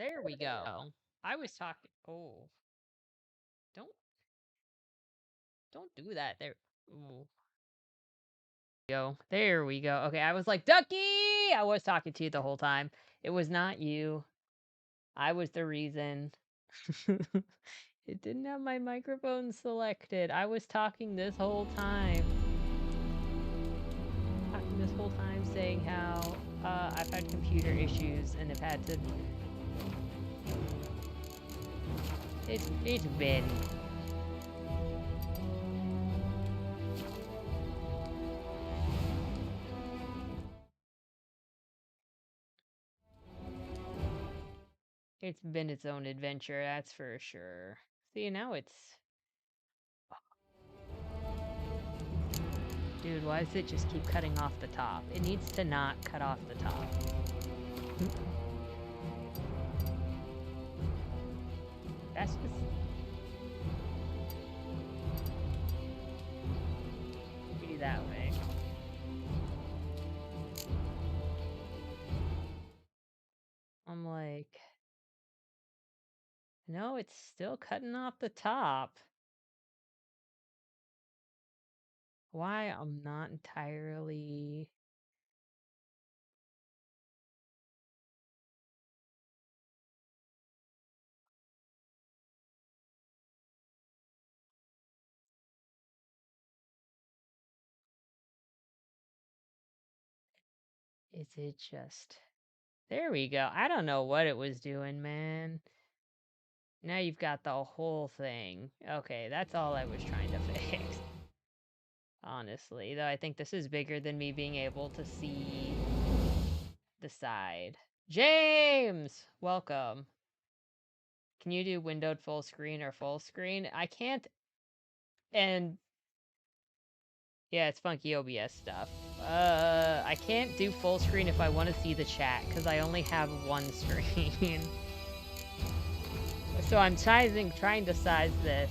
There we go. I was talking. Oh, don't don't do that. There. Ooh. Go. There we go. Okay, I was like, Ducky! I was talking to you the whole time. It was not you. I was the reason. It didn't have my microphone selected. I was talking this whole time. Saying how I've had computer issues and have had to. It's been. It's been its own adventure, that's for sure. See, now it's... Dude, why does it just keep cutting off the top? It needs to not cut off the top. That's just... Be that way. I'm like... No, it's still cutting off the top. Why? I'm not entirely... Is it just... There we go. I don't know what it was doing, man. Now you've got the whole thing. Okay, that's all I was trying to fix. Honestly, though I think this is bigger than me being able to see the side. James! Welcome. Can you do windowed full screen or full screen? I can't... And... Yeah, it's funky OBS stuff. I can't do full screen if I want to see the chat, because I only have one screen. So I'm trying to size this.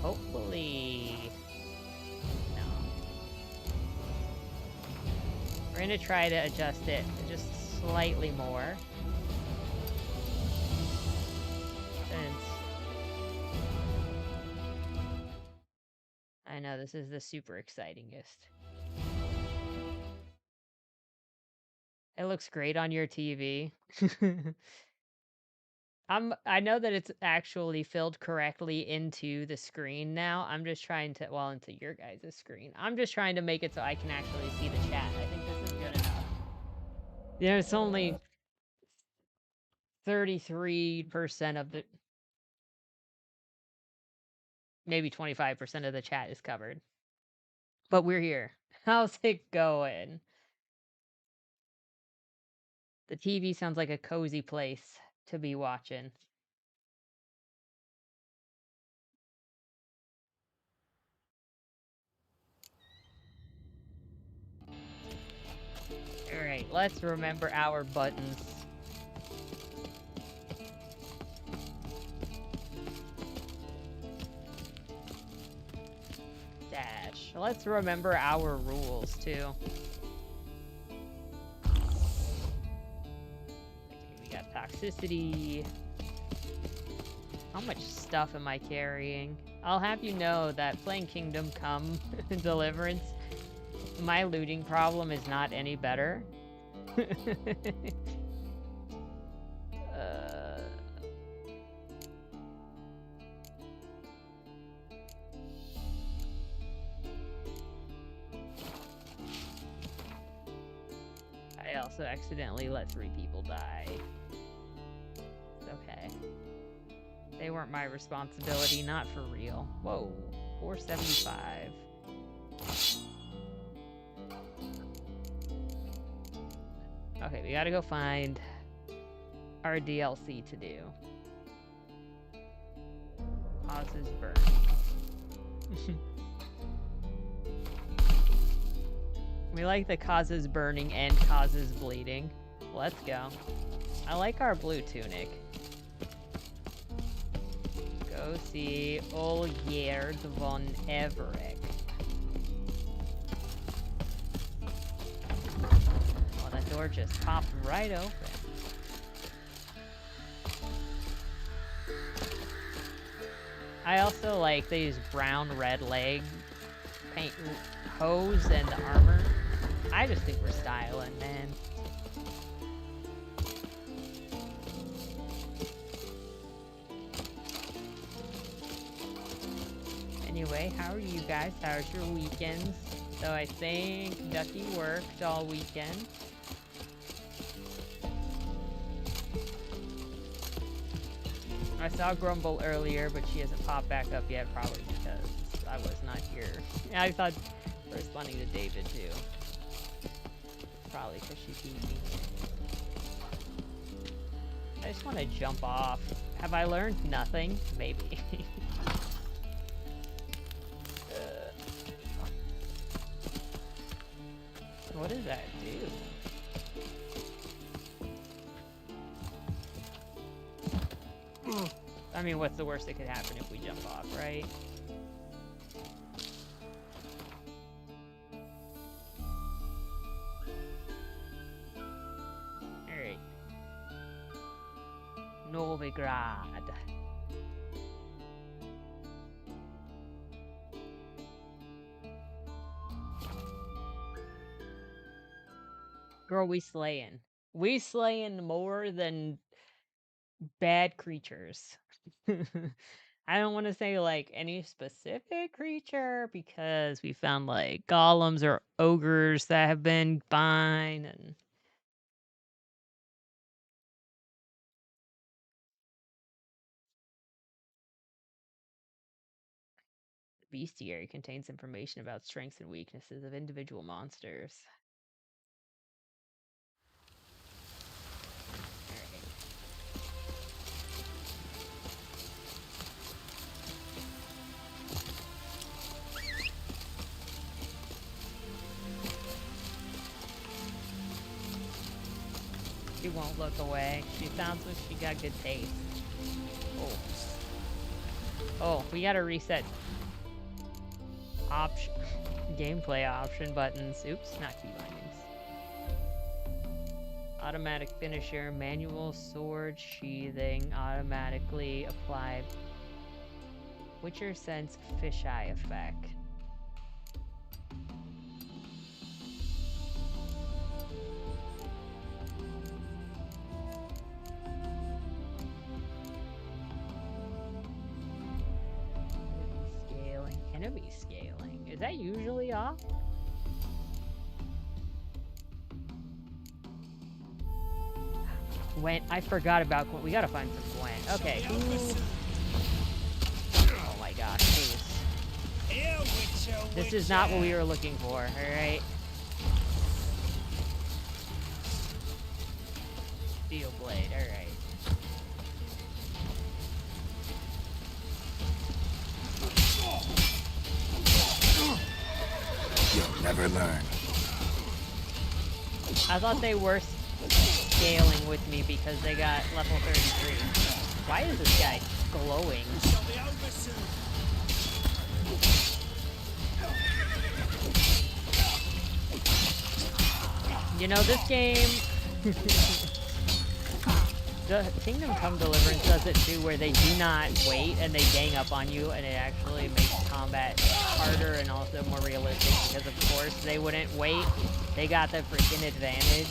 Hopefully... No. We're gonna try to adjust it just slightly more. I know, this is the super excitingest. It looks great on your TV. I know that it's actually filled correctly into the screen now. I'm just trying to, well, into your guys' screen. I'm just trying to make it so I can actually see the chat. I think this is good enough. Yeah, it's only 33% of the... Maybe 25% of the chat is covered. But we're here. How's it going? The TV sounds like a cozy place to be watching. Alright, let's remember our buttons. Dash. Let's remember our rules, too. Okay, we got toxicity. How much stuff am I carrying? I'll have you know that playing Kingdom Come Deliverance, my looting problem is not any better. I also accidentally let 3 people die. Okay. They weren't my responsibility, not for real. Whoa, 475. Okay, we gotta go find our DLC to do. Causes burn. We like the causes burning and causes bleeding. Let's go. I like our blue tunic. Go see Olgierd von Everec. Oh, that door just popped right open. I also like they use brown red leg paint hose and the armor. I just think we're styling, man. Anyway, how are you guys? How's your weekends? So I think Ducky worked all weekend. I saw Grumble earlier, but she hasn't popped back up yet, probably because I was not here. Yeah, I thought responding to David too. Probably because she beat me. I just want to jump off. Have I learned nothing? Maybe. What does that do? I mean, what's the worst that could happen if we jump off, right? Alright. Novigrad. Girl, we slaying. We slaying more than bad creatures. I don't want to say like any specific creature because we found like golems or ogres that have been fine and the bestiary contains information about strengths and weaknesses of individual monsters. She won't look away. She sounds like she got good taste. Oh. Oh, we gotta reset option gameplay option buttons. Oops, not key bindings. Automatic finisher, manual sword sheathing, automatically apply Witcher Sense fisheye effect. Enemy scaling. Is that usually off? Gwent. I forgot about Gwent. We gotta find some Gwent. Okay. Ooh. Oh my gosh, please. This is not what we were looking for, alright? Steel blade, alright. You'll never learn. I thought they were scaling with me because they got level 33. Why is this guy glowing? You know, this game... The Kingdom Come Deliverance does it too, where they do not wait and they gang up on you, and it actually makes combat harder and also more realistic because, of course, they wouldn't wait. They got the freaking advantage.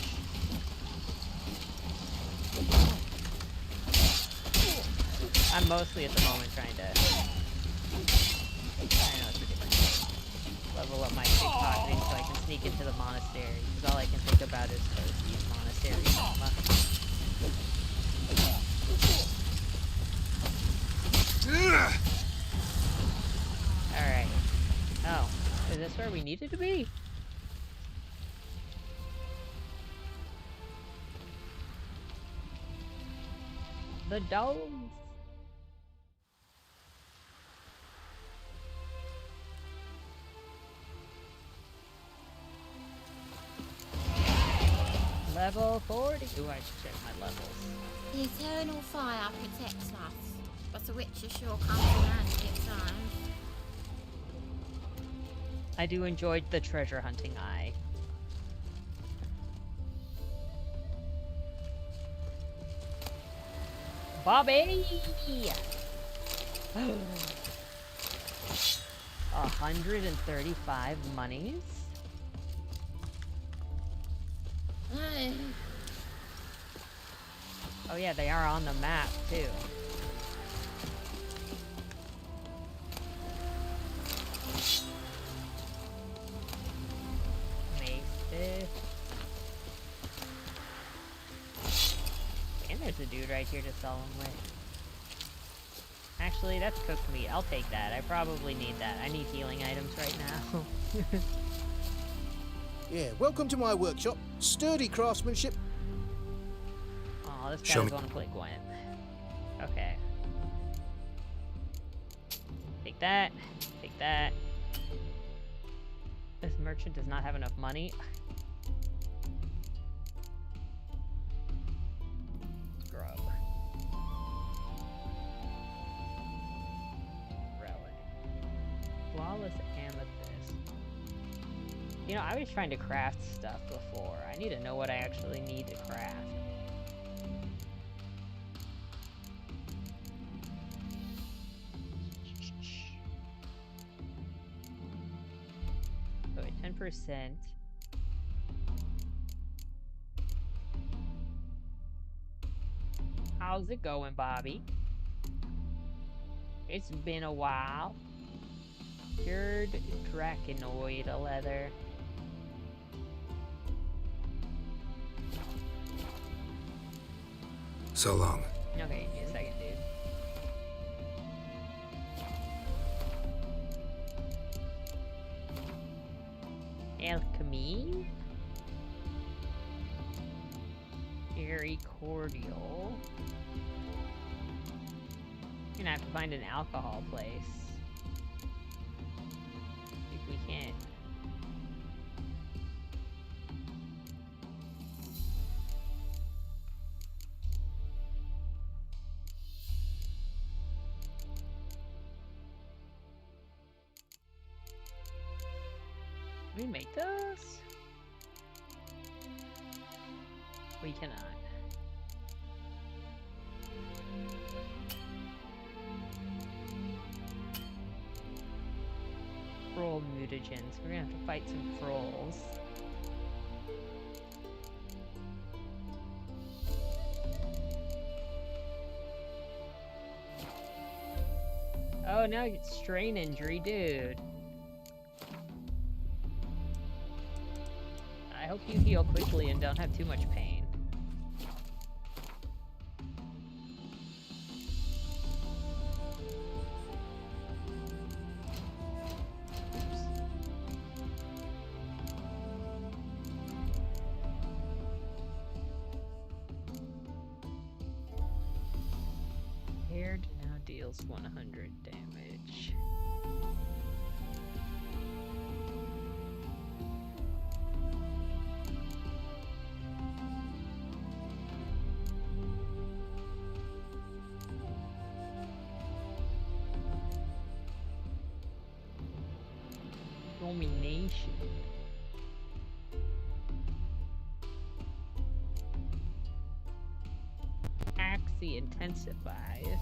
I'm mostly at the moment trying to... I know it's ridiculous. Level up my pickpocketing so I can sneak into the monastery, because all I can think about is these monasteries. Alright. Oh. Is this where we needed to be? The dogs. Level 40. Ooh, I should check my levels. The eternal fire protects us, but the Witcher sure comes in handy at times. I do enjoy the treasure hunting eye. Bobby! 135 monies? Ay, Oh yeah, they are on the map too. Mace this. And there's a dude right here to sell them with. Actually, that's cooked meat. I'll take that. I probably need that. I need healing items right now. Yeah, welcome to my workshop. Sturdy craftsmanship. Oh, this guy Show does me. want to play Gwent. Okay. Take that. Take that. This merchant does not have enough money. Scrub. Relic. Flawless amethyst. You know, I was trying to craft stuff before. I need to know what I actually need to craft. Oh, wait, 10%. How's it going, Bobby? It's been a while. Cured Draconoid leather. So long. Okay, give me a second, dude. Alchemy. Very cordial. Gonna have to find an alcohol place. See if we can. Can we make those? We cannot. Troll mutagens. We're gonna have to fight some trolls. Oh, now it's strain injury, dude. I hope you heal quickly and don't have too much pain. Oops. Paired now deals 100 damage. Domination. Axie intensifies.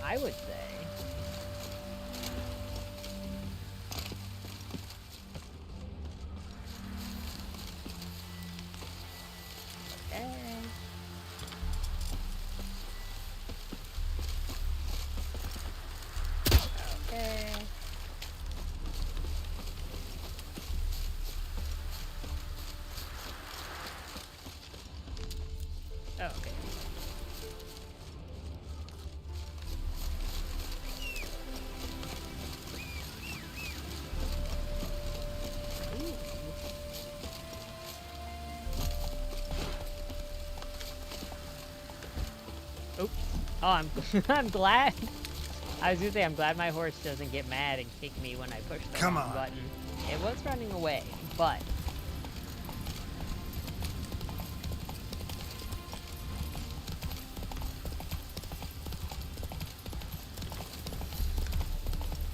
I would say. Okay. Oh, okay. Oops. Oh, I'm I'm glad. I was gonna say I'm glad my horse doesn't get mad and kick me when I push the Come wrong on. button. It was running away, but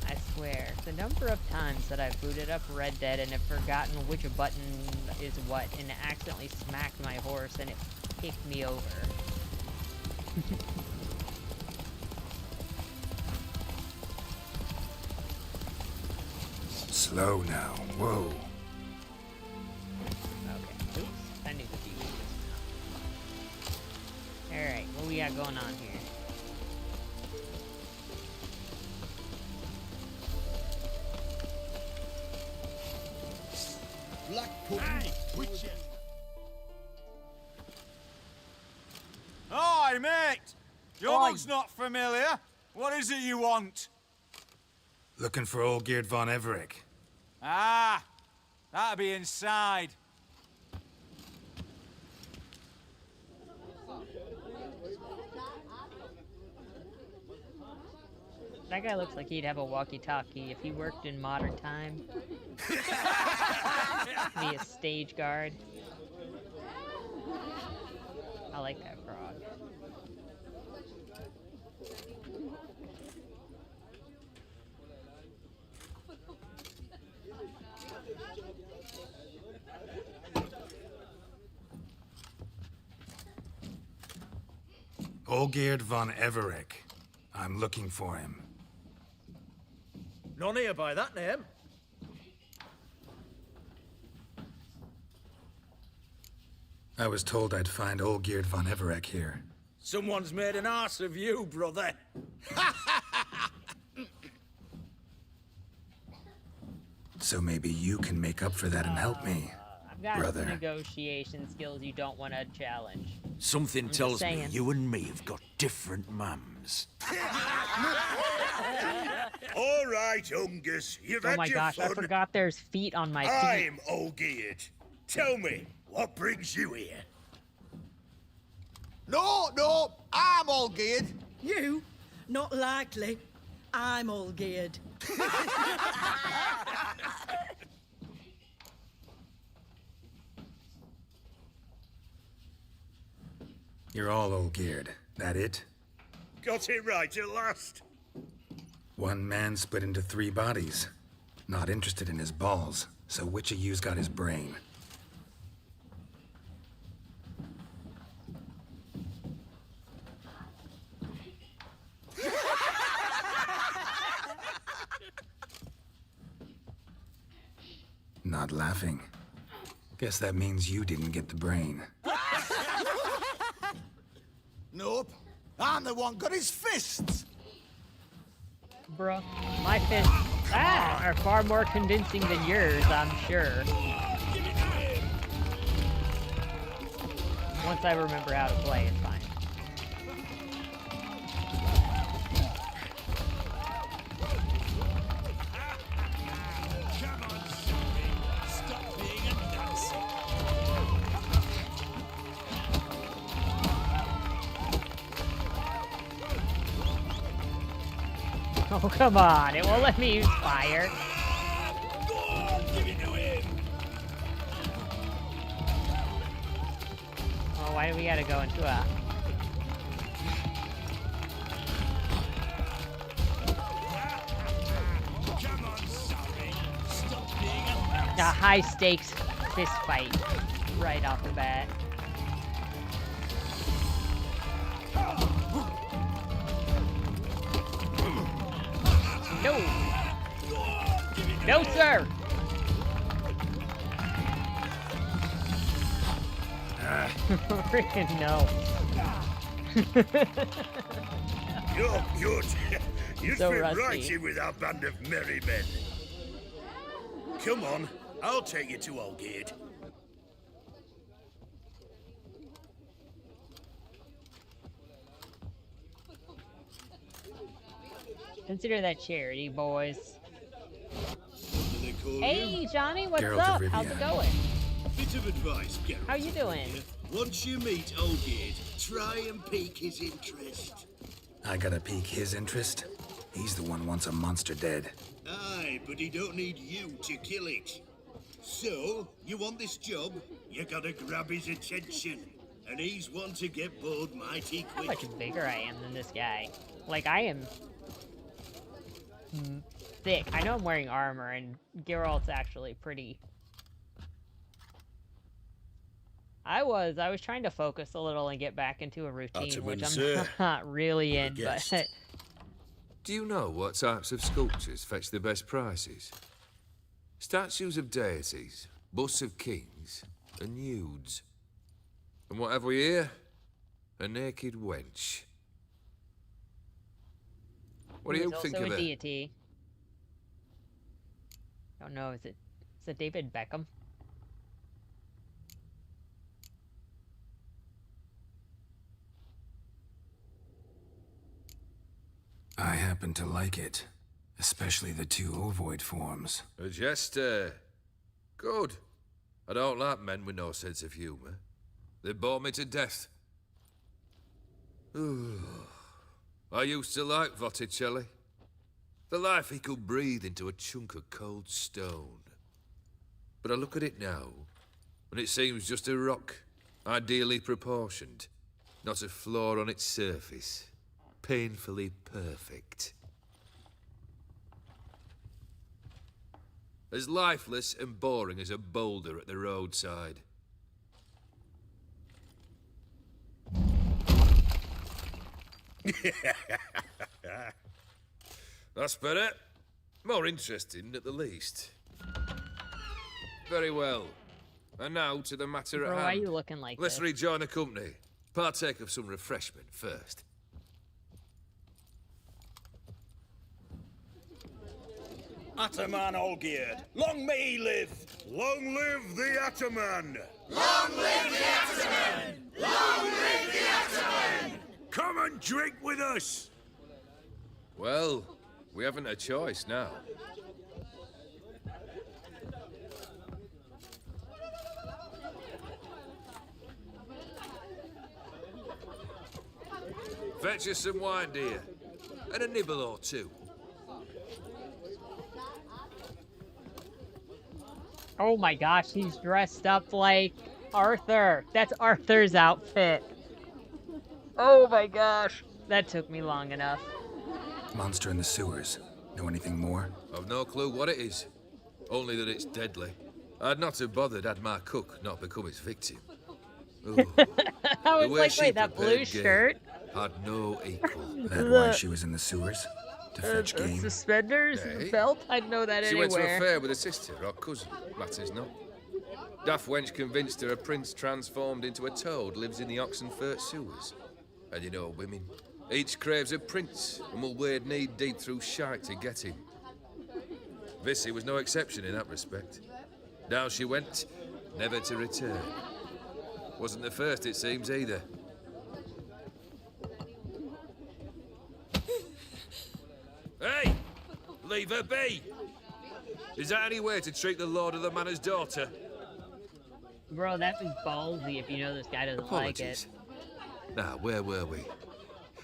I swear. The number of times that I've booted up Red Dead and have forgotten which button is what and accidentally smacked my horse and it kicked me over. Slow now. Whoa. Okay. Oops. I need to do this now. Alright, what we got going on here? Black pudding. Hi, mate! Your looks not familiar. What is it you want? Looking for Olgierd von Everec. Ah, that'll be inside. That guy looks like he'd have a walkie-talkie if he worked in modern time. Be a stage guard. I like that frog. Olgierd von Everec. I'm looking for him. None here by that name. I was told I'd find Olgierd von Everec here. Someone's made an arse of you, brother. So maybe you can make up for that and help me. I've got Brother. negotiation skills you don't want to challenge. Something just tells me saying. you and me have got different mums. All right, Ungus, you've Oh had my your gosh, I fun. forgot there's feet on my feet. I'm Olgierd. Tell me, what brings you here? No, I'm all geared. You? Not likely. I'm all geared. You're all Olgierd. That it? Got it right at last. One man split into 3 bodies. Not interested in his balls, so which of you's got his brain? Not laughing. Guess that means you didn't get the brain. Nope. I'm the one got his fists. Bruh, my fists are far more convincing than yours, I'm sure. Once I remember how to play, it's fine. Oh, come on. It won't let me use fire. Oh, why do we gotta go into a... A high-stakes fist fight right off the bat. No! No, sir! Freaking no. You're good. You So fit rusty. right in with our band of merry men. Come on, I'll take you to Olgierd. Consider that charity, boys. What do they call you? Hey, Johnny, what's Geralt up? of How's it Rivia. going? Bit of advice, Geralt. How you doing? Once you meet Olgierd, try and pique his interest. I gotta pique his interest? He's the one who wants a monster dead. Aye, but he don't need you to kill it. So, you want this job? You gotta grab his attention. And he's one to get bored mighty How quick. much bigger I am than this guy. Like, I am... thick. I know I'm wearing armor, and Geralt's actually pretty... I was trying to focus a little and get back into a routine, Ottoman, which I'm sir. not really in, guest. but... Do you know what types of sculptures fetch the best prices? Statues of deities, busts of kings, and nudes. And what have we here? A naked wench. What do He's you think also of a her? deity. I don't know, is it David Beckham? I happen to like it. Especially the two ovoid forms. A jester. Good. I don't like men with no sense of humour. They bore me to death. I used to like Botticelli. The life he could breathe into a chunk of cold stone. But I look at it now, and it seems just a rock, ideally proportioned. Not a flaw on its surface. Painfully perfect. As lifeless and boring as a boulder at the roadside. That's better. More interesting, at the least. Very well. And now to the matter Bro, at why are hand. you looking like Let's this? rejoin the company. Partake of some refreshment first. Ataman Olgierd, long may he live! Long live the Ataman! Come and drink with us! Well, we haven't a choice now. Fetch us some wine, dear. And a nibble or two. Oh my gosh, he's dressed up like Arthur. That's Arthur's outfit. Oh my gosh. That took me long enough. Monster in the sewers. Know anything more? I've no clue what it is. Only that it's deadly. I'd not have bothered had my cook not become its victim. Ooh, I the was way like, she wait, that prepared blue game shirt? had no equal. That why she was in the sewers? To fetch game? Suspenders, Hey. the belt? I'd know that She went to a anywhere. fair with a sister or cousin, matters not. Daft wench convinced her a prince transformed into a toad lives in the Oxenfurt sewers. And you know women, each craves a prince and will wade knee-deep through shite to get him. Vissy was no exception in that respect. Down she went, never to return. Wasn't the first, it seems, either. Hey! Leave her be! Is that any way to treat the lord of the manor's daughter? Bro, that'd be ballsy if you know this guy doesn't like it. Apologies. Now, where were we?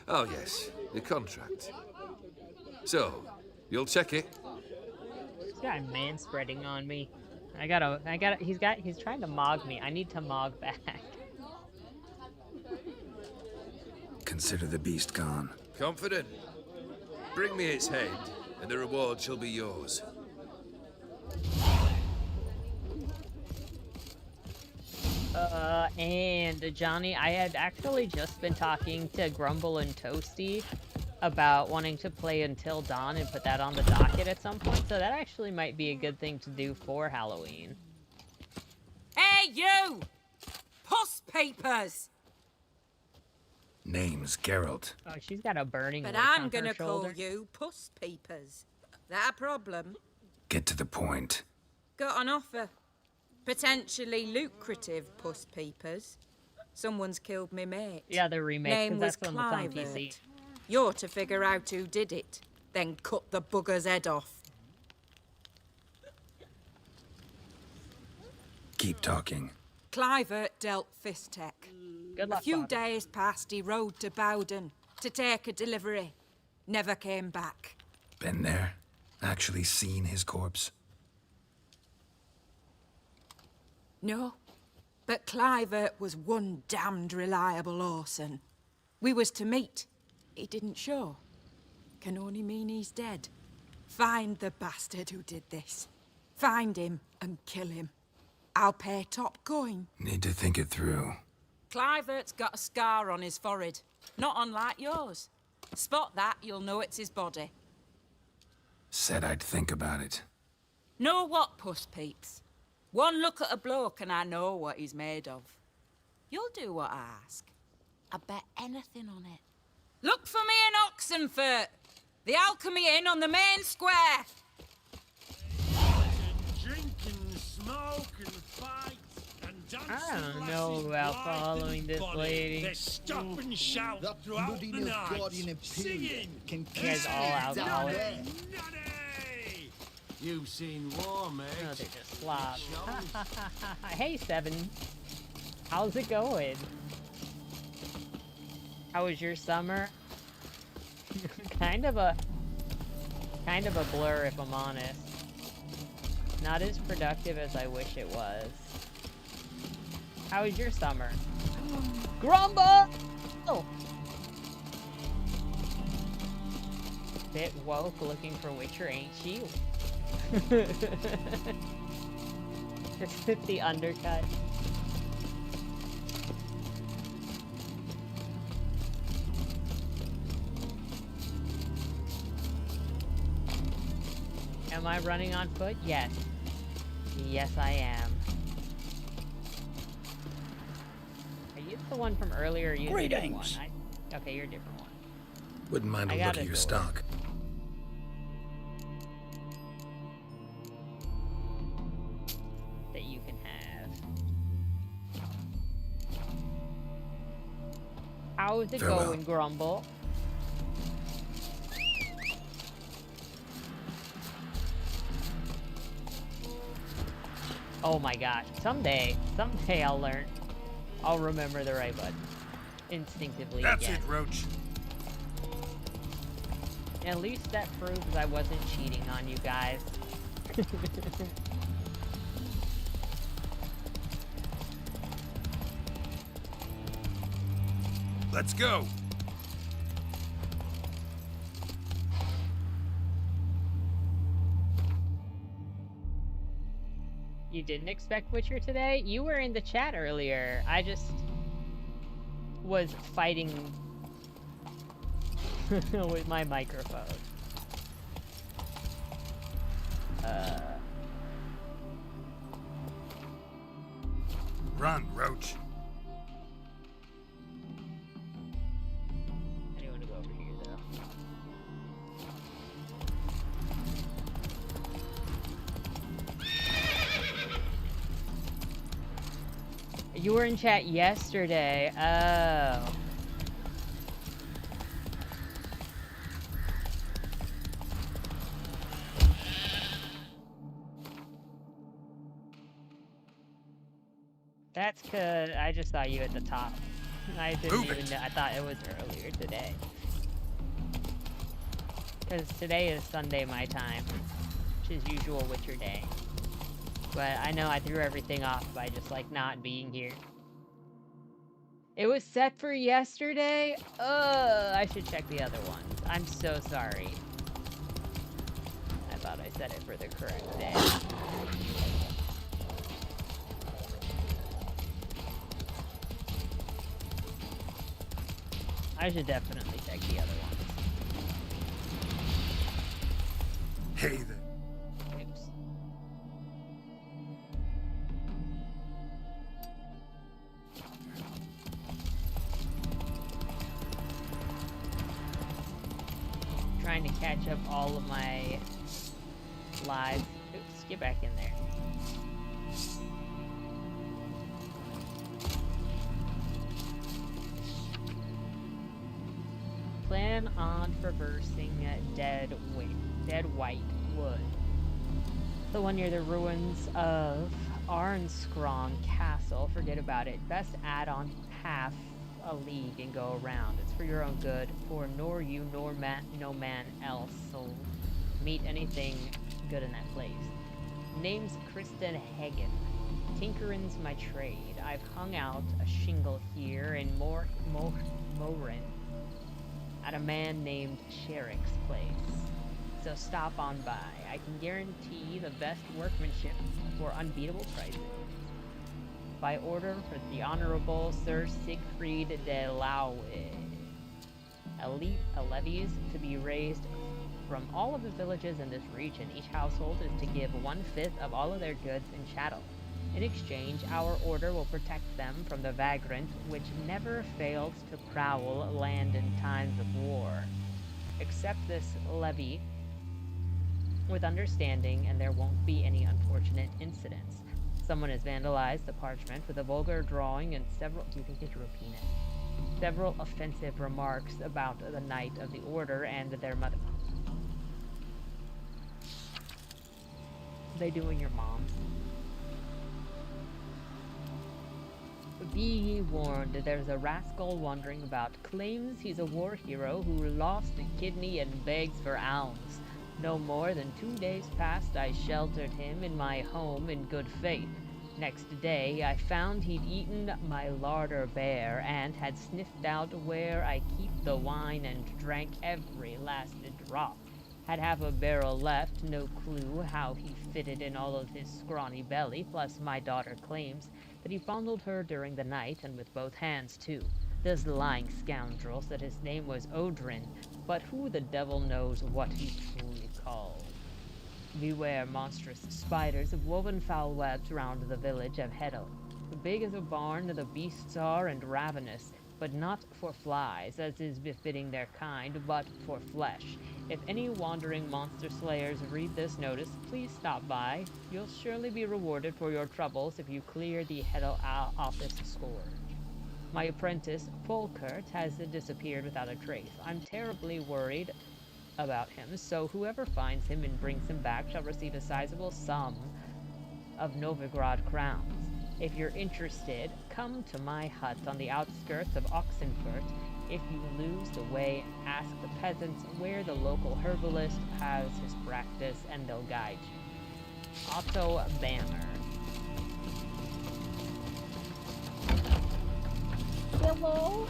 Oh, yes, the contract. So, you'll check it? This guy manspreading on me. He's trying to mog me. I need to mog back. Consider the beast gone. Confident? Bring me its head, and the reward shall be yours. And Johnny, I had actually just been talking to Grumble and Toasty about wanting to play Until Dawn and put that on the docket at some point, so that actually might be a good thing to do for Halloween. Hey, you! Puss papers! Name's Geralt. Oh, she's got a burning But witch I'm on her gonna call shoulder. you Puss papers. That a problem? Get to the point. Got an offer. Potentially lucrative puss peepers. Someone's killed me mate. Yeah, the remake, 'cause Name was that's one that's on Clivert. PC. You're to figure out who did it, then cut the bugger's head off. Keep talking. Clivert dealt Fistech. Good A luck, few Bobby. days past, he rode to Bowden to take a delivery. Never came back. Been there? Actually seen his corpse? No, but Clivert was one damned reliable Orson. We was to meet. He didn't show. Can only mean he's dead. Find the bastard who did this. Find him and kill him. I'll pay top coin. Need to think it through. Clivert's got a scar on his forehead, not unlike yours. Spot that, you'll know it's his body. Said I'd think about it. Know what, Puss Peeps? One look at a bloke and I know what he's made of. You'll do what I ask. I bet anything on it. Look for me in Oxenfurt! The Alchemy Inn on the main square! Drink and smoke and fight and dance. I don't know about following this lady. They stop and shout That throughout bloody the new night, Guardian Imperium singing. can You guys all alcoholic. Nutty! You've seen war, mate. No, they're just slobs. Hey, Seven. How's it going? How was your summer? kind of a blur, if I'm honest. Not as productive as I wish it was. How was your summer? Grumble! Oh. Bit woke looking for Witcher, ain't she? Just the undercut. Am I running on foot? Yes. Yes, I am. Are you the one from earlier? Or are you a different one? Okay, you're a different one. Wouldn't mind a I look got at a your door. stock. That you can have. How's it Farewell. going, Grumble? Oh my gosh. Someday I'll learn. I'll remember the right button. Instinctively That's again. it, Roach. At least that proves I wasn't cheating on you guys. Let's go. You didn't expect Witcher today? You were in the chat earlier. I just was fighting with my microphone. Run, Roach. I do want to go over here though. You were in chat yesterday. Oh. That's good. I just saw you at the top. I didn't even know. I thought it was earlier today. Because today is Sunday my time, which is usual Witcher day. But I know I threw everything off by just like not being here. It was set for yesterday? I should check the other ones. I'm so sorry. I thought I set it for the correct day. I should definitely check the other ones. Hey there. Oops. Trying to catch up all of my lives. Oops, get back in there. Plan on traversing Dead White Wood. The one near the ruins of Arnscron Castle. Forget about it. Best add on half a league and go around. It's for your own good, for nor you nor no man else will meet anything good in that place. Name's Kristen Hagen. Tinkering's my trade. I've hung out a shingle here in Morin at a man named Sherrick's place. so stop on by. I can guarantee the best workmanship for unbeatable prices. By order for the Honorable Sir Siegfried de Laue. Levies to be raised from all of the villages in this region. Each household is to give 1/5 of all of their goods and chattel. In exchange, our order will protect them from the vagrant, which never fails to prowl land in times of war. Accept this levy with understanding, and there won't be any unfortunate incidents. Someone has vandalized the parchment with a vulgar drawing and several... Do you think they drew a penis? Several offensive remarks about the Knight of the Order and their mother. They doing your mom? Be ye warned, there's a rascal wandering about, claims he's a war hero who lost a kidney and begs for alms. No more than 2 days past I sheltered him in my home in good faith. Next day I found he'd eaten my larder bare, and had sniffed out where I keep the wine and drank every last drop. Had half a barrel left, no clue how he fitted in all of his scrawny belly, plus my daughter claims that he fondled her during the night, and with both hands, too. This lying scoundrel said his name was Odrin, but who the devil knows what he's truly called. Beware monstrous spiders have woven foul webs round the village of Hedel. Big as a barn the beasts are, and ravenous, but not for flies, as is befitting their kind, but for flesh. If any wandering monster slayers read this notice, please stop by. You'll surely be rewarded for your troubles if you clear the Hedel office score. My apprentice, Volkert, has disappeared without a trace. I'm terribly worried about him, so whoever finds him and brings him back shall receive a sizable sum of Novigrad crowns. If you're interested, come to my hut on the outskirts of Oxenfurt. If you lose the way, ask the peasants where the local herbalist has his practice, and they'll guide you. Otto Banner. Hello?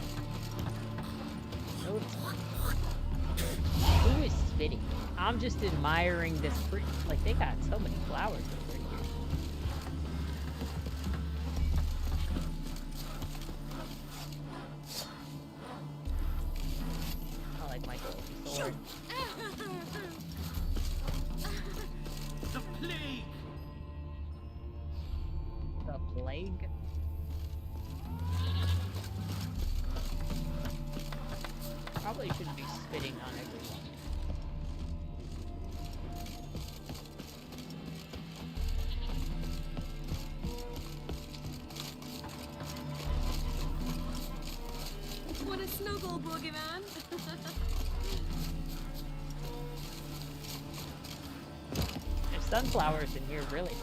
Who is spitting? I'm just admiring this pretty... Like, they got so many flowers over here. I like my gold sword. The plague! The plague? Probably shouldn't be spitting on everyone. What a snuggle, boogeyman! There's sunflowers in here, really.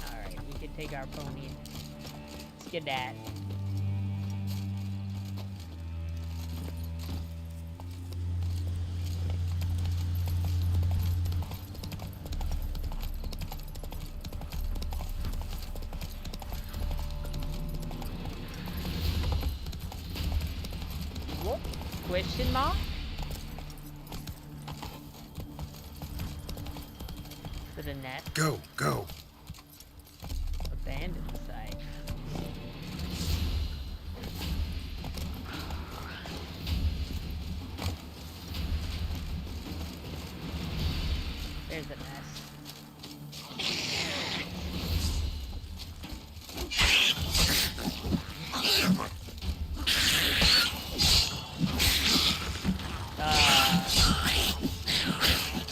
Alright, we can take our pony and skedat. What? Question mark? To the net. Go, go. Abandon the site. There's a mess.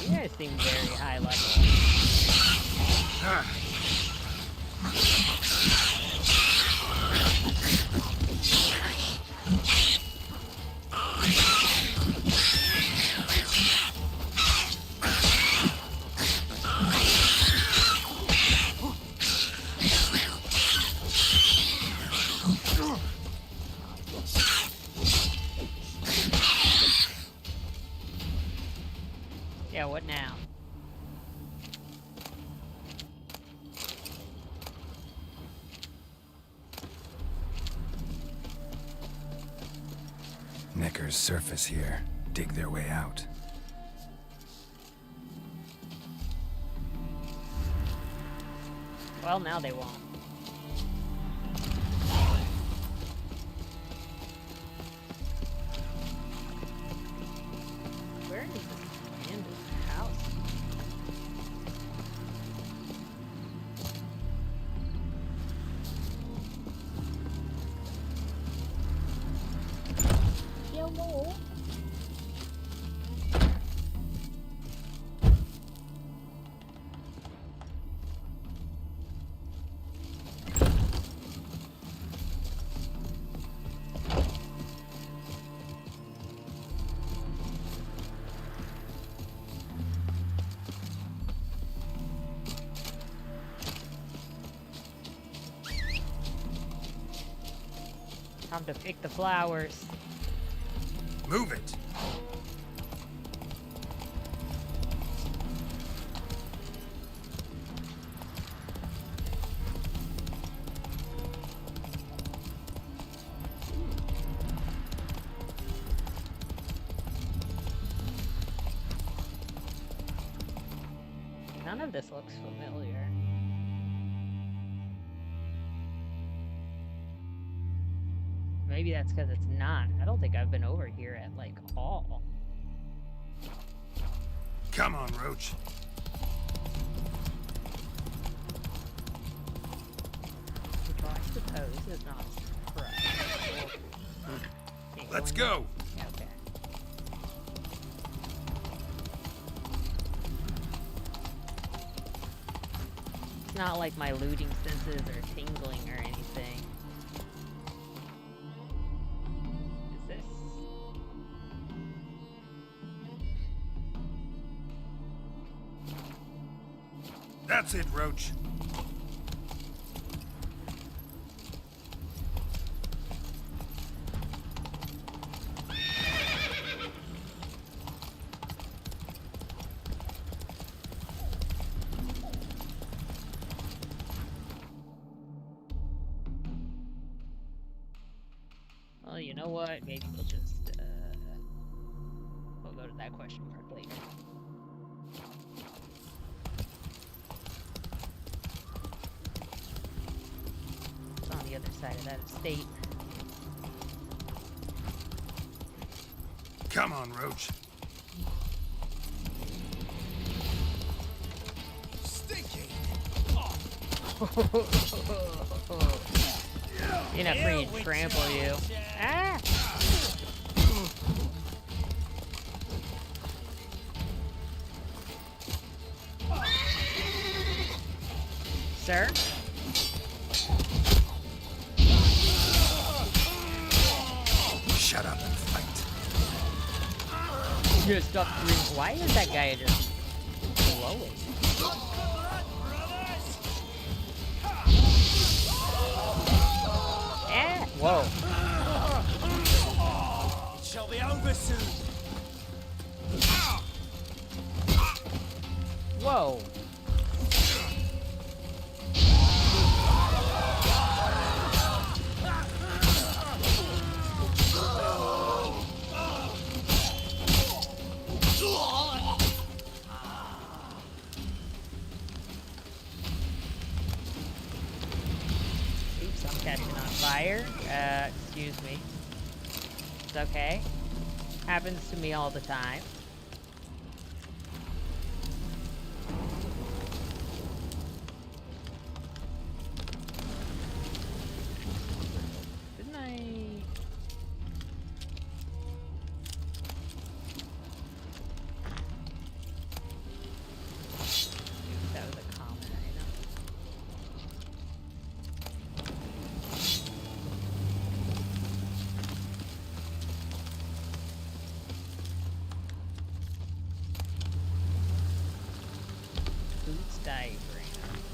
You guys seem very high level. Yeah, what now? Wreckers surface here, dig their way out. Well, now they won't. Where is this abandoned house? Hello. Time to pick the flowers. Move it! None of this looks familiar. Maybe that's because it's not. I don't think I've been over here at, like, all. Come on, Roach. Which I suppose is not correct. Let's go! Yeah, okay. It's not like my looting senses are tingling or anything. Is this? That's it, Roach. Well, you know what? Maybe we'll just, we'll go to that question mark later. It's on the other side of that estate. Come on, Roach. Stinky! You're not free to trample you. Ah! Sir? Shut up and fight. You're gonna stop screaming. Why is that guy just glowing? Ah! Whoa. It shall be over soon. Whoa. Oops, I'm catching on fire. Excuse me. It's okay. Happens to me all the time. Didn't I? That was a common item. Boots diagram.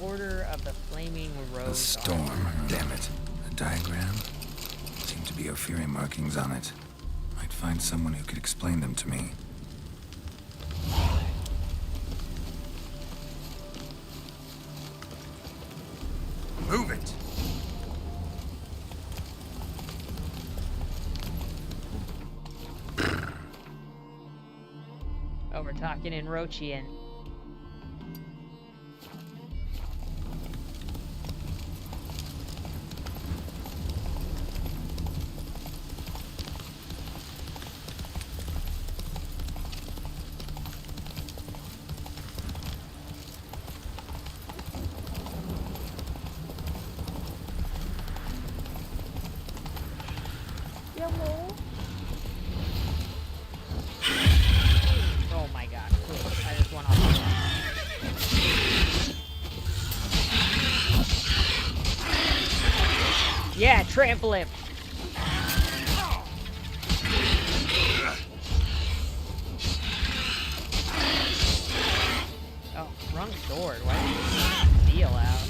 Order of the Flaming Rose. A storm, damn it. A diagram? Seem to be Ophiri markings on it. Might find someone who could explain them to me. Move it! Oh, we're talking in Rochian. Oh my god, cool. I just went off the wall. Yeah, trample him. Oh, wrong sword. Why did you steal out?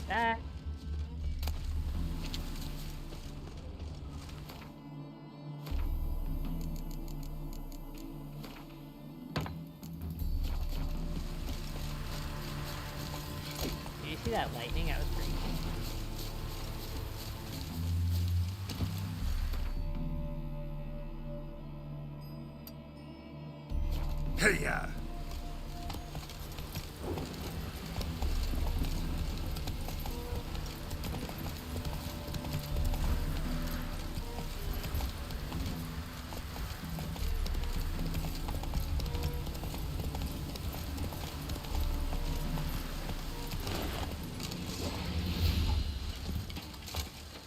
That. Did you see that lightning? That was pretty cool. Hey-ya!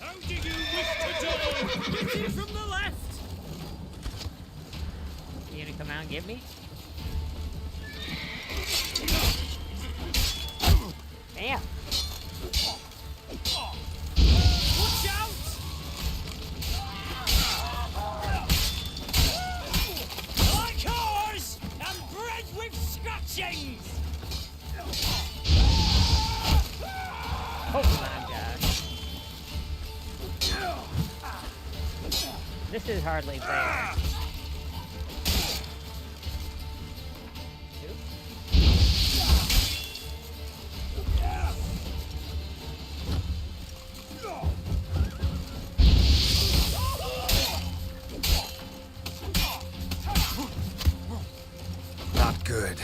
How do you wish to die? Get in from the left! You gonna come out and get me? Damn. Watch out! Like ours, and bread with scratchings! Oh my gosh. This is hardly fair. Not good.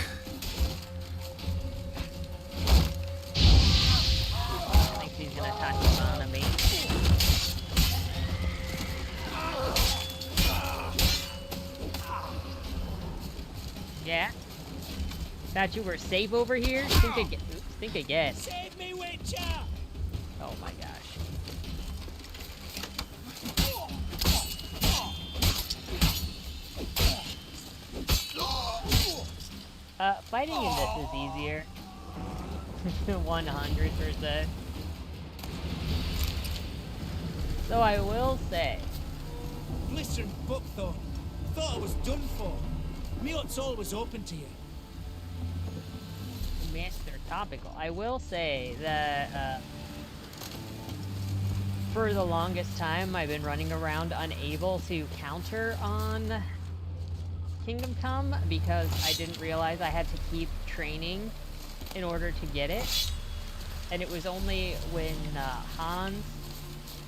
I think he's gonna touch him on me. Yeah. Thought you were safe over here? Think again. Oops, think again. Save me, Witcher! Oh my gosh. Fighting in this is easier. 100%. So I will say, Listen, Buckthorn. Thought I was done for. Me hut's always open to you. Master Topical. I will say that for the longest time I've been running around unable to counter on Kingdom Come because I didn't realize I had to keep training in order to get it. And it was only when Hans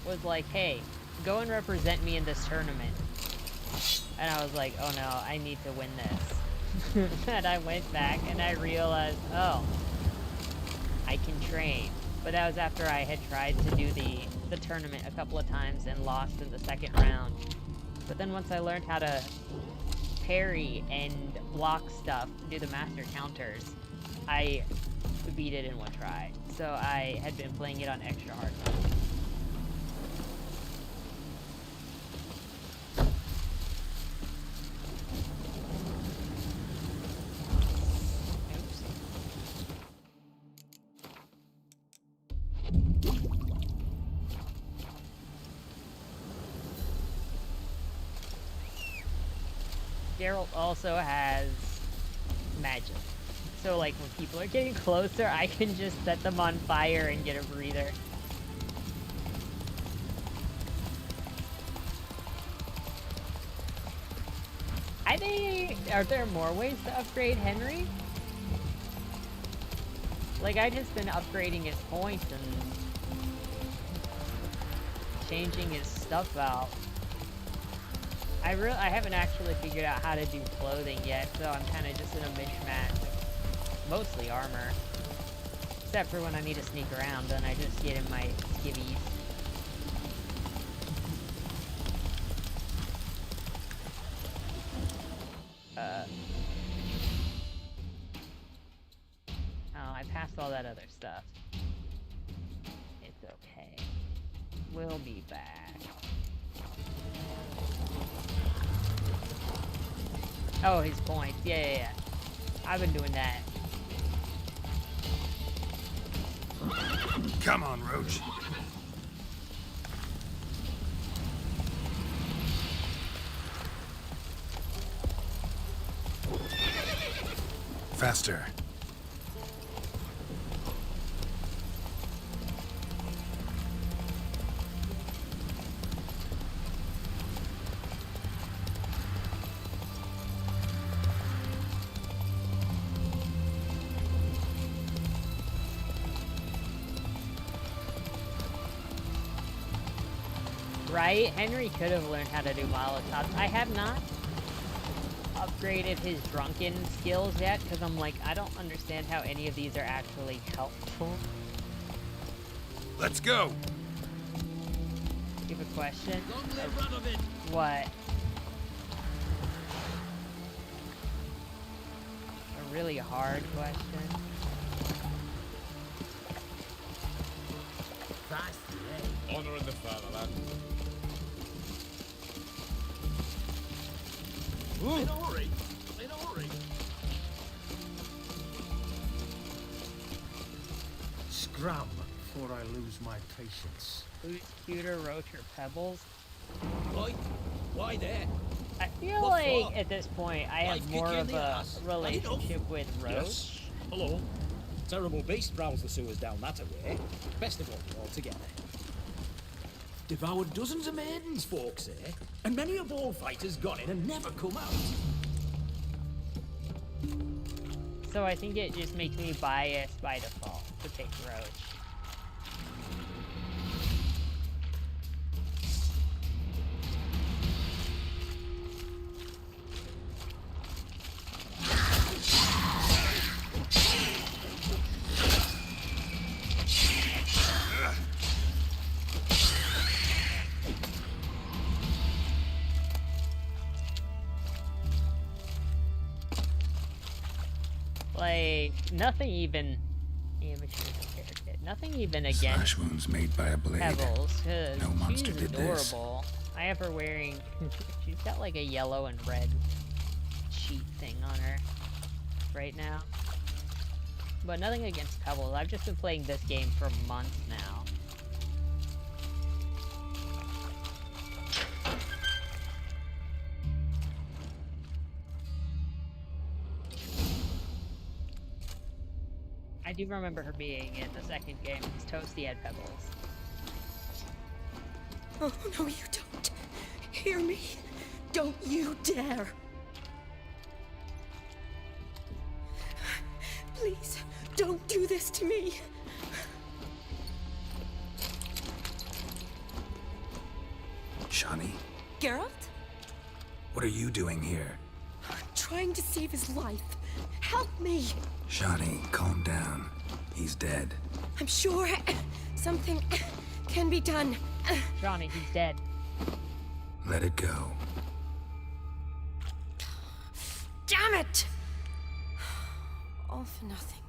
was like, hey, go and represent me in this tournament. And I was like, oh no, I need to win this. And I went back and I realized, oh, I can train. But that was after I had tried to do the tournament a couple of times and lost in the second round. But then once I learned how to parry and block stuff, do the master counters, I beat it in one try. So I had been playing it on extra hard mode. Geralt also has magic. So like when people are getting closer, I can just set them on fire and get a breather. are there more ways to upgrade Henry? Like, I just been upgrading his points and changing his stuff out. I haven't actually figured out how to do clothing yet, so I'm kind of just in a mishmash of mostly armor. Except for when I need to sneak around, then I just get in my skivvies. Oh, I passed all that other stuff. It's okay. We'll be back. Oh, his points. Yeah. I've been doing that. Come on, Roach. Faster. Right? Henry could have learned how to do Molotovs. I have not upgraded his drunken skills yet, because I'm like, I don't understand how any of these are actually helpful. Let's go. You have a question? Don't let run of it. What? A really hard question? Fast, Honor in the fatherland. In a hurry. In a hurry. Scram before I lose my patience. Who's cuter, Roach or Pebbles? Right? Why there? I feel What like for? at this point I have Life more kick you in of the a ass. relationship with Roach. Yes. Hello. Terrible beast prowls the sewers down that way. Best of all altogether. Devoured dozens of maidens, folks say, and many a ball fighter's gone in and never come out. So I think it just makes me biased by default to pick Roach. Like, nothing even amateur repair kit. Nothing even against Slash wounds made by a blade. Pebbles, because No monster she's did this. adorable. I have her wearing, she's got like a yellow and red sheet thing on her right now. But nothing against Pebbles. I've just been playing this game for months now. I do remember her being in the second game, because Toasty had Pebbles. Oh, no, you don't. Hear me. Don't you dare. Please, don't do this to me. Shani, Geralt? what are you doing here? Trying to save his life. Help me. Shani, calm down. He's dead. I'm sure something can be done. Johnny, he's dead. Let it go. Damn it! All for nothing.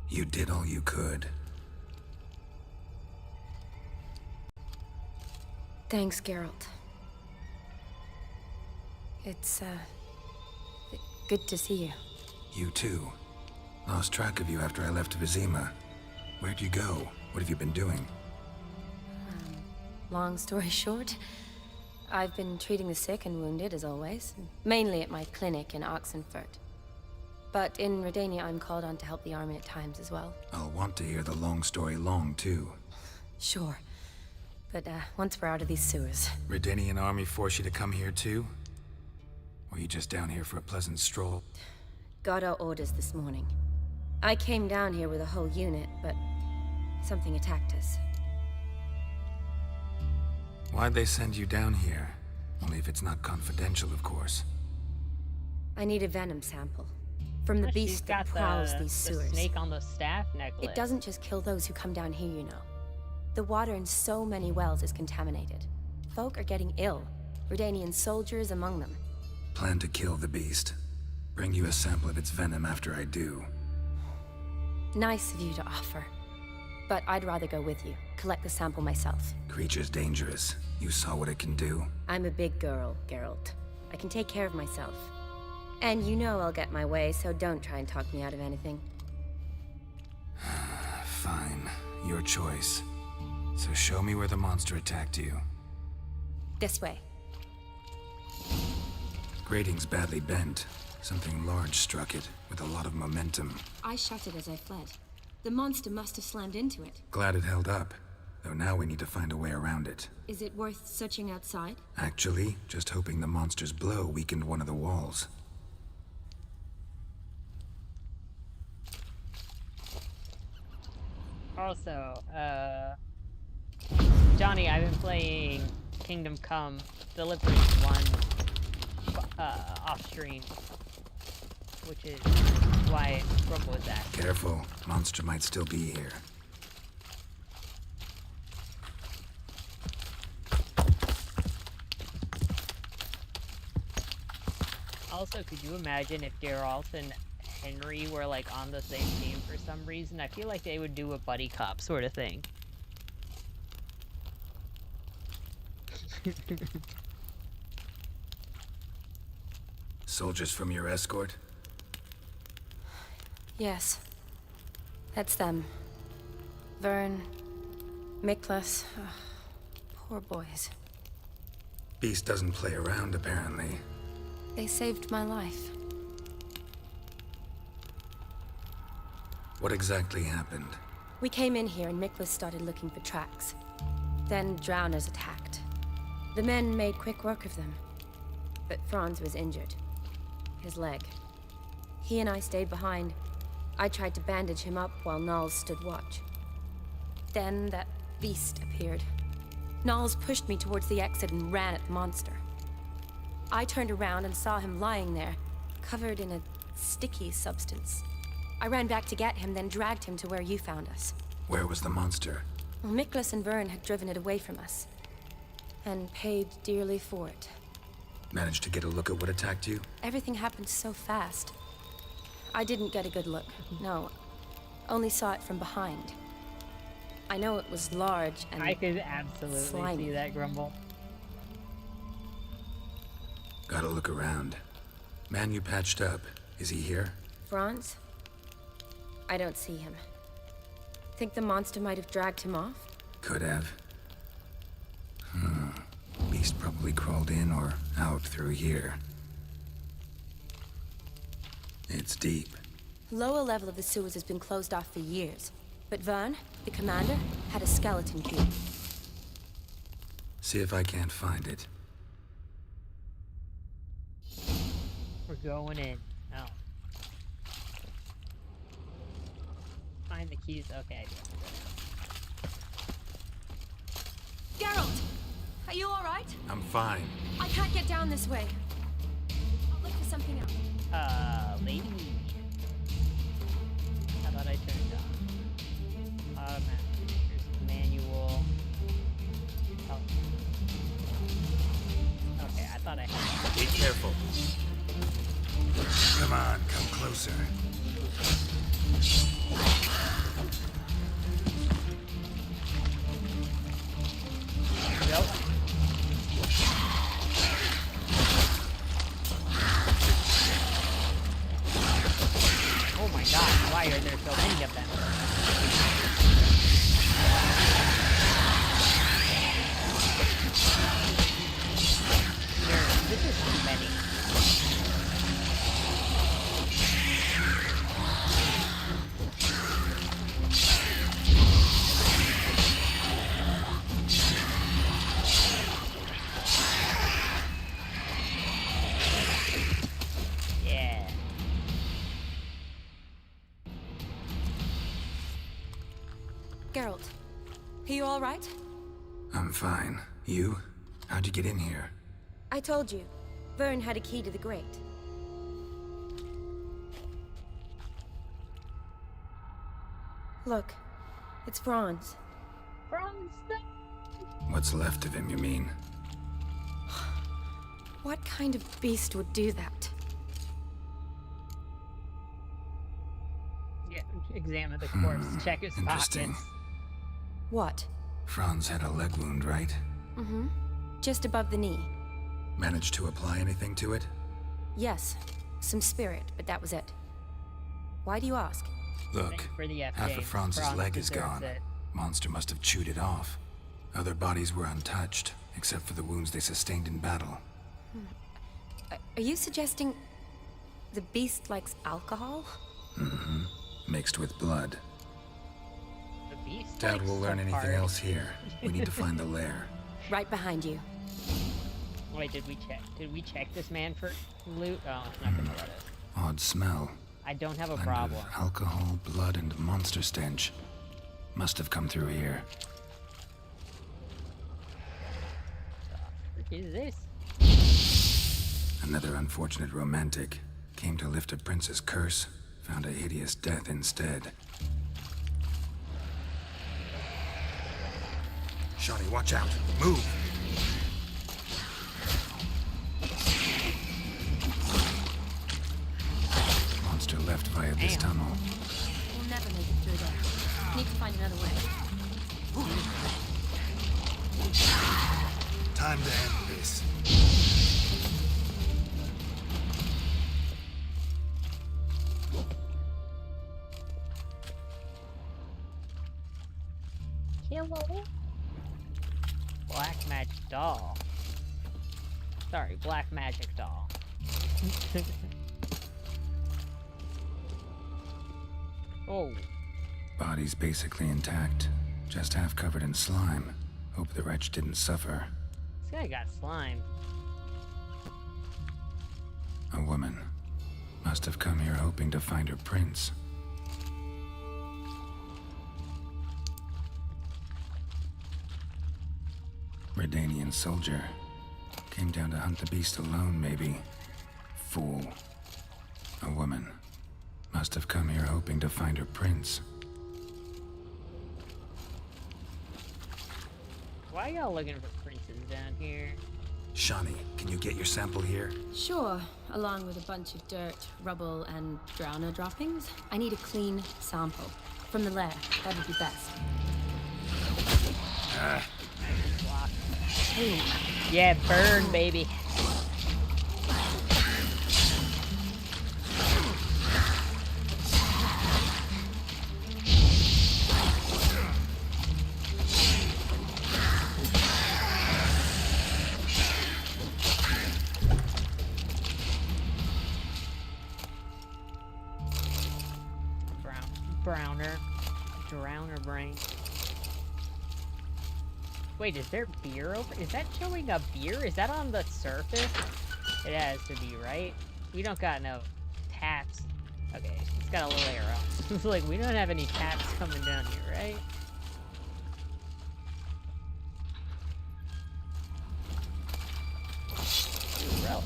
You did all you could. Thanks, Geralt. It's, good to see you. You too. Lost track of you after I left Vizima. Where'd you go? What have you been doing? Long story short, I've been treating the sick and wounded, as always. Mainly at my clinic in Oxenfurt. But in Redania, I'm called on to help the army at times as well. I'll want to hear the long story long, too. Sure. But, once we're out of these sewers. Redanian army force you to come here, too? Were you just down here for a pleasant stroll? Got our orders this morning. I came down here with a whole unit, but something attacked us. Why'd they send you down here? Only if it's not confidential, of course. I need a venom sample. From the She's beast that got prowls the these sewers. snake on the staff necklace. It doesn't just kill those who come down here, you know. The water in so many wells is contaminated. Folk are getting ill. Redanian soldiers among them. Plan to kill the beast. Bring you a sample of its venom after I do. Nice of you to offer. But I'd rather go with you. Collect the sample myself. Creature's dangerous. You saw what it can do. I'm a big girl, Geralt. I can take care of myself. And you know I'll get my way, so don't try and talk me out of anything. Fine. Your choice. So show me where the monster attacked you. This way. Grating's badly bent. Something large struck it, with a lot of momentum. I shut it as I fled. The monster must have slammed into it. Glad it held up. Though now we need to find a way around it. Is it worth searching outside? Actually, just hoping the monster's blow weakened one of the walls. Also, Johnny, I've been playing Kingdom Come Deliverance 1 off stream, which is why Grumble was at. Careful, monster might still be here. Also, could you imagine if Geralt and Henry were like on the same team for some reason? I feel like they would do a buddy cop sort of thing. Soldiers from your escort? Yes. That's them. Vern, Miklas. Poor boys. Beast doesn't play around, apparently. They saved my life. What exactly happened? We came in here and Miklas started looking for tracks. Then drowners attacked. The men made quick work of them. But Franz was injured. His leg. He and I stayed behind. I tried to bandage him up while Knowles stood watch. Then that beast appeared. Knowles pushed me towards the exit and ran at the monster. I turned around and saw him lying there, covered in a sticky substance. I ran back to get him, then dragged him to where you found us. Where was the monster? Well, Miklas and Vern had driven it away from us. And paid dearly for it. Managed to get a look at what attacked you? Everything happened so fast. I didn't get a good look, no. Only saw it from behind. I know it was large and I could absolutely slimy. see that, Grumble. Gotta look around. Man you patched up, is he here? Franz? I don't see him. Think the monster might have dragged him off? Could have. Beast probably crawled in or out through here. It's deep. Lower level of the sewers has been closed off for years. But Vern, the commander, had a skeleton key. See if I can't find it. We're going in. Oh. Find the keys. Okay. Geralt! Are you alright? I'm fine. I can't get down this way. I'll look for something else. Lady. How about I turn it on? Automatic. Here's the manual. Oh. Okay, I thought I had it. Be careful. Come on, come closer. Yep. Oh my god, why are there so many of them? This is too many. Geralt, are you all right? I'm fine. You? How'd you get in here? I told you. Vern had a key to the grate. Look, it's Franz. Franz, no. What's left of him, you mean? What kind of beast would do that? Yeah, examine the corpse. Check his Interesting. pockets. What? Franz had a leg wound, right? Mm-hmm. Just above the knee. Managed to apply anything to it? Yes, some spirit, but that was it. Why do you ask? Look, For the F, half James. of Franz's Franz leg is deserves gone. it. Monster must have chewed it off. Other bodies were untouched, except for the wounds they sustained in battle. Are you suggesting the beast likes alcohol? Mm-hmm. Mixed with blood. The beast Doubt likes we'll learn to anything party. else here. We need to find the lair. Right behind you. Wait, did we check? Did we check this man for loot? Oh, it's not gonna let us. Odd smell. I don't have a Blend problem. of alcohol, blood, and monster stench. Must have come through here. What is this? Another unfortunate romantic. Came to lift a prince's curse. Found a hideous death instead. Shawnee, watch out! Move! Monster left via this Damn. tunnel. We'll never make it through there. Need to find another way. Time to end this. Hello? Black magic doll. Sorry, black magic doll. Oh, Body's basically intact. Just half covered in slime. Hope the wretch didn't suffer. this guy got slime. A woman. Must have come here hoping to find her prince. Redanian soldier. Came down to hunt the beast alone, maybe. Fool. A woman. Must have come here hoping to find her prince. Why y'all looking for princes down here? Shawnee, can you get your sample here? Sure, along with a bunch of dirt, rubble, and drowner droppings. I need a clean sample. From the lair, that would be best. Block. Yeah, burn, baby. Drowner brain. Wait, is there beer over? Is that showing a beer? Is that on the surface? It has to be, right? We don't got no taps. Okay, it's got a little arrow. It's like, we don't have any taps coming down here, right? Ooh, relic.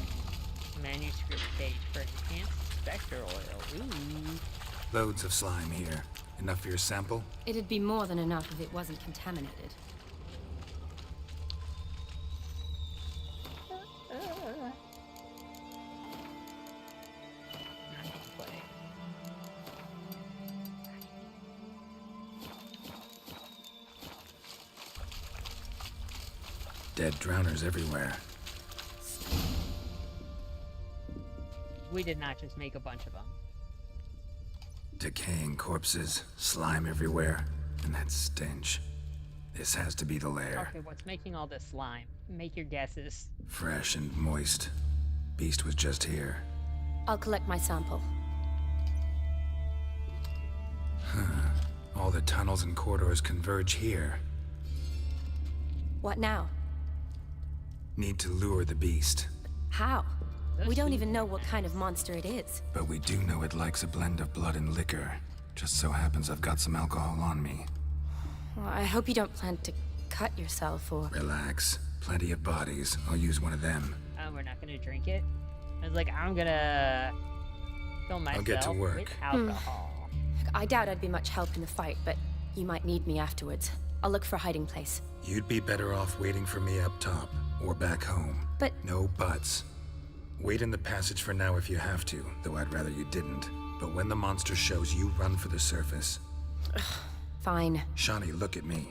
Manuscript page for enhanced spectre oil. Ooh. Loads of slime here. Enough for your sample? It'd be more than enough if it wasn't contaminated. Dead drowners everywhere. We did not just make a bunch of them. Decaying corpses, slime everywhere, and that stench. This has to be the lair. Okay, what's making all this slime? Make your guesses. Fresh and moist. Beast was just here. I'll collect my sample. All the tunnels and corridors converge here. What now? Need to lure the beast. How? We don't even know what kind of monster it is. But we do know it likes a blend of blood and liquor. Just so happens I've got some alcohol on me. I hope you don't plan to cut yourself or... Relax. Plenty of bodies. I'll use one of them. We're not gonna drink it. I was like, I'm gonna fill myself I'll get to work. with alcohol. I doubt I'd be much help in the fight, but you might need me afterwards. I'll look for a hiding place. You'd be better off waiting for me up top, or back home. But... No buts. Wait in the passage for now if you have to, though I'd rather you didn't. But when the monster shows, you run for the surface. Fine. Shawnee, look at me.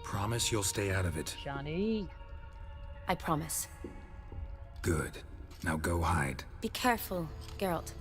Promise you'll stay out of it. Shawnee. I promise. Good. Now go hide. Be careful, Geralt.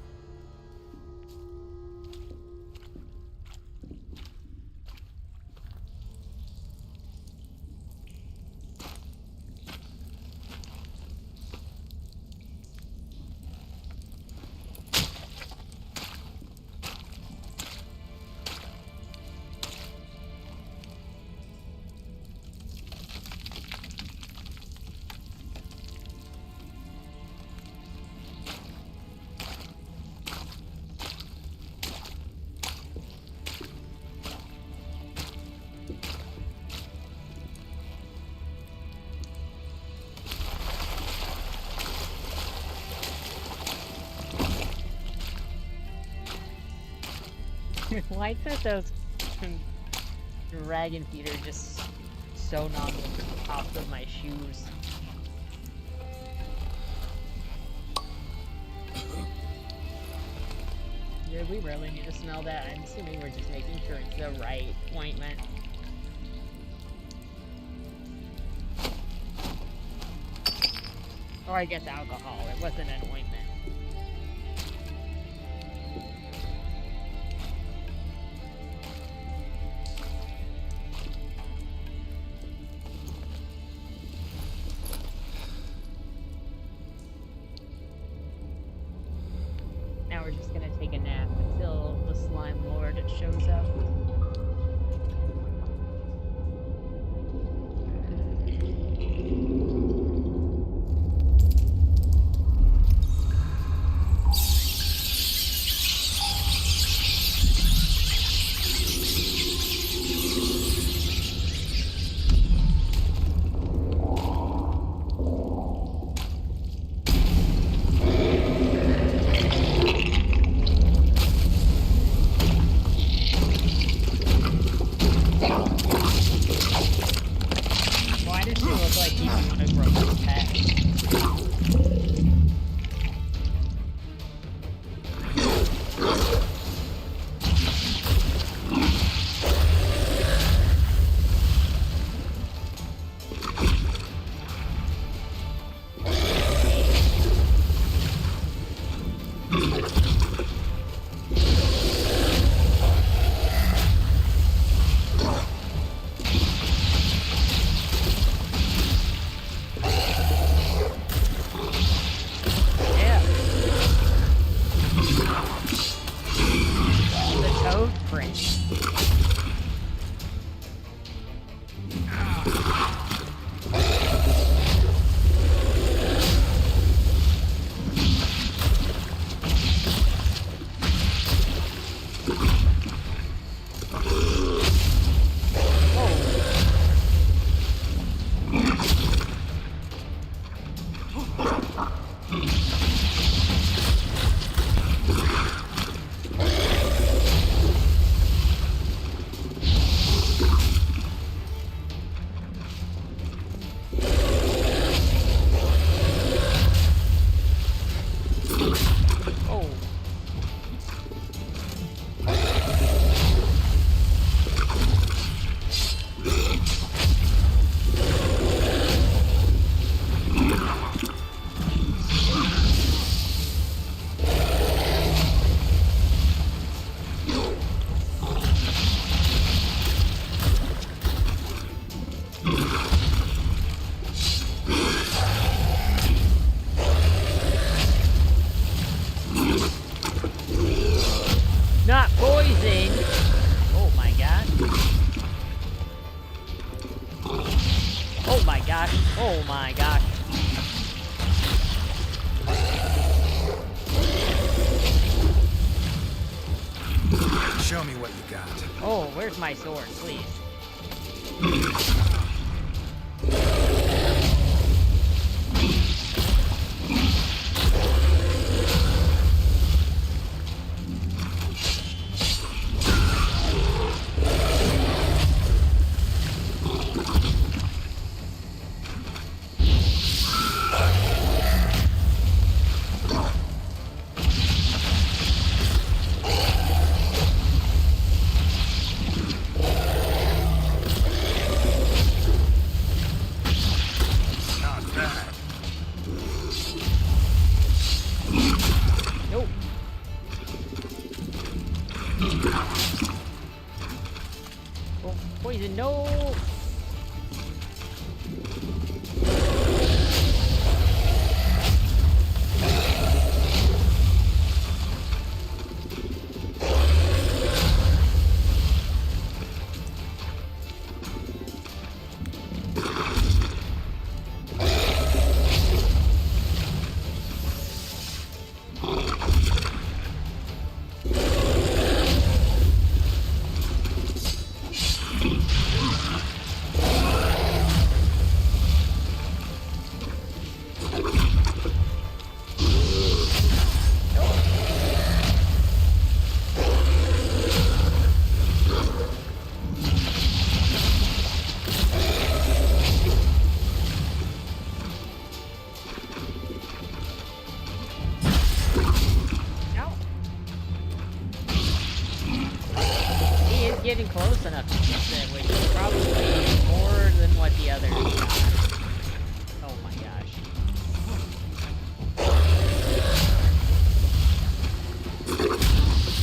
Why is those dragon feet are just sewn on the tops of my shoes? Did we really need to smell that? I'm assuming we're just making sure it's the right ointment. Or I guess alcohol. It wasn't an ointment. Now we're just gonna take a nap until the Slime Lord shows up. Why does he look like he want to grow his pet? Yeah. The Toad Prince. Oh. Not poison! Oh my god. Oh my gosh. Oh my gosh. Show me what you got. Oh, where's my sword, please? Poison, no! Getting close enough to miss it, which is probably more than what the others got. Oh my gosh.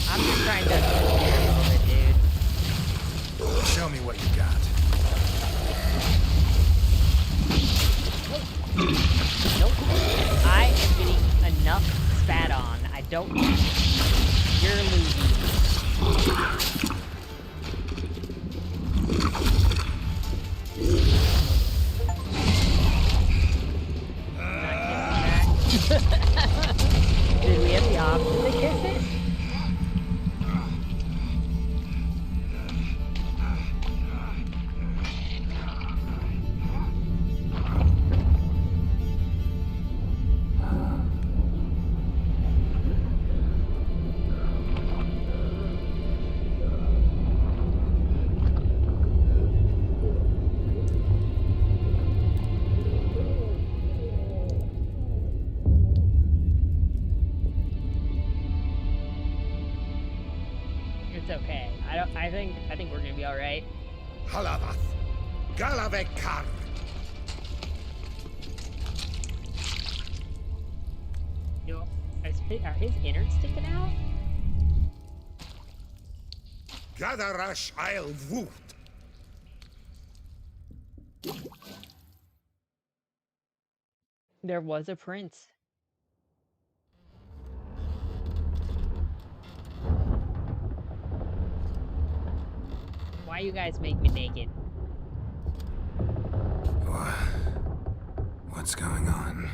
I'm just trying to assist you a little bit, dude. Show me what you got. Nope. I am getting enough spat on. I don't. You're losing. Did we have the option to kiss it? It's okay. I think we're gonna be all right. Halavath. Galavekar. Yo, are his innards sticking out? Gadarash I'll Voot. There was a prince. Why you guys make me naked? What's going on?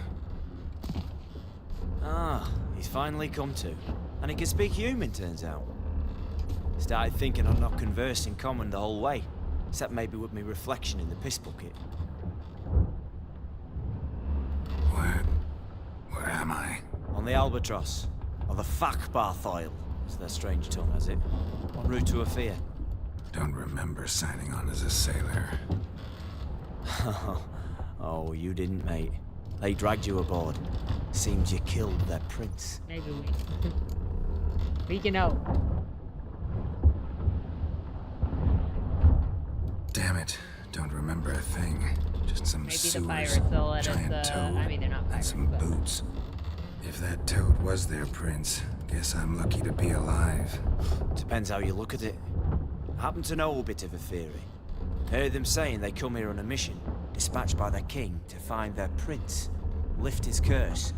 Ah, he's finally come to. And he can speak human, turns out. Started thinking I'd not conversed in common the whole way, except maybe with me reflection in the piss bucket. Where am I? On the Albatross, or the Fakbarthoil, as their strange tongue has it. En route to Afir. Don't remember signing on as a sailor. Oh, you didn't, mate. They dragged you aboard. Seems you killed their prince. Maybe we can help. Damn it. Don't remember a thing. Just some Maybe sewers, the pirates will let giant us, toad, I mean, they're not and pirates, some but... boots. If that toad was their prince, guess I'm lucky to be alive. Depends how you look at it. I happen to know a bit of a theory. Heard them saying they come here on a mission, dispatched by their king to find their prince, lift his curse.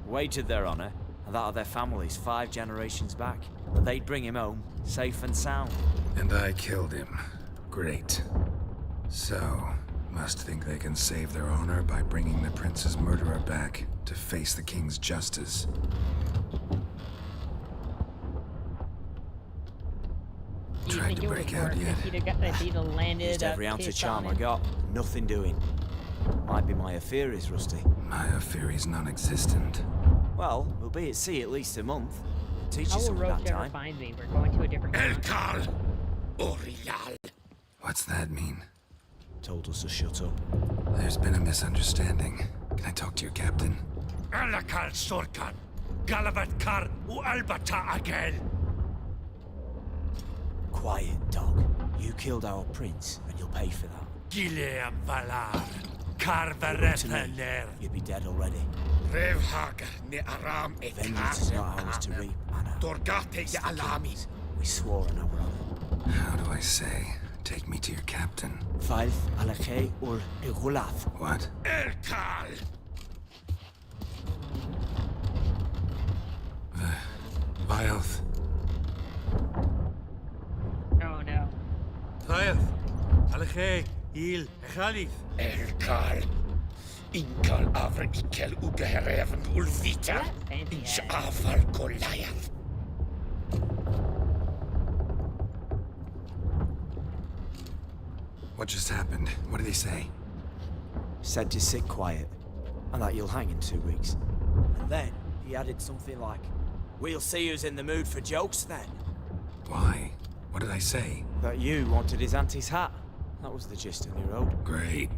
Wagered their honor, and that of their families 5 generations back, that they'd bring him home, safe and sound. And I killed him. Great. So, must think they can save their honor by bringing the prince's murderer back to face the king's justice. Do you Try think to it would break have out worked yet. if he'd have landed Used a every ounce of kiss charm on I it. got. Nothing doing. Might be Maya Fury's, Rusty. Maya Fury's non-existent. Well, we'll be at sea at least a month. Teach How you will some of Roach that ever time. find me? We're going to a different continent. Orial. What's that mean? Told us to shut up. There's been a misunderstanding. Can I talk to your captain? Alakal Sorkan. Galavat Kar u Albata Agel. Quiet, dog. You killed our prince, and you'll pay for that. Gileam Valar. Look to Karvarethaner. me. You'd be dead already. Revhagar ne Aram Vengeance is not ours to reap, Anna. Dorgate ya Alami. We swore on our honor. How do I say? Take me to your captain. Faith Alakhe ur Igulath. What? Elkal. Vioth. Oh no. Fayeth. Alakhe. Il. Khalif. Elkal. Inkal Avra Ikel Ugehereven Ulvita. Fancy Inch ass. Afal Goliath. What just happened? What did he say? Said to sit quiet, and that you'll hang in 2 weeks. And then he added something like, "We'll see who's in the mood for jokes then." Why? What did I say? That you wanted his auntie's hat. That was the gist of your road. Great.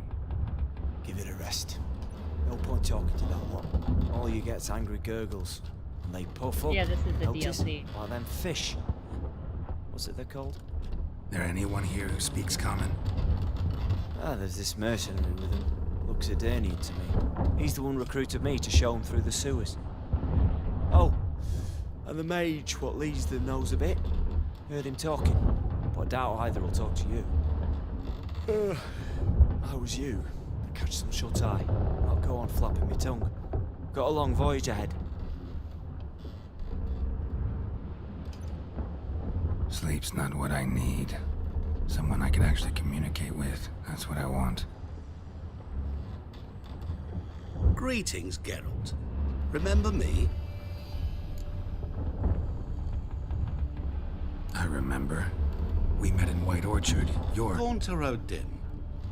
Give it a rest. No point talking to that lot. All you get's angry gurgles. And they puff up. Yeah, this is the Notice? DLC. Like them fish. What's it they're called? There anyone here who speaks common? Ah, there's this mercenary with him. Looks Edirnian to me. He's the one recruited me to show him through the sewers. Oh, and the mage what leads them knows a bit. Heard him talking, but I doubt either will talk to you. How was you? Catch some shut-eye. I'll go on flapping my tongue. Got a long voyage ahead. Sleep's not what I need. Someone I can actually communicate with. That's what I want. Greetings, Geralt. Remember me? I remember. We met in White Orchard. You're... Gaunter O'Din,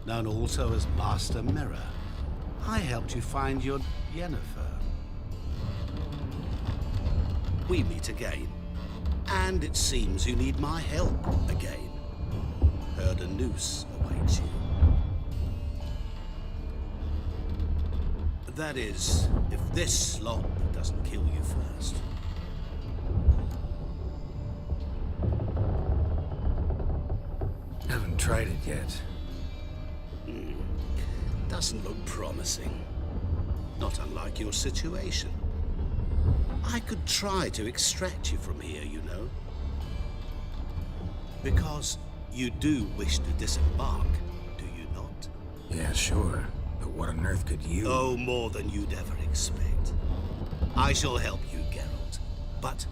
known also as Master Mirror. I helped you find your Yennefer. We meet again. And it seems you need my help again. Heard a noose awaits you. That is, if this slop doesn't kill you first. Haven't tried it yet. Doesn't look promising. Not unlike your situation. I could try to extract you from here, you know. Because you do wish to disembark, do you not? Yeah, sure. But what on earth could you... Oh, more than you'd ever expect. I shall help you, Geralt. But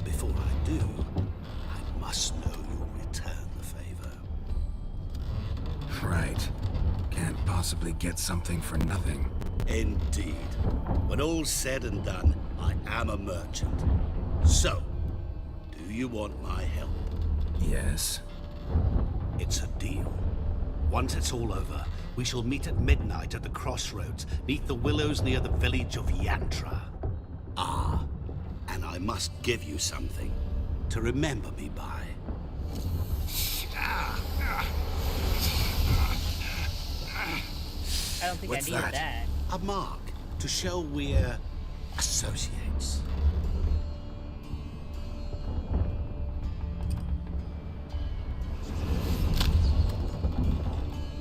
before I do, I must know you'll return the favor. Right. Can't possibly get something for nothing. Indeed. When all's said and done, I am a merchant. So, do you want my help? Yes. It's a deal. Once it's all over, we shall meet at midnight at the crossroads, neath the willows near the village of Yantra. Ah, and I must give you something to remember me by. I don't think What's I needed that. A mark to show we're associates.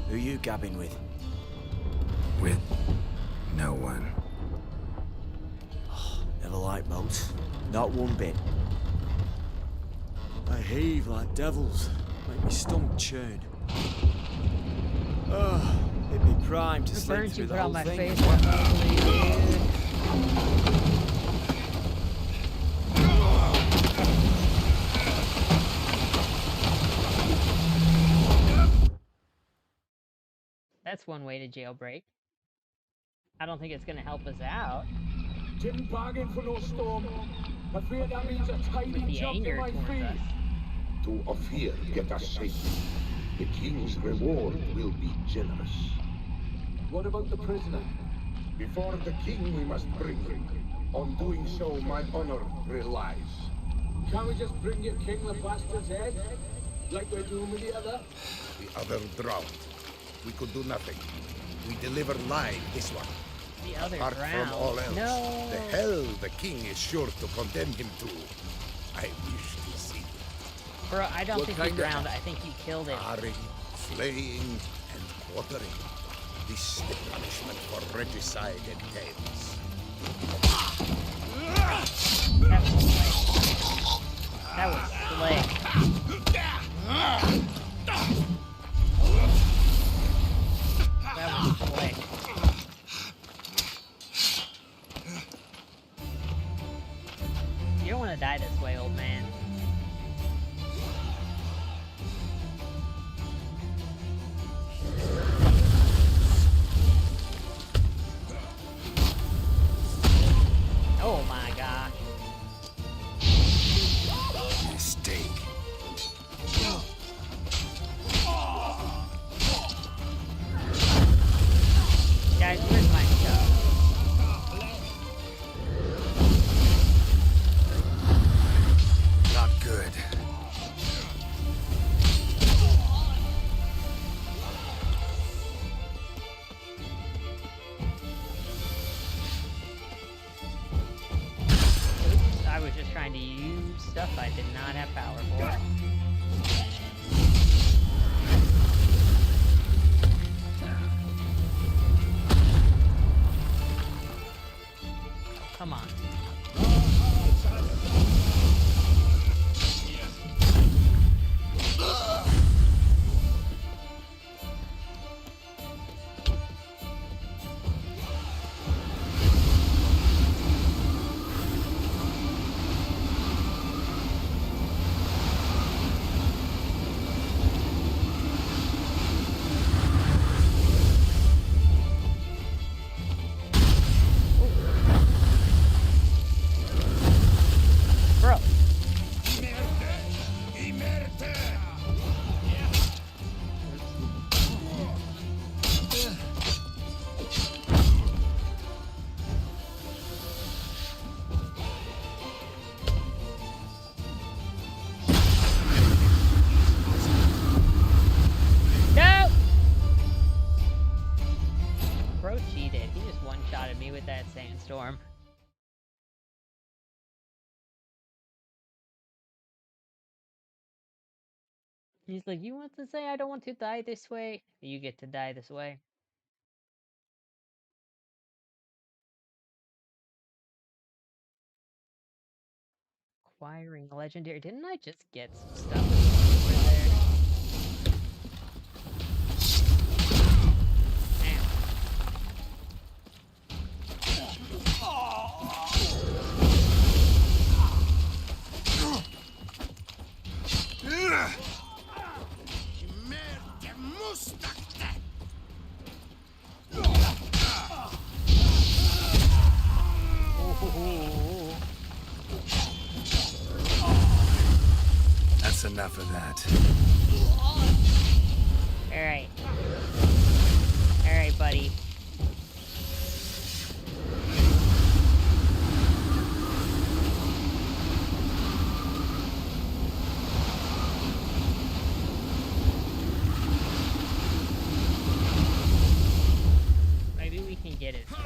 Who you gabbing with? With no one. Never liked boats. Not one bit. They heave like devils. Make me stomach churn. It'd be prime to The sleep burns through you the put whole on my thing. face are ugly, dude. That's one way to jailbreak. I don't think it's gonna help us out. Didn't bargain for no storm. I fear that means a tiny With the jump in anger my towards feet. us. to Ophir get us safely. The king's reward will be generous. What about the prisoner? Before the king we must bring him. On doing so, my honor relies. Can't we just bring your king the bastard's head? Like we're doing with the other? The other drowned. We could do nothing. We deliver live this one. The other Apart drowned. from all else, No. the hell the king is sure to condemn him to. I wish to see. Bro, I don't What think he kind of- drowned. I think he killed him. Tarring, flaying, and quartering. This the punishment for regicide and tales. That was slick. That was slick. You don't want to die this way, old man. Oh my gosh. Mistake. Guys, where's my stuff? Not good. I was just trying to use stuff I did not have power for. Come on. Bro. No! Bro cheated. He just one-shotted me with that sandstorm. He's like, you want to say I don't want to die this way? You get to die this way. Acquiring legendary. Didn't I just get some stuff over there? That's enough of that. Alright. Alright, buddy. Maybe we can get it, so.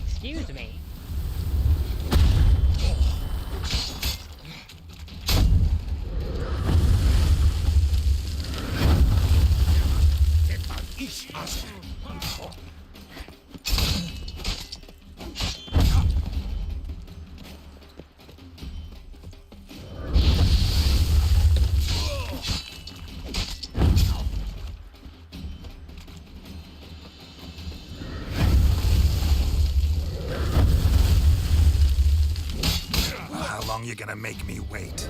Excuse me. Well, how long you gonna make me wait?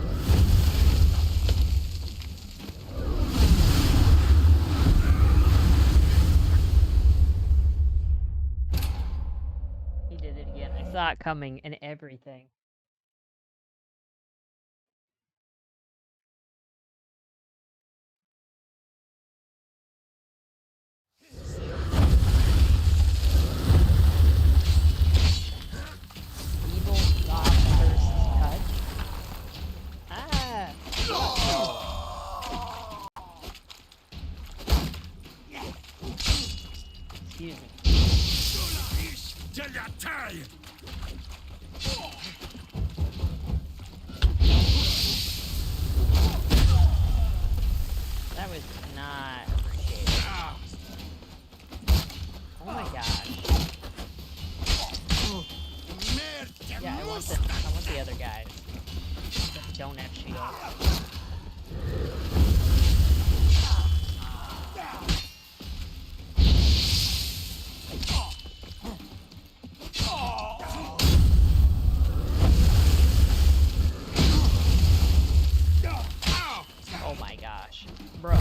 He did it again. I saw it coming and everything. Excuse me. That was not appreciated. Oh my gosh. Yeah, I want the other guys that don't have shields. Oh my gosh. Bro.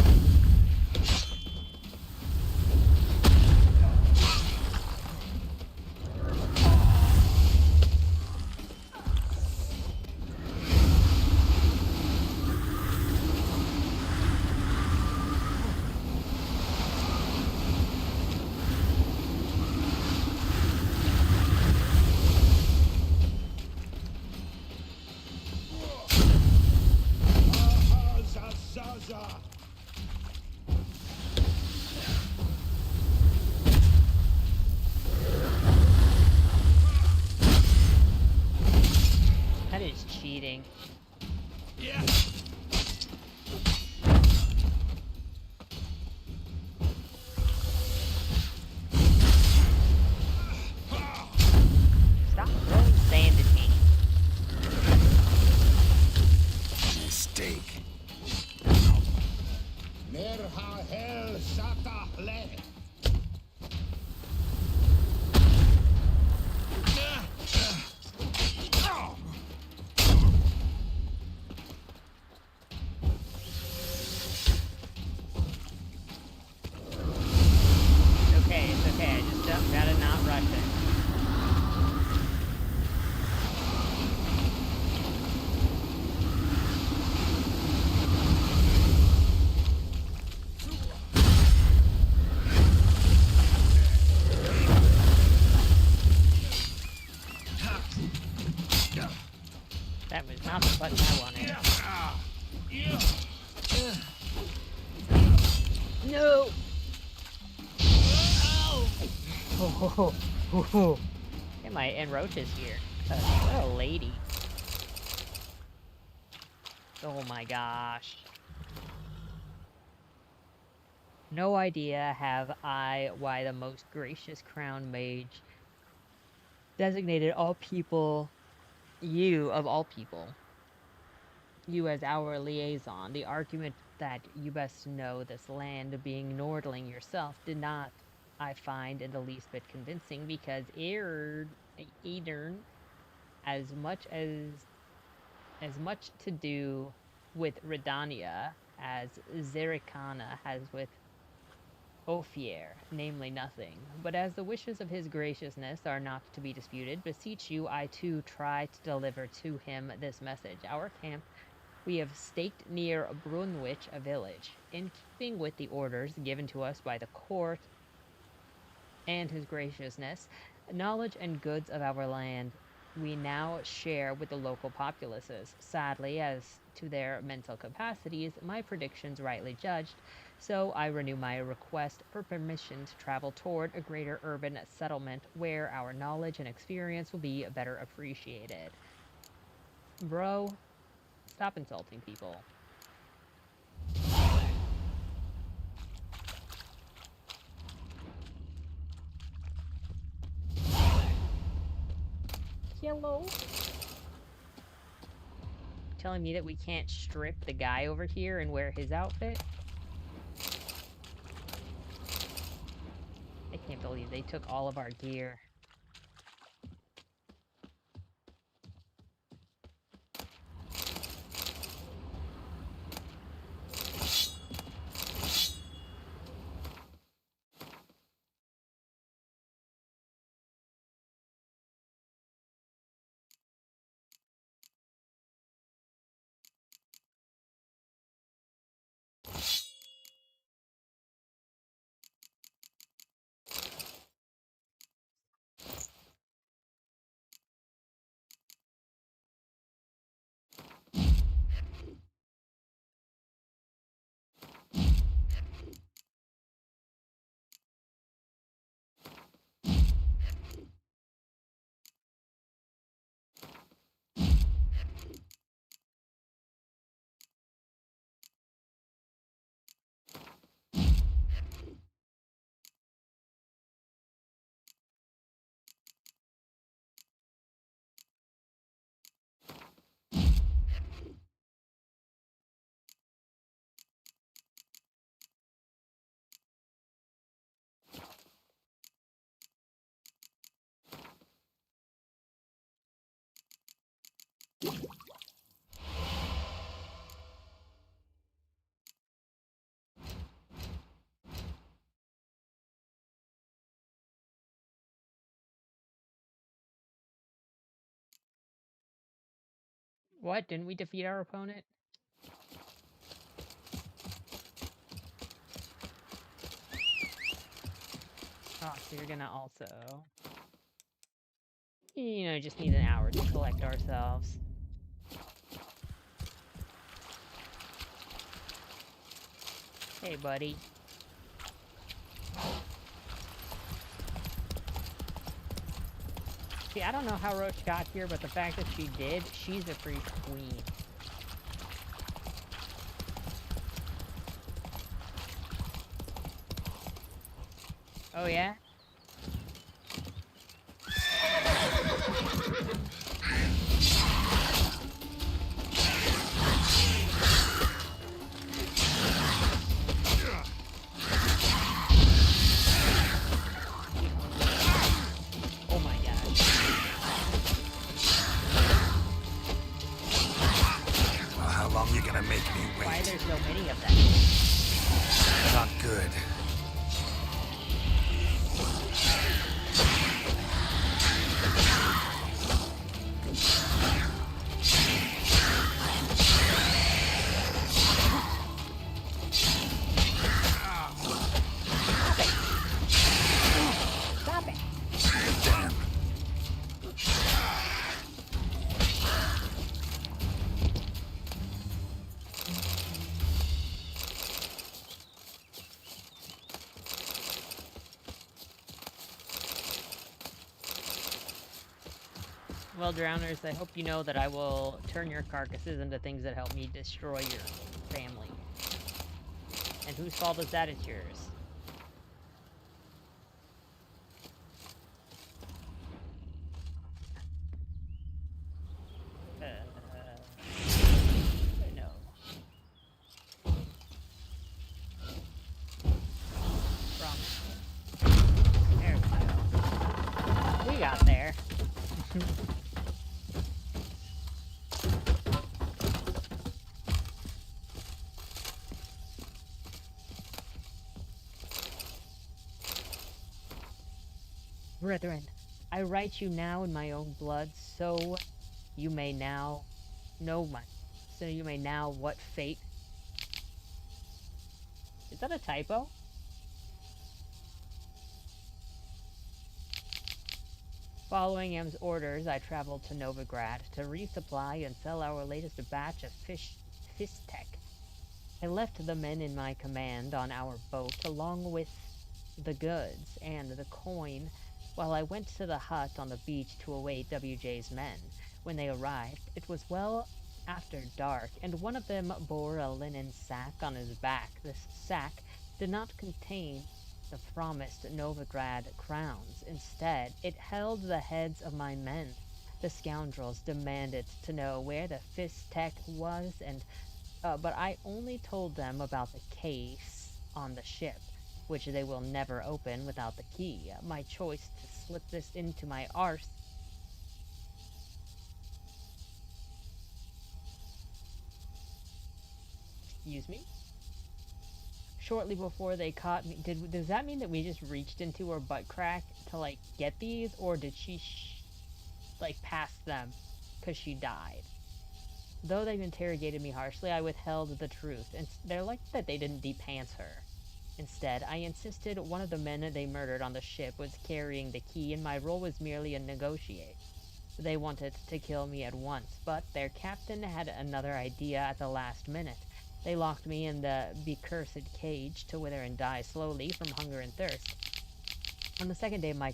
That is cheating. Yeah. Stop throwing sand at me. Mistake. Merha hel sata le. It's okay. I just gotta not rush it. That was not the button I wanted. No! Oh, Get my Enroaches here. What a lady. Oh my gosh. No idea have I why the most gracious crown mage designated all people, you of all people, you as our liaison. The argument that you best know this land, being Nordling yourself, did not, I find, in the least bit convincing, because Aedirn, as much to do with Redania as Zerikana has with Ophir, namely nothing. But as the wishes of his graciousness are not to be disputed, beseech you, I too try to deliver to him this message. Our camp we have staked near Brunwich, a village. In keeping with the orders given to us by the court and his graciousness, knowledge and goods of our land we now share with the local populaces. Sadly, as to their mental capacities, my predictions rightly judged, so I renew my request for permission to travel toward a greater urban settlement where our knowledge and experience will be better appreciated. Bro, stop insulting people. Hello? Telling me that we can't strip the guy over here and wear his outfit? I can't believe they took all of our gear. What? Didn't we defeat our opponent? Oh, so you're gonna also... You know, just need an hour to collect ourselves. Hey, buddy. See, I don't know how Roach got here, but the fact that she did, she's a free queen. Oh, yeah? Oh my god. Well, how long you gonna make me wait? Why are there so many of them? Not good. Stop it! Damn. Well, Drowners, I hope you know that I will turn your carcasses into things that help me destroy your family. And whose fault is that? It's yours. No. Wrong. There we go. We got there. Brethren, I write you now in my own blood, so you may now know what fate. Is that a typo? Following M's orders, I traveled to Novigrad to resupply and sell our latest batch of Fistek. I left the men in my command on our boat along with the goods and the coin while I went to the hut on the beach to await WJ's men. When they arrived, it was well after dark, and one of them bore a linen sack on his back. This sack did not contain the promised Novigrad crowns. Instead, it held the heads of my men. The scoundrels demanded to know where the Fistek was, and but I only told them about the case on the ship, which they will never open without the key. My choice to slip this into my arse. Excuse me? Shortly before they caught me, does that mean that we just reached into her butt crack to, like, get these? Or did she, like, pass them because she died? Though they've interrogated me harshly, I withheld the truth, and they're like that they didn't depants her. Instead, I insisted one of the men they murdered on the ship was carrying the key, and my role was merely a negotiate. They wanted to kill me at once, but their captain had another idea at the last minute. They locked me in the becursed cage to wither and die slowly from hunger and thirst. On the second day of my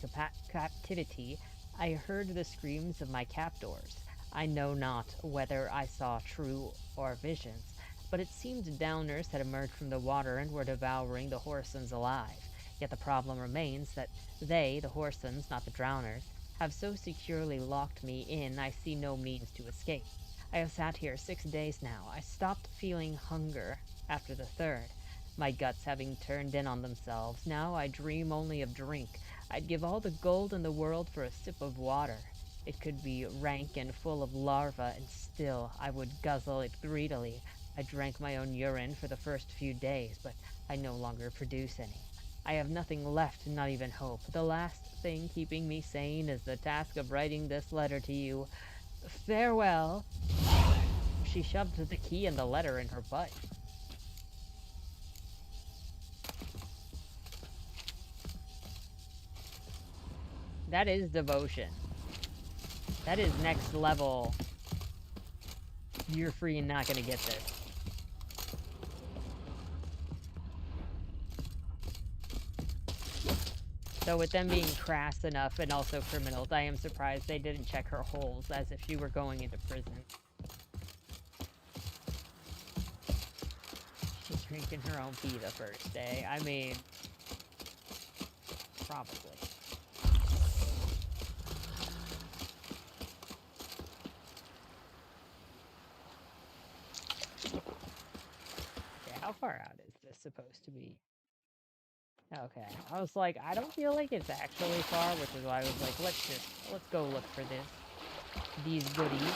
captivity, I heard the screams of my captors. I know not whether I saw true or visions, but it seemed downers had emerged from the water and were devouring the Horsens alive. Yet the problem remains that they, the Horsens, not the drowners, have so securely locked me in I see no means to escape. I have sat here 6 days now. I stopped feeling hunger after the third, my guts having turned in on themselves. Now I dream only of drink. I'd give all the gold in the world for a sip of water. It could be rank and full of larvae, and still I would guzzle it greedily. I drank my own urine for the first few days, but I no longer produce any. I have nothing left, not even hope. The last thing keeping me sane is the task of writing this letter to you. Farewell. she shoved the key and the letter in her butt. That is devotion. That is next level. You're free and not gonna get this. So with them being crass enough and also criminals, I am surprised they didn't check her holes as if she were going into prison. She's drinking her own pee the first day. I mean, probably. Okay, how far out is this supposed to be? Okay, I was like, I don't feel like it's actually far, which is why I was like, let's go look for these goodies.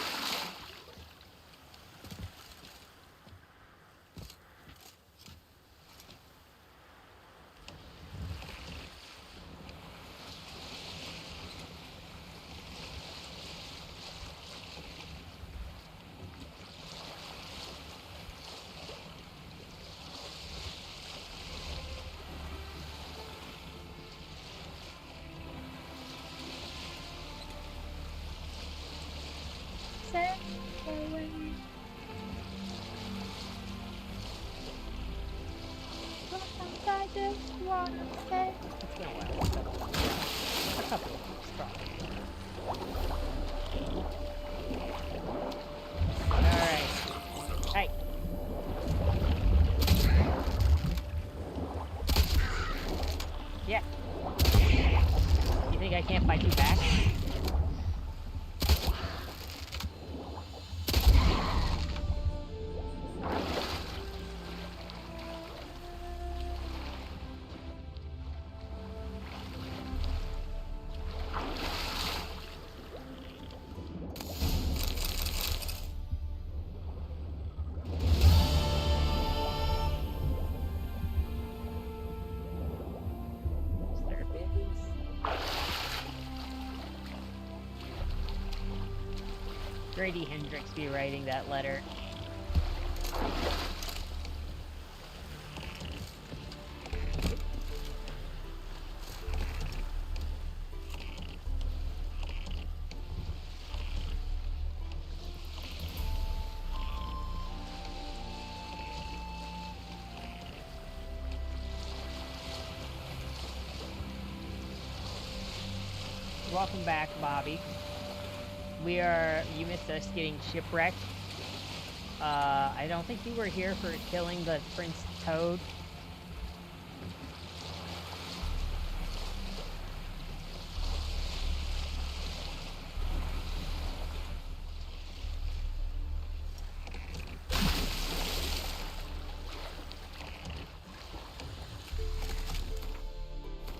I can't fight you back. Grady Hendrix be writing that letter. Welcome back, Bobby. You missed us getting shipwrecked. I don't think you were here for killing the Prince Toad.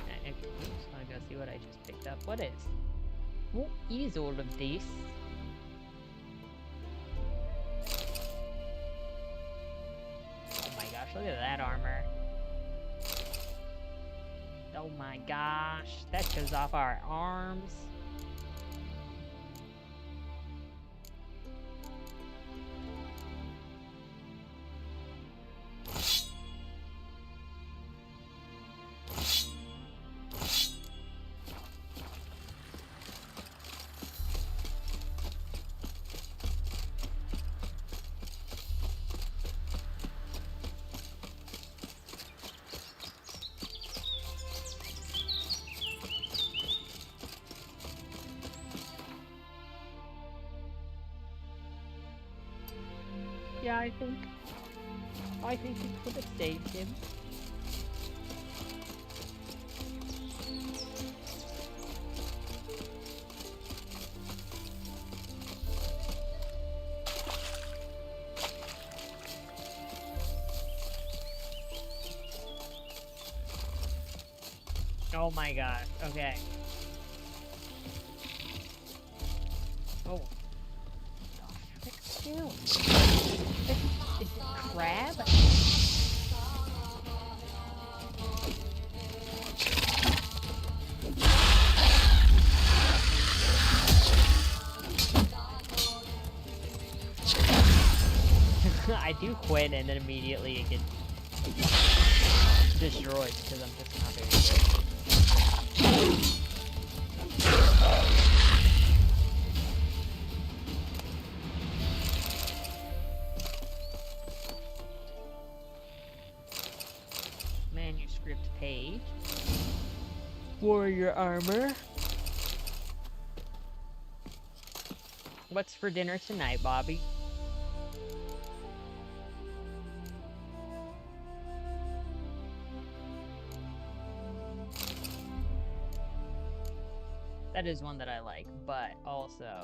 I just want to go see what I just picked up. What is all of this? Oh my gosh, look at that armor. Oh my gosh, that shows off our arms. Yeah, I think we could have saved him. Oh my god, okay. Oh. Ew. It's a crab? do quit and then immediately it gets destroyed because I'm just not very good. Manuscript page. Warrior armor. What's for dinner tonight, Bobby? That is one that I like, but also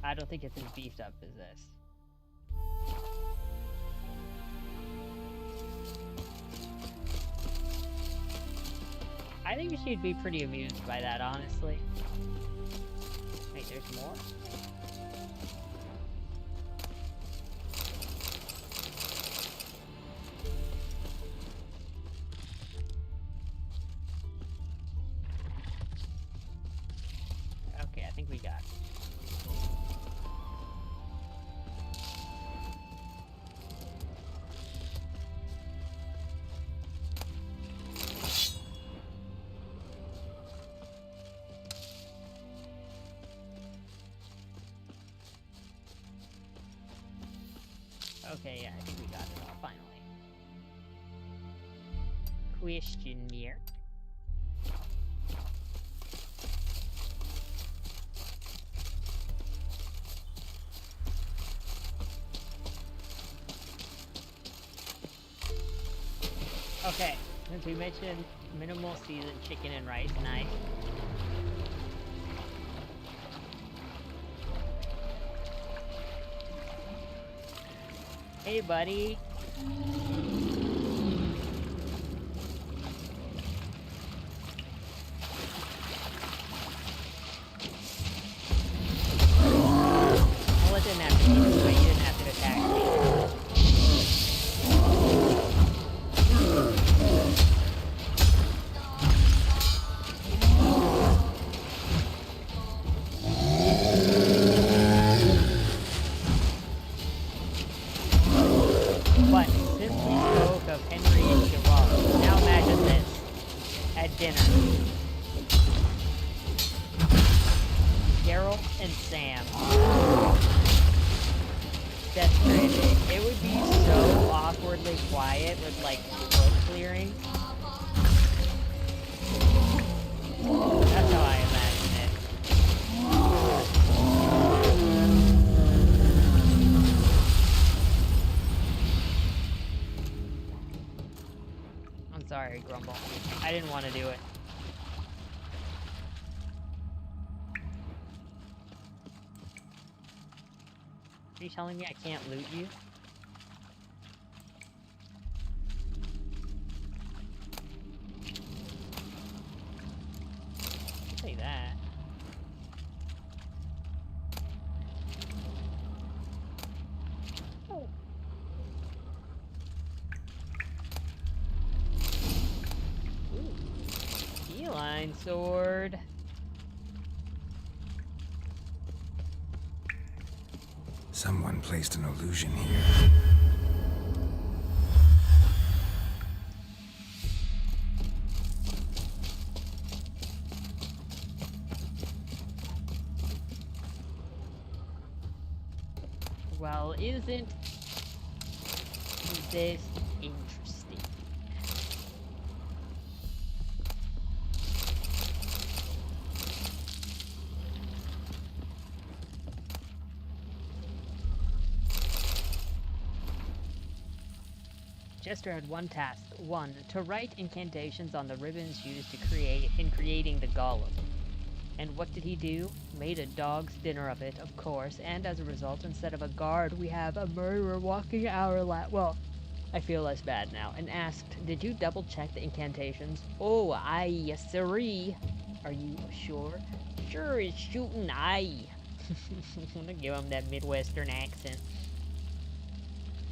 I don't think it's as beefed up as this. I think she'd be pretty amused by that, honestly. Wait, there's more? Okay, I think we got it. Okay, yeah, I think we got it all, finally. Questionnaire. Okay, since we mentioned minimal seasoned chicken and rice, nice. Hey, buddy. Well, it didn't have to be this way. You didn't have to attack me. But since we spoke of Henry and Gerard, now imagine this at dinner. Geralt and Sam. Death Stranding. It would be so awkwardly quiet with like throat clearing. That's how I imagine it. I'm sorry, Grumble. I didn't want to do it. Are you telling me I can't loot you? I'll say that. Oh. Ooh. Feline sword. Someone placed an illusion here. Well, isn't this interesting? Jester had one task. One, to write incantations on the ribbons used to creating the golem. And what did he do? Made a dog's dinner of it, of course, and as a result, instead of a guard, we have a murderer walking our lap. Well, I feel less bad now. And asked, did you double check the incantations? Oh, aye, yes sirree. Are you sure? Sure as shooting aye. I'm gonna give him that Midwestern accent.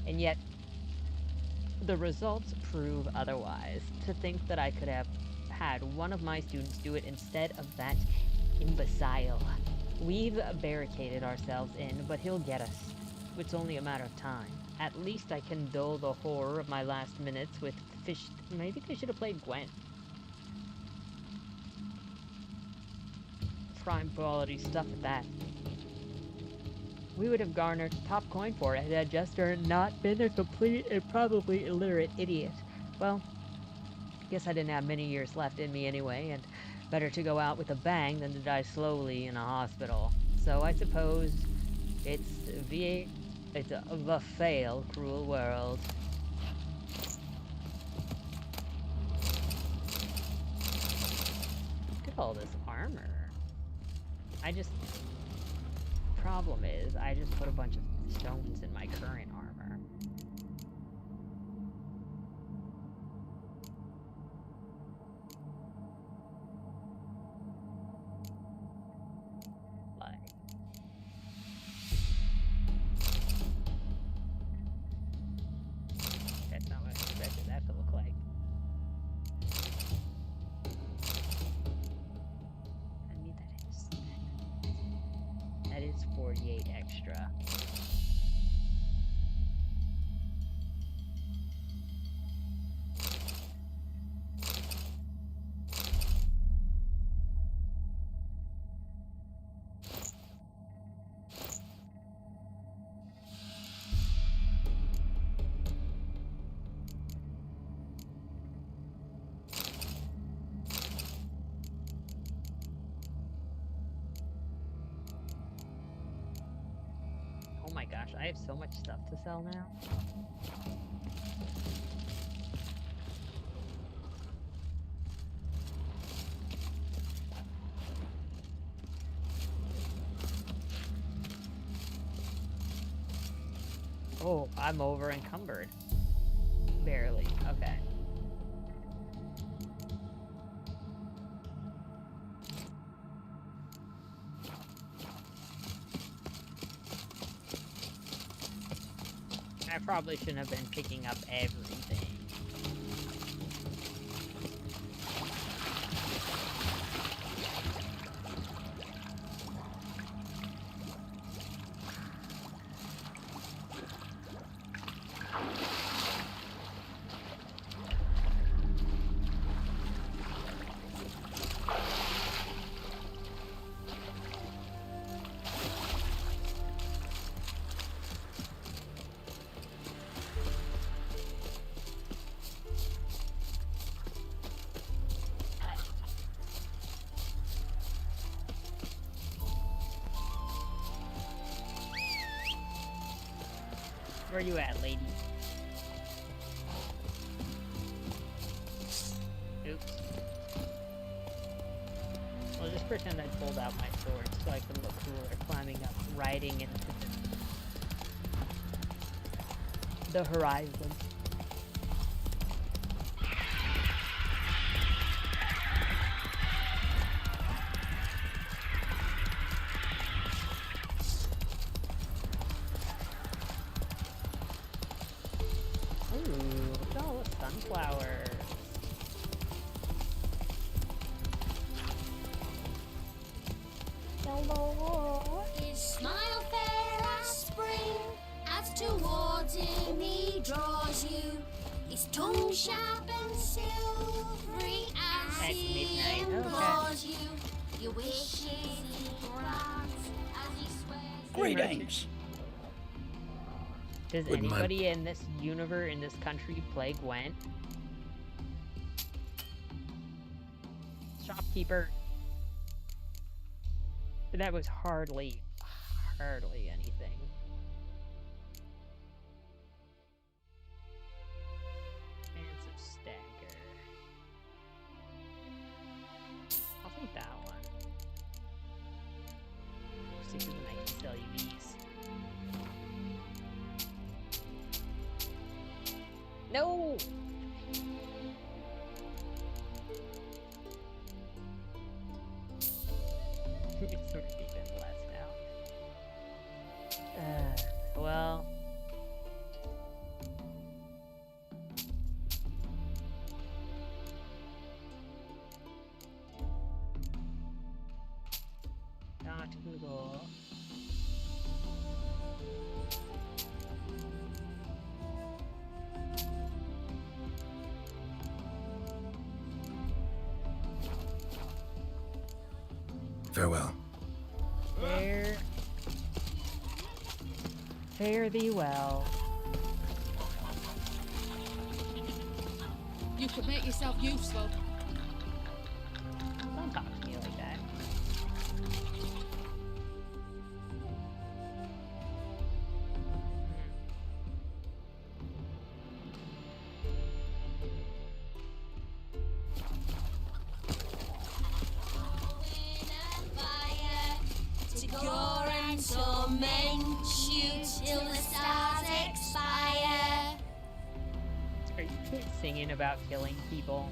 And yet, the results prove otherwise. To think that I could have had one of my students do it instead of that imbecile. We've barricaded ourselves in, but he'll get us. it's only a matter of time. At least I can dull the horror of my last minutes with fish. Maybe they should have played Gwent. Prime quality stuff at that. We would have garnered top coin for it had Jester not been a complete and probably illiterate idiot. Well, I guess I didn't have many years left in me anyway, and better to go out with a bang than to die slowly in a hospital. So I suppose it's a fail, cruel world. Look at all this armor. Problem is, I just put a bunch of stones in my current armor. Like. That's not what I expected that to look like. That is 48 extra. Oh my gosh, I have so much stuff to sell now. Oh, I'm over encumbered. Barely. Okay. I probably shouldn't have been picking up everything. Where you at, lady? Oops. Well, just pretend I pulled out my sword so I can look cooler climbing up, riding into the horizon. Sunflowers. Hello. His smile fair as spring, as towards him he draws you. His tongue sharp and silvery as he implores you. Your wishes he grants as he swears. Greetings. Does anybody in this universe, in this country, play Gwent? Shopkeeper. That was hardly anything. Expansive stagger. I'll take that one. See if I can sell you these. No! It's sort of even less now. Farewell. Fare thee well. You could make yourself useful. Don't talk to me like that. To gore and torment you till the stars expire. Are you singing about killing people?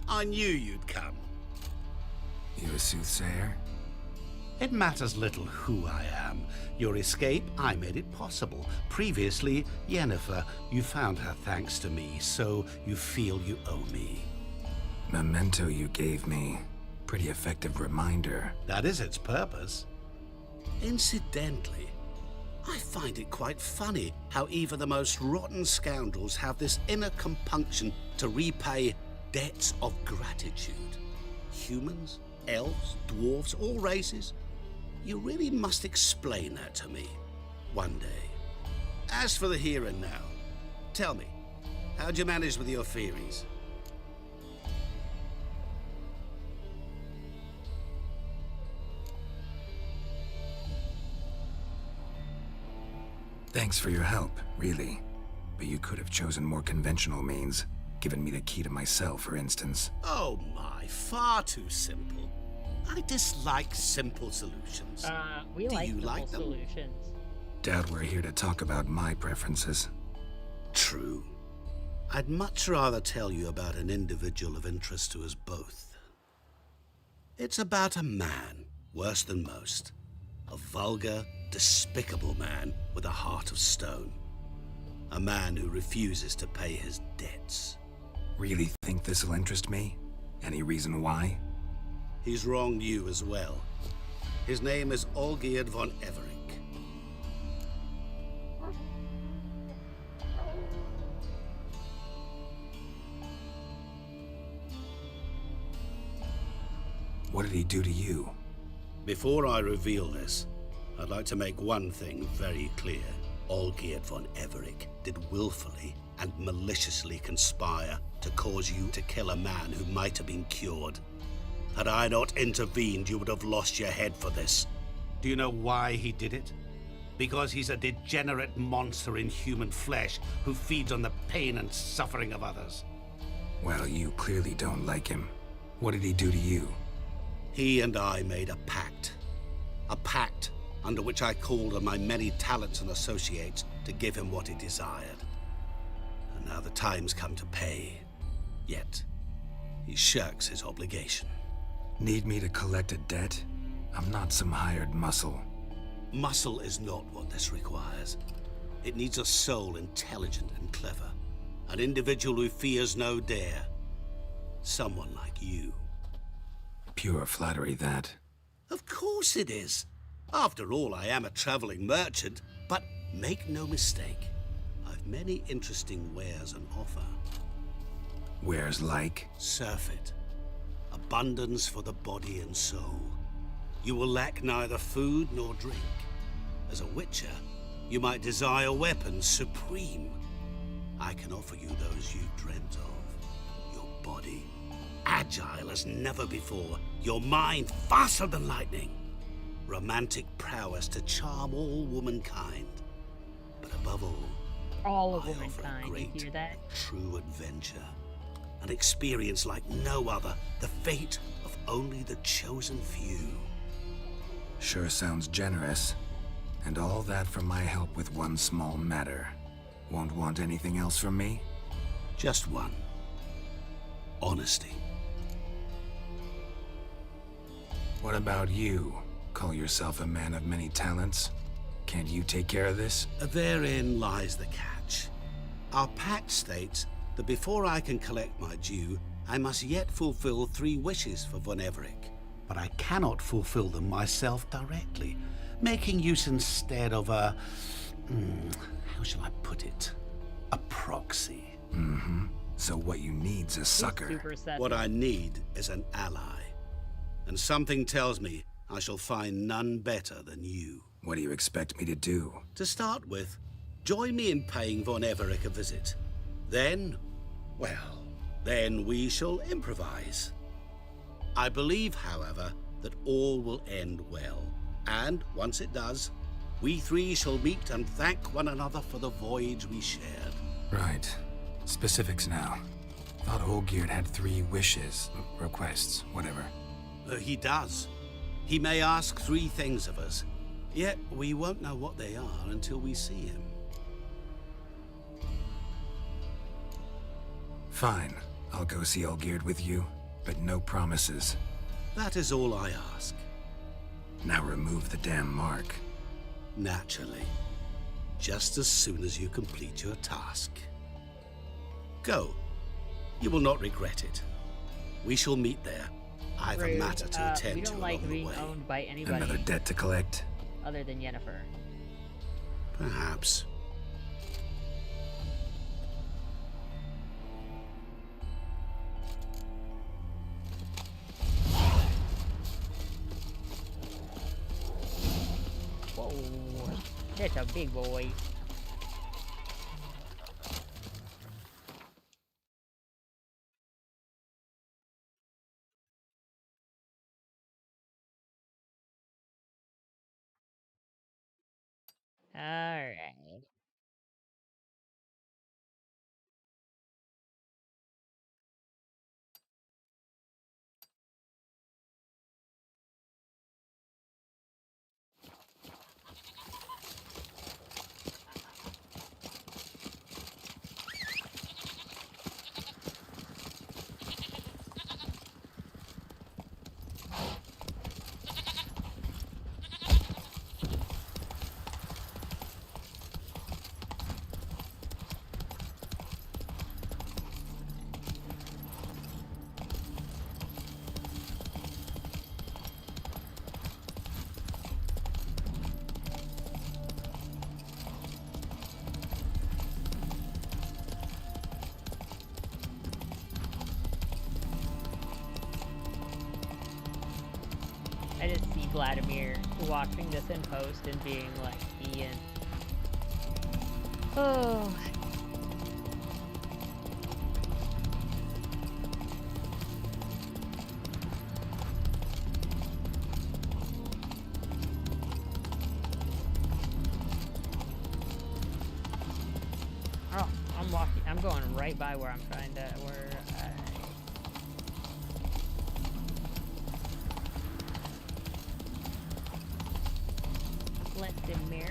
I knew you'd come. You a soothsayer? It matters little who I am. Your escape, I made it possible. Previously, Yennefer, you found her thanks to me, so you feel you owe me. Memento you gave me. Pretty effective reminder. That is its purpose. Incidentally, I find it quite funny how even the most rotten scoundrels have this inner compunction to repay debts of gratitude. Humans, elves, dwarves, all races. You really must explain that to me one day. As for the here and now, tell me, how'd you manage with your theories? Thanks for your help, really. But you could have chosen more conventional means. Given me the key to my cell, for instance. Oh my, far too simple. I dislike simple solutions. We Do like you simple like them? solutions. Doubt we're here to talk about my preferences. True. I'd much rather tell you about an individual of interest to us both. It's about a man, worse than most. A vulgar, despicable man with a heart of stone. A man who refuses to pay his debts. Really think this'll interest me? Any reason why? He's wronged you as well. His name is Olgierd von Everec. What did he do to you? Before I reveal this, I'd like to make one thing very clear. Olgierd von Everec did willfully and maliciously conspire to cause you to kill a man who might have been cured. Had I not intervened, you would have lost your head for this. Do you know why he did it? Because he's a degenerate monster in human flesh who feeds on the pain and suffering of others. Well, you clearly don't like him. What did he do to you? He and I made a pact. A pact under which I called on my many talents and associates to give him what he desired. And now the time's come to pay. Yet, he shirks his obligation. Need me to collect a debt? I'm not some hired muscle. Muscle is not what this requires. It needs a soul intelligent and clever. An individual who fears no dare. Someone like you. Pure flattery, that. Of course it is. After all, I am a traveling merchant, but make no mistake, I've many interesting wares on offer. Wares like? Surfeit. Abundance for the body and soul. You will lack neither food nor drink. As a witcher, you might desire weapons supreme. I can offer you those you dreamt of. Your body, agile as never before. Your mind, faster than lightning. Romantic prowess to charm all womankind. But above all of I offer a womankind, you great, hear that? true adventure. An experience like no other. The fate of only the chosen few. Sure sounds generous. And all that for my help with one small matter. Won't want anything else from me? Just one. Honesty. What about you? Call yourself a man of many talents? Can't you take care of this? Therein lies the catch. Our pact states that before I can collect my due, I must yet fulfill 3 wishes for Von Everec. But I cannot fulfill them myself directly, making use instead of a... how shall I put it? A proxy. Mm-hmm. So what you need's a sucker. What I need is an ally. And something tells me I shall find none better than you. What do you expect me to do? To start with, join me in paying Von Everec a visit. Then, well, then we shall improvise. I believe, however, that all will end well. And once it does, we 3 shall meet and thank one another for the voyage we shared. Right. Specifics now. Thought Olgierd had 3 wishes, requests, whatever. He does. He may ask 3 things of us, yet we won't know what they are until we see him. Fine. I'll go see Olgierd with you, but no promises. That is all I ask. Now remove the damn mark. Naturally. Just as soon as you complete your task. Go. You will not regret it. We shall meet there. I've a matter to attend we to don't along like the being way. owned by anybody Another debt to collect? other than Yennefer. Perhaps. Whoa, that's a big boy. All right. I just see Vladimir watching this in post and being like, Ian. Oh. Oh, I'm walking. I'm going right by where I'm trying to. Vladimir.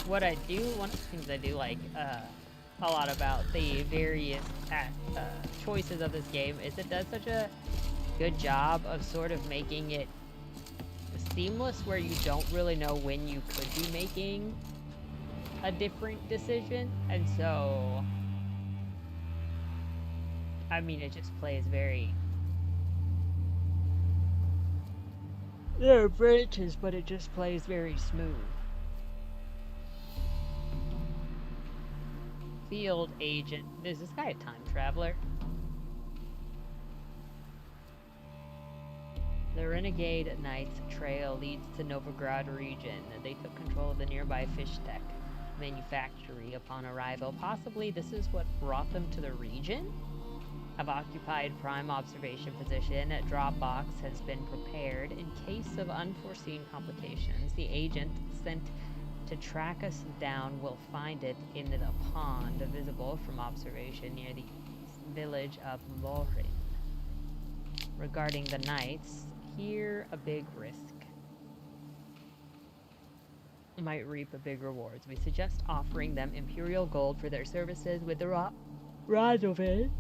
What I do, one of the things I do like a lot about the various choices of this game is it does such a good job of sort of making it seamless where you don't really know when you could be making a different decision, and so I mean it just plays very there are branches, but it just plays very smooth. Field agent. Is this guy a time traveler? The Renegade Knights trail leads to Novigrad region. They took control of the nearby Fishtech manufactory upon arrival. Possibly this is what brought them to the region? Have occupied prime observation position. A drop box has been prepared in case of unforeseen complications. The agent sent to track us down will find it in the pond visible from observation near the village of Morin. Regarding the knights, here a big risk. might reap a big rewards. We suggest offering them Imperial gold for their services with the Radovid.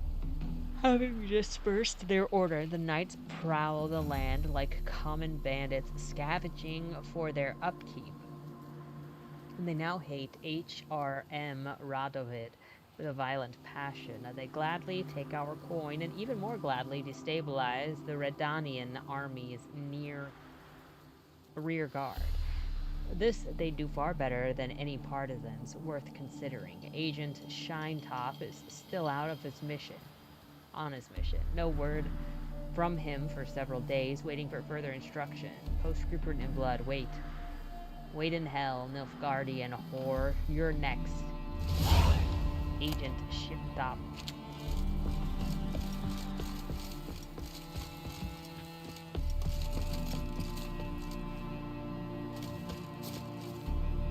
Having dispersed their order, the knights prowl the land like common bandits, scavenging for their upkeep. And they now hate HRM Radovid with a violent passion. They gladly take our coin and even more gladly destabilize the Redanian army's near rear guard. This they do far better than any partisans, worth considering. Agent Shinetop is still out of his mission. On his mission. No word from him for several days, waiting for further instruction. Post-Creeper in blood. Wait. Wait in hell, Nilfgaardian whore. You're next. Agent Shinetop.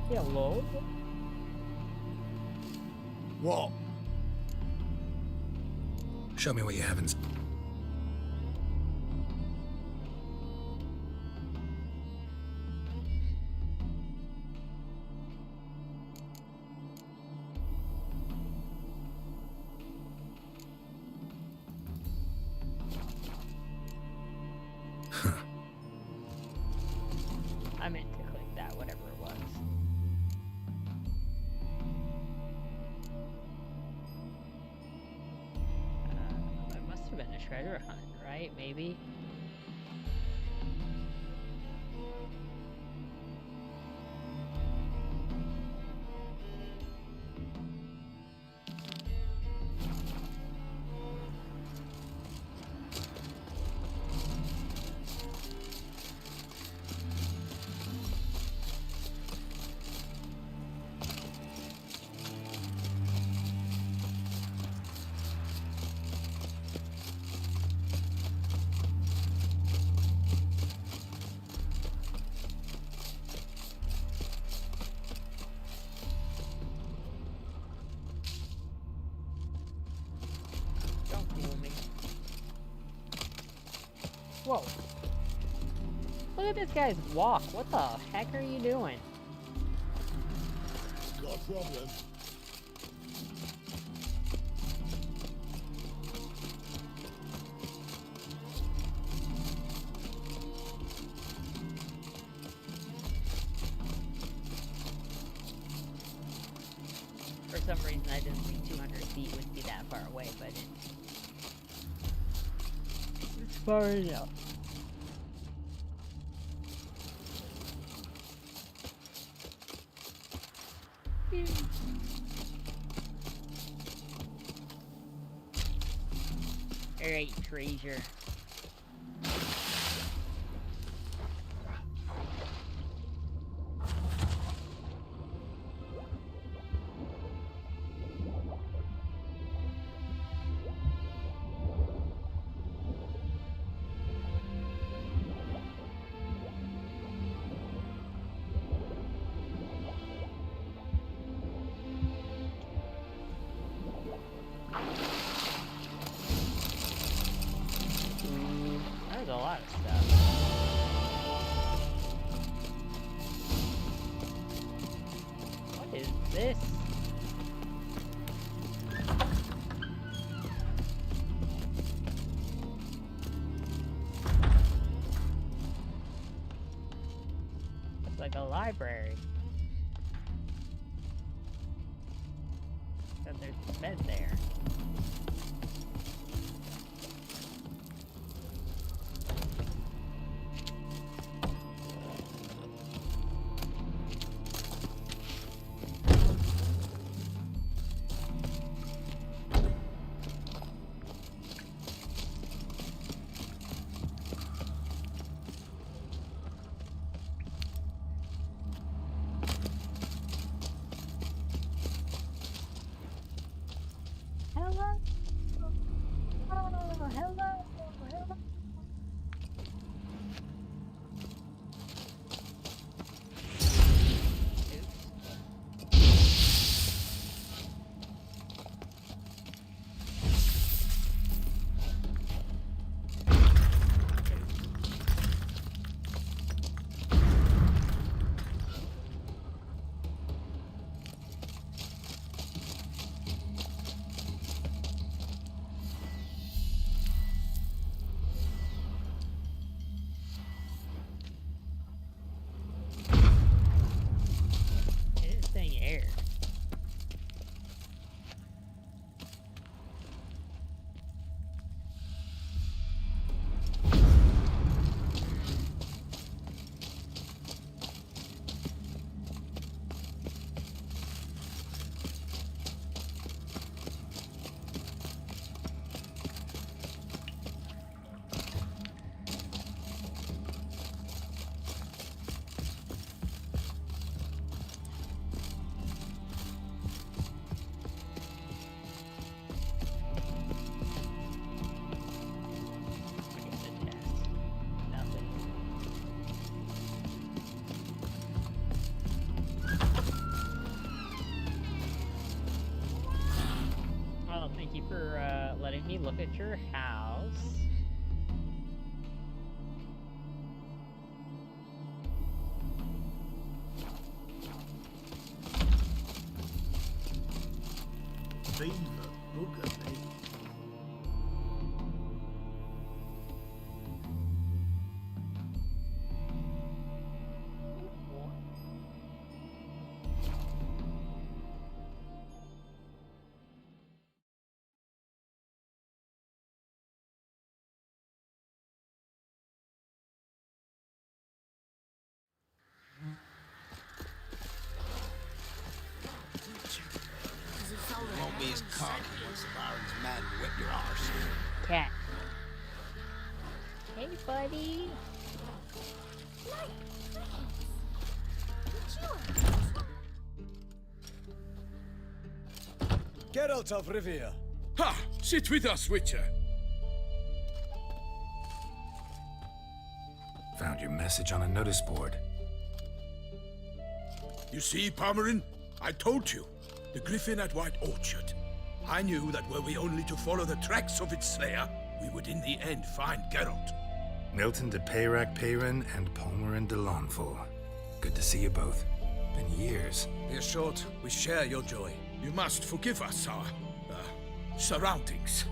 Hello? What? Show me what you haven't. I meant to click that, whatever it was. It must have been a treasure hunt, right? Maybe. Whoa. Look at this guy's walk. What the heck are you doing? Got a problem. For some reason, I didn't think 200 feet would be that far away, but it's far enough. Alright, treasure. There's a lot of stuff. What is this? It's like a library. Except there's a bed there. house. Beaver, bugger me. You won't be as cocky once the Baron's men whip your arse. Cat. Hey, buddy. Geralt of Rivia. Ha! Sit with us, Witcher. Found your message on a notice board. You see, Palmerin? I told you. The griffin at White Orchard. I knew that were we only to follow the tracks of its slayer, we would in the end find Geralt. Milton de Peyrac Peyran and Palmerin de Lawnful. Good to see you both. Been years. Be assured, we share your joy. You must forgive us our surroundings.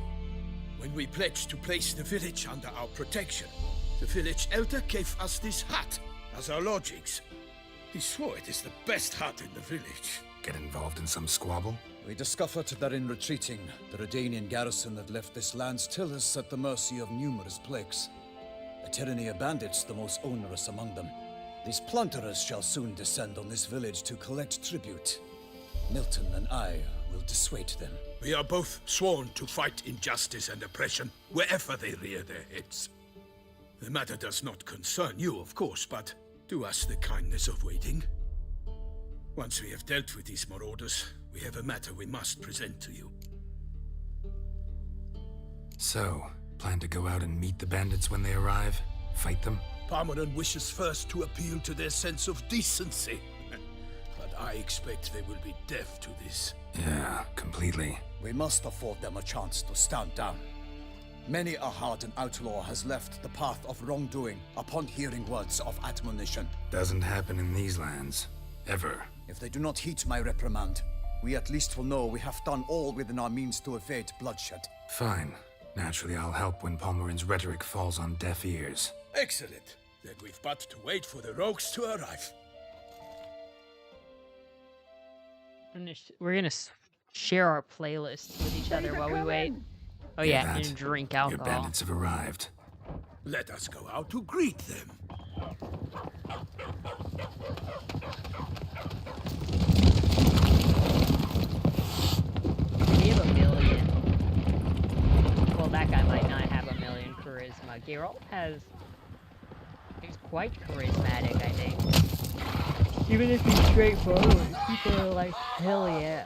When we pledged to place the village under our protection, the village elder gave us this hut as our lodgings. He swore it is the best hut in the village. Get involved in some squabble? We discovered that in retreating, the Redanian garrison that left this land still is at the mercy of numerous plagues. A tyranny of bandits, the most onerous among them. These plunderers shall soon descend on this village to collect tribute. Milton and I will dissuade them. We are both sworn to fight injustice and oppression wherever they rear their heads. The matter does not concern you, of course, but do us the kindness of waiting. Once we have dealt with these marauders, we have a matter we must present to you. So, plan to go out and meet the bandits when they arrive? Fight them? Palmerin wishes first to appeal to their sense of decency. But I expect they will be deaf to this. Yeah, completely. We must afford them a chance to stand down. Many a hardened outlaw has left the path of wrongdoing upon hearing words of admonition. Doesn't happen in these lands. Ever. If they do not heed my reprimand, we at least will know we have done all within our means to evade bloodshed. Fine. Naturally, I'll help when Palmerin's rhetoric falls on deaf ears. Excellent. Then we've but to wait for the rogues to arrive. We're gonna share our playlists with each other while we wait. Oh yeah, and drink alcohol. Your bandits have arrived. Let us go out to greet them. We have 1 million. Well, that guy might not have 1 million charisma. Geralt he's quite charismatic, I think. Even if he's straightforward, people are like, hell yeah.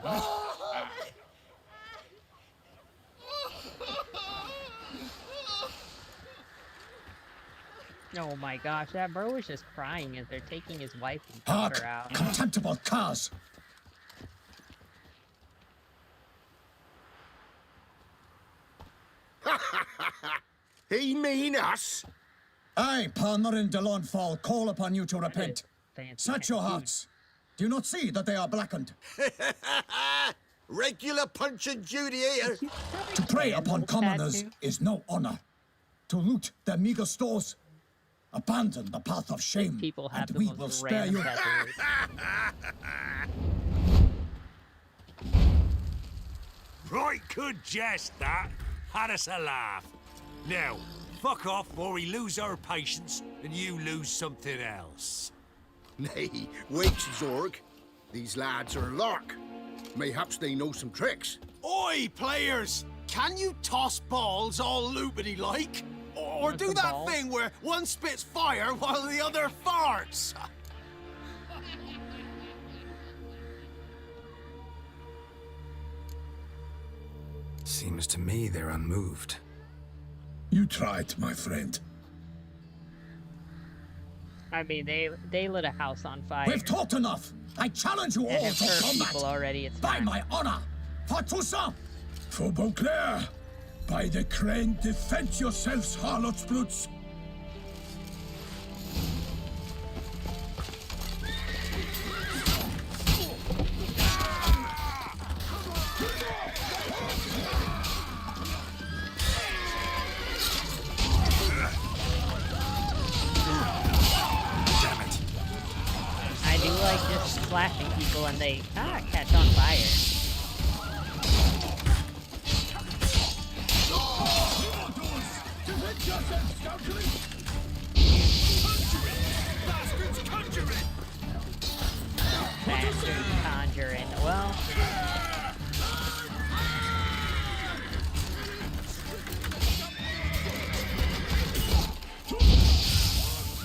Oh my gosh, that bro was just crying as they're taking his wife and daughter out. Contemptible curs! He mean us? I, Palmerin de Lawnfall, call upon you to repent. Search your hearts. Do you not see that they are blackened? Regular Punch and Judy here. To prey upon commoners is no honor. To loot their meager stores, abandon the path of shame, and we will spare you. Right good jest, that. Had us a laugh. Now, fuck off or we lose our patience and you lose something else. Nay, wait, Zorg. These lads are lark. Mayhaps they know some tricks. Oi, players! Can you toss balls all loopity-like? Or do that thing where one spits fire while the other farts? Seems to me they're unmoved. You tried, my friend. I mean, they lit a house on fire. We've talked enough. I challenge you all have to hurt combat. people already. It's By fine. my honor, for Toussaint, for Beauclair, By the crane, defend yourselves, harlotsbloods! I do like just slashing people and they catch on fire. Bastard conjuring. Well.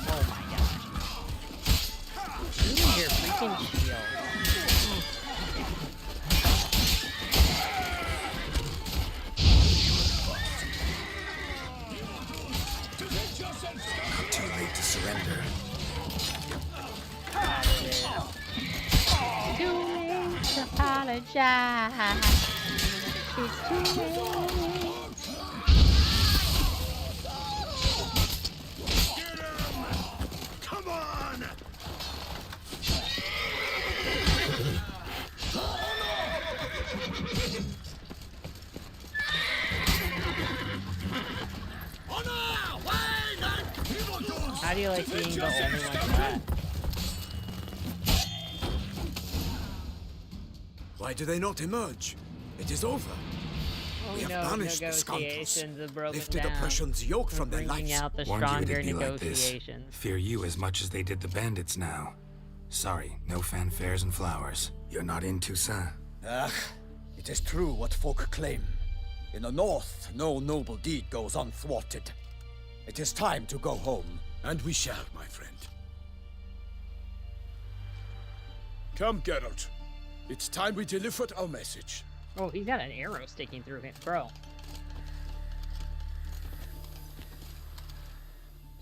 Oh my gosh. Use your freaking shield. Not too late to surrender. Too late to apologize. It's too late. Come on! How do you like being the only one left? Why do they not emerge? It is over. Oh We have no, banished the scoundrels, negotiations have broken lifted down. oppression's yoke We're from their bringing lives. out the Warned you stronger it'd be like this. negotiations. Fear you as much as they did the bandits now. Sorry, no fanfares and flowers. You're not in Toussaint. Ah, it is true what folk claim. In the north, no noble deed goes unthwarted. It is time to go home. And we shall, my friend. Come, Geralt. It's time we delivered our message. Oh, he's got an arrow sticking through him, bro.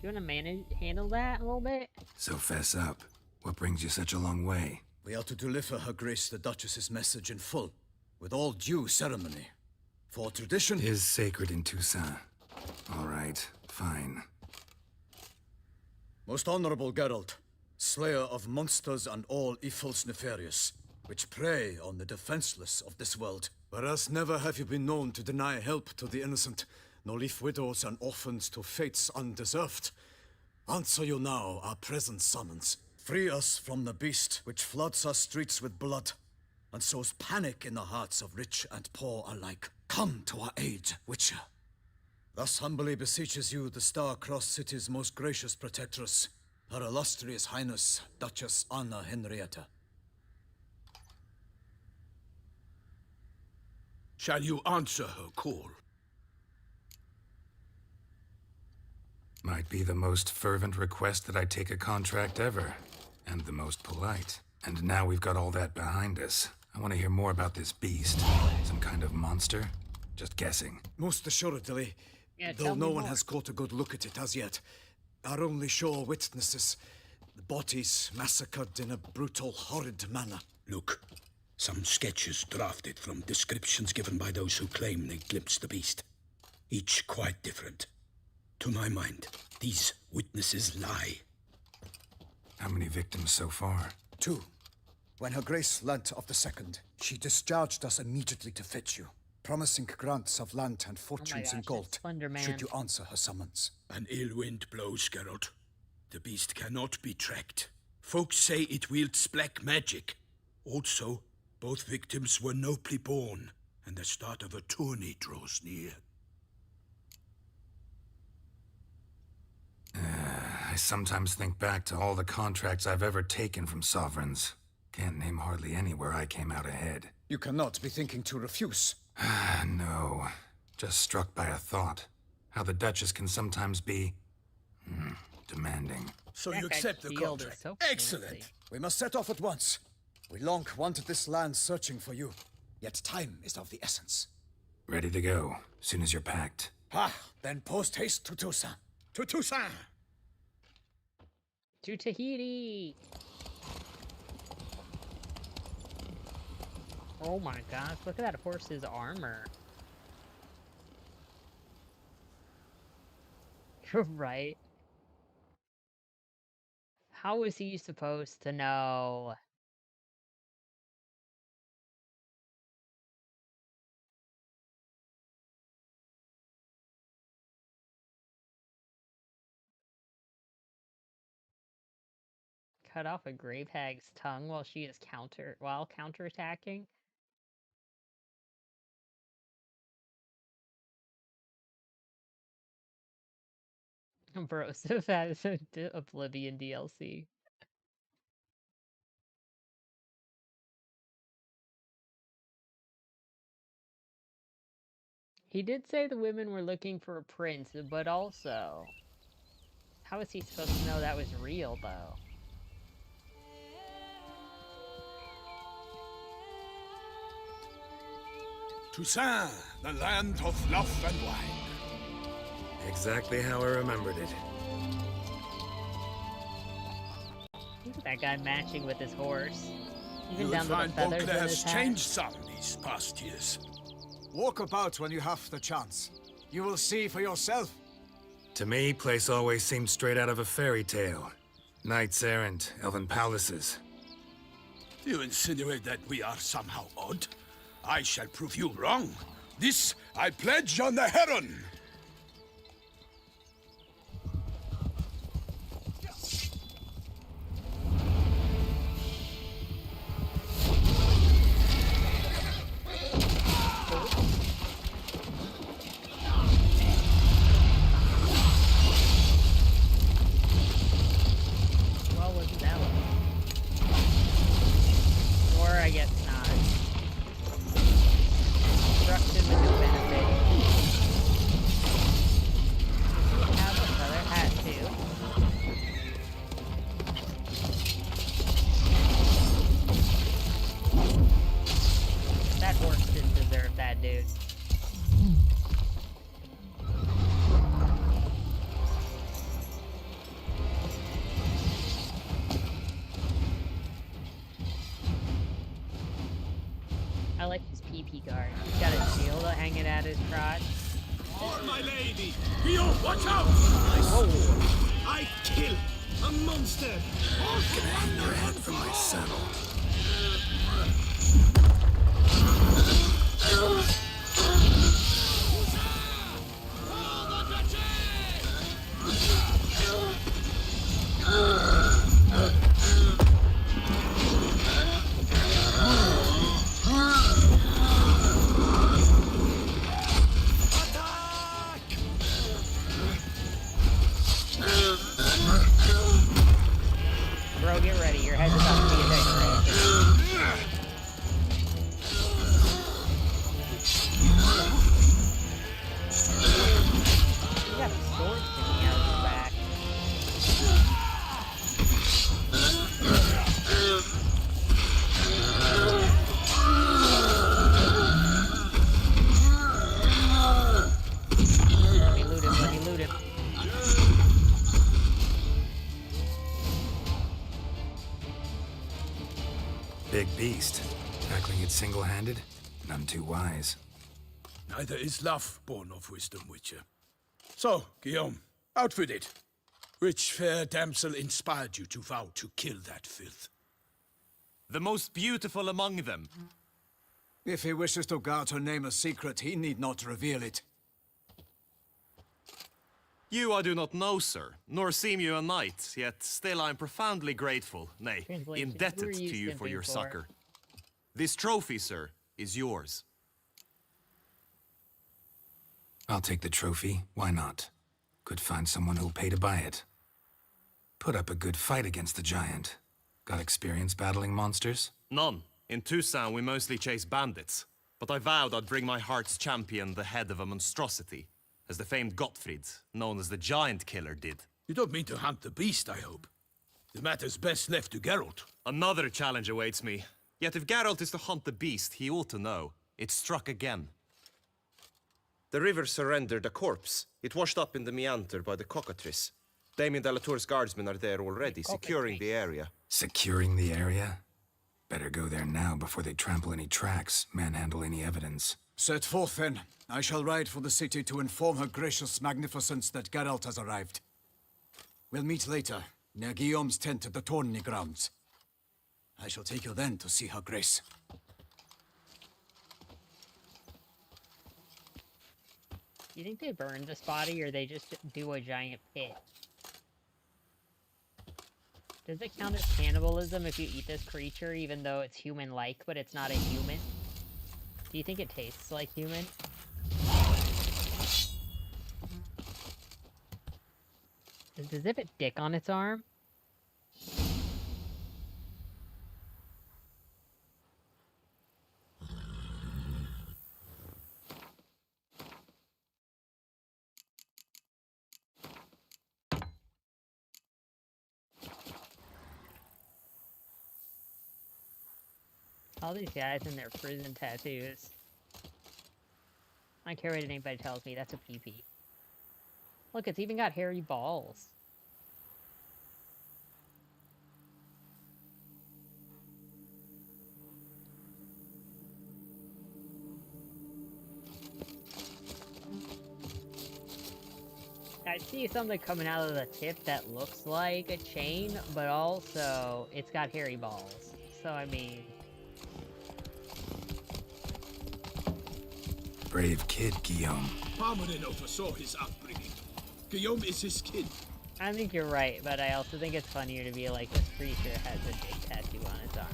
Do you want to handle that a little bit? So fess up. What brings you such a long way? We are to deliver Her Grace the Duchess's message in full, with all due ceremony. For tradition Is sacred in Toussaint. All right, fine. Most honorable Geralt, slayer of monsters and all evils nefarious, which prey on the defenseless of this world. Whereas never have you been known to deny help to the innocent, nor leave widows and orphans to fates undeserved. Answer you now our present summons. Free us from the beast which floods our streets with blood, and sows panic in the hearts of rich and poor alike. Come to our aid, Witcher. Thus humbly beseeches you the Star-Crossed City's most gracious protectress, Her Illustrious Highness, Duchess Anna Henrietta. Shall you answer her call? Might be the most fervent request that I take a contract ever, and the most polite. And now we've got all that behind us. I want to hear more about this beast. Some kind of monster? Just guessing. Most assuredly, Yeah, though tell no me one more. has caught a good look at it as yet. Our only sure witnesses, the bodies massacred in a brutal, horrid manner. Look, some sketches drafted from descriptions given by those who claim they glimpsed the beast. Each quite different. To my mind, these witnesses lie. How many victims so far? 2. When Her Grace learnt of the second, she discharged us immediately to fetch you, promising grants of land and fortunes in gosh, gold, it's Slender Man. should you answer her summons. An ill wind blows, Geralt. The beast cannot be tracked. Folks say it wields black magic. Also, both victims were nobly born, and the start of a tourney draws near. I sometimes think back to all the contracts I've ever taken from sovereigns. Can't name hardly any where I came out ahead. You cannot be thinking to refuse. No. Just struck by a thought. How the Duchess can sometimes be... demanding. So That you guy's accept the shield is contract. so Excellent. fancy. We must set off at once. We long wanted this land searching for you, yet time is of the essence. Ready to go, soon as you're packed. Ah, then post haste to Toussaint. To Toussaint! To Tahiti! Oh my gosh, look at that horse's armor. Right. How was he supposed to know? Cut off a grave hag's tongue while she is counterattacking? Broseph has a Oblivion DLC. He did say the women were looking for a prince, but also... How is he supposed to know that was real, though? Toussaint, the land of love and wine. Exactly how I remembered it. Look at that guy matching with his horse. Even You'll down to the find feathers Beauclair in has his hat. changed some these past years. Walk about when you have the chance. You will see for yourself. To me, place always seemed straight out of a fairy tale. Knights errant, elven palaces. Do you insinuate that we are somehow odd? I shall prove you wrong. This I pledge on the Heron. Well, wasn't that one? Or I guess not. Destruction with no benefit. Does he have another hat too? That horse didn't deserve that, dude. I like his PP guard. He's got a shield hanging at his crotch. Oh, my lady! Yo, watch out! I kill a monster! Gonna hang your head from my saddle. Bro, get ready. Your head's about to be decorated. He got a sword sticking out of his back. Let me loot him. Let me loot him. Big beast. Tackling it single-handed? None too wise. Neither is love born of wisdom, Witcher. So, Guillaume, out with it. Which fair damsel inspired you to vow to kill that filth? The most beautiful among them. If he wishes to guard her name a secret, he need not reveal it. You I do not know, sir, nor seem you a knight, yet still I am profoundly grateful, nay, Translation. indebted Who are to you you for simping your for? succor. This trophy, sir, is yours. I'll take the trophy. Why not? Could find someone who'll pay to buy it. Put up a good fight against the giant. Got experience battling monsters? None. In Toussaint we mostly chase bandits, but I vowed I'd bring my heart's champion the head of a monstrosity, as the famed Gottfried, known as the Giant Killer, did. You don't mean to hunt the beast, I hope. The matter's best left to Geralt. Another challenge awaits me. Yet if Geralt is to hunt the beast, he ought to know. It struck again. The river surrendered a corpse. It washed up in the meander by the cockatrice. Damien de la Tour's guardsmen are there already, securing the area. Securing the area? Better go there now before they trample any tracks, manhandle any evidence. Set forth, then. I shall ride for the city to inform her gracious magnificence that Geralt has arrived. We'll meet later, near Guillaume's tent at the tourney grounds. I shall take you then to see her grace. Do you think they burn this body, or they just do a giant pit? Does it count as cannibalism if you eat this creature, even though it's human-like, but it's not a human? Do you think it tastes like human? Does it have a dick on its arm? All these guys and their prison tattoos. I don't care what anybody tells me, that's a PP. Look, it's even got hairy balls. I see something coming out of the tip that looks like a chain, but also it's got hairy balls. So, I mean... Brave kid, Guillaume. Parmanin oversaw his upbringing. Guillaume is his kin. I think you're right, but I also think it's funnier to be like, this creature has a big tattoo on its arm.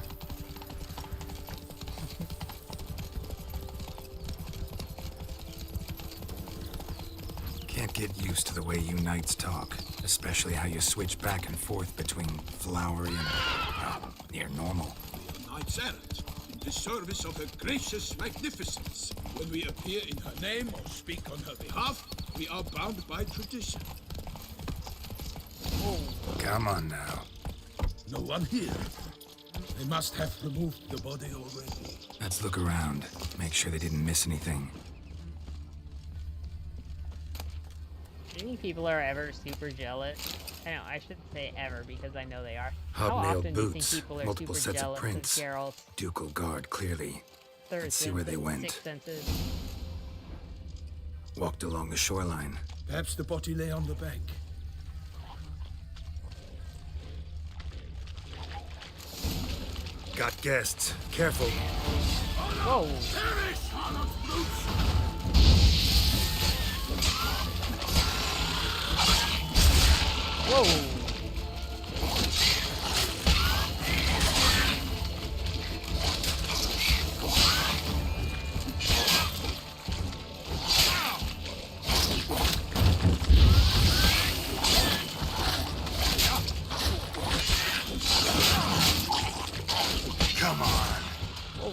Can't get used to the way you knights talk, especially how you switch back and forth between flowery and, near normal. Knights errant, in the service of her gracious magnificence. When we appear in her name or speak on her behalf, we are bound by tradition. Oh. Come on now. No one here. They must have removed the body already. Let's look around. Make sure they didn't miss anything. Do you think people are ever super jealous? I know, I shouldn't say ever because I know they are. How Hobnailed often do you think boots, people are multiple super sets of jealous of prints. Geralt? Ducal guard, clearly. Third Let's see where they senses, went. sixth senses. Walked along the shoreline. Perhaps the body lay on the bank. Got guests. Careful. Whoa! Whoa! Come on. I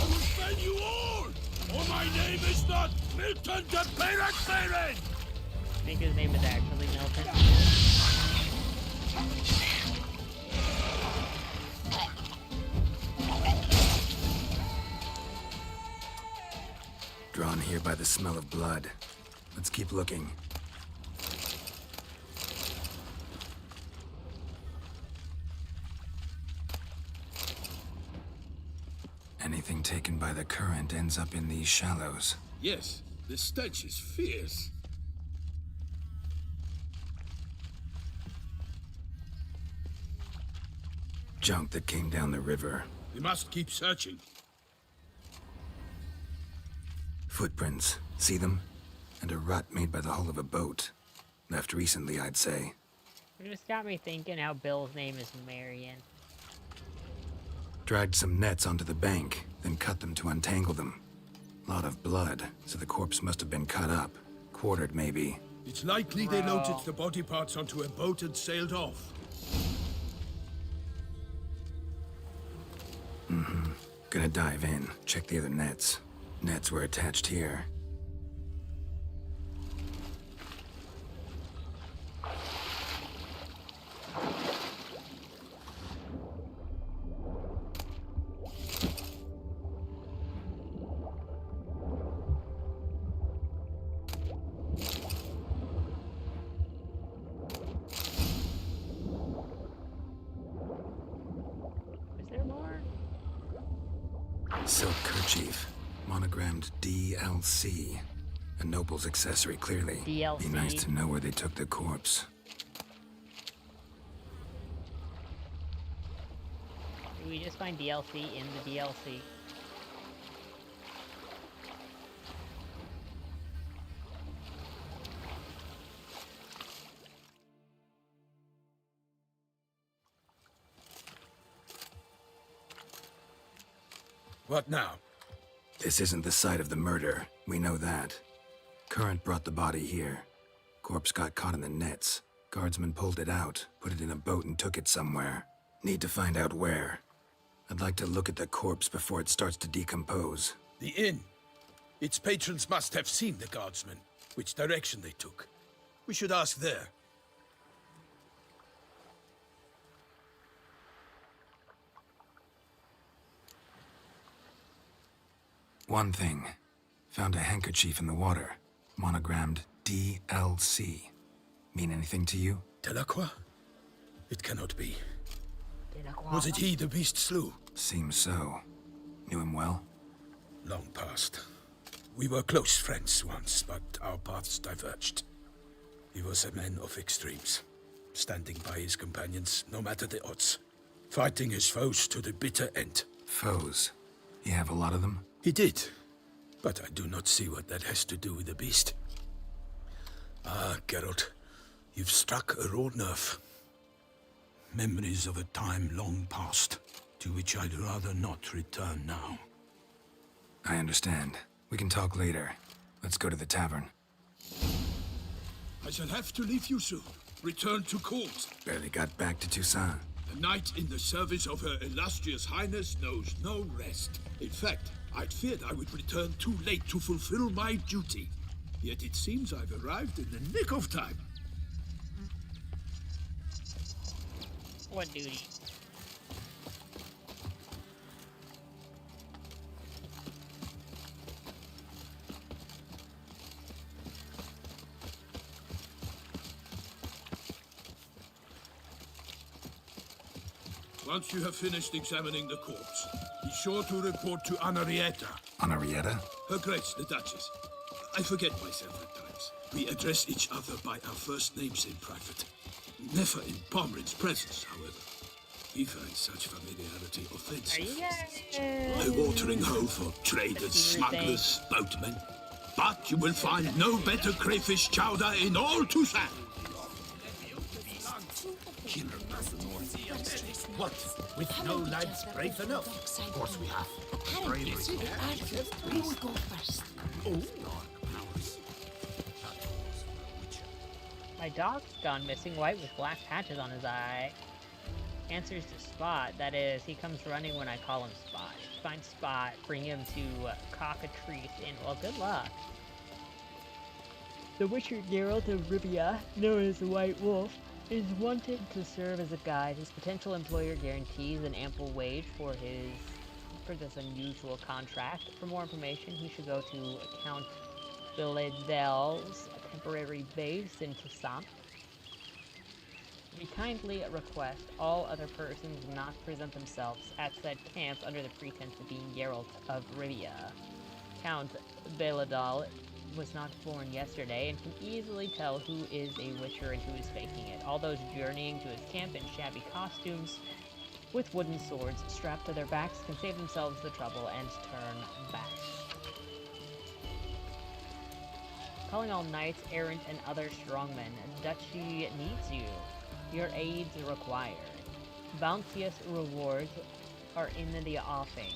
will spell you all, or my name is not Milton de Peyrac-Feren! I think his name is actually Milton. Drawn here by the smell of blood. Let's keep looking. Anything taken by the current ends up in these shallows. Yes, the stench is fierce. Junk that came down the river. We must keep searching. Footprints. See them? And a rut made by the hull of a boat. Left recently, I'd say. It just got me thinking how Bill's name is Marion. Dragged some nets onto the bank, then cut them to untangle them. Lot of blood, so the corpse must have been cut up. Quartered, maybe. It's likely they loaded the body parts onto a boat and sailed off. Mm-hmm. Gonna dive in, check the other nets. Nets were attached here. Is there more? Silk kerchief, monogrammed DLC. A noble's accessory, clearly. DLC. Be nice to know where they took the corpse. Do we just find DLC in the DLC? What now? This isn't the site of the murder. We know that. Current brought the body here. Corpse got caught in the nets. Guardsmen pulled it out, put it in a boat and took it somewhere. Need to find out where. I'd like to look at the corpse before it starts to decompose. The inn. Its patrons must have seen the guardsmen, which direction they took. We should ask there. One thing. Found a handkerchief in the water. Monogrammed DLC. Mean anything to you? Delacroix? It cannot be. Was it he the beast slew? Seems so. Knew him well? Long past. We were close friends once, but our paths diverged. He was a man of extremes, standing by his companions no matter the odds, fighting his foes to the bitter end. Foes? You have a lot of them? He did, but I do not see what that has to do with the beast. Ah, Geralt, you've struck a raw nerve. Memories of a time long past, to which I'd rather not return now. I understand. We can talk later. Let's go to the tavern. I shall have to leave you soon. Return to court. Barely got back to Toussaint. A knight in the service of Her Illustrious Highness knows no rest. In fact, I'd feared I would return too late to fulfill my duty. Yet it seems I've arrived in the nick of time. What duty? Once you have finished examining the corpse, be sure to report to Anarietta. Anarietta? Her Grace, the Duchess. I forget myself at times. We address each other by our first names in private. Never in Pomrin's presence, however. He finds such familiarity offensive. A watering hole for traders, smugglers, boatmen. But you will find no better crayfish chowder in all Toussaint. What? With no lads brave enough? Of course we have. Bravery. We will go first. My dog's gone missing white with black patches on his eye. Answers to Spot, that is, he comes running when I call him Spot. Find Spot, bring him to Cockatrice, and well, good luck. The Witcher Geralt of Rivia, known as the White Wolf, is wanted to serve as a guide. His potential employer guarantees an ample wage for this unusual contract. For more information, he should go to Count Biledel's temporary base in Toussaint. We kindly request all other persons not present themselves at said camp under the pretense of being Geralt of Rivia. Count Biledel was not born yesterday and can easily tell who is a witcher and who is faking it. All those journeying to his camp in shabby costumes with wooden swords strapped to their backs can save themselves the trouble and turn back. Calling all knights, errant, and other strongmen, Duchy needs you. Your aids required. Bounteous rewards are in the offing.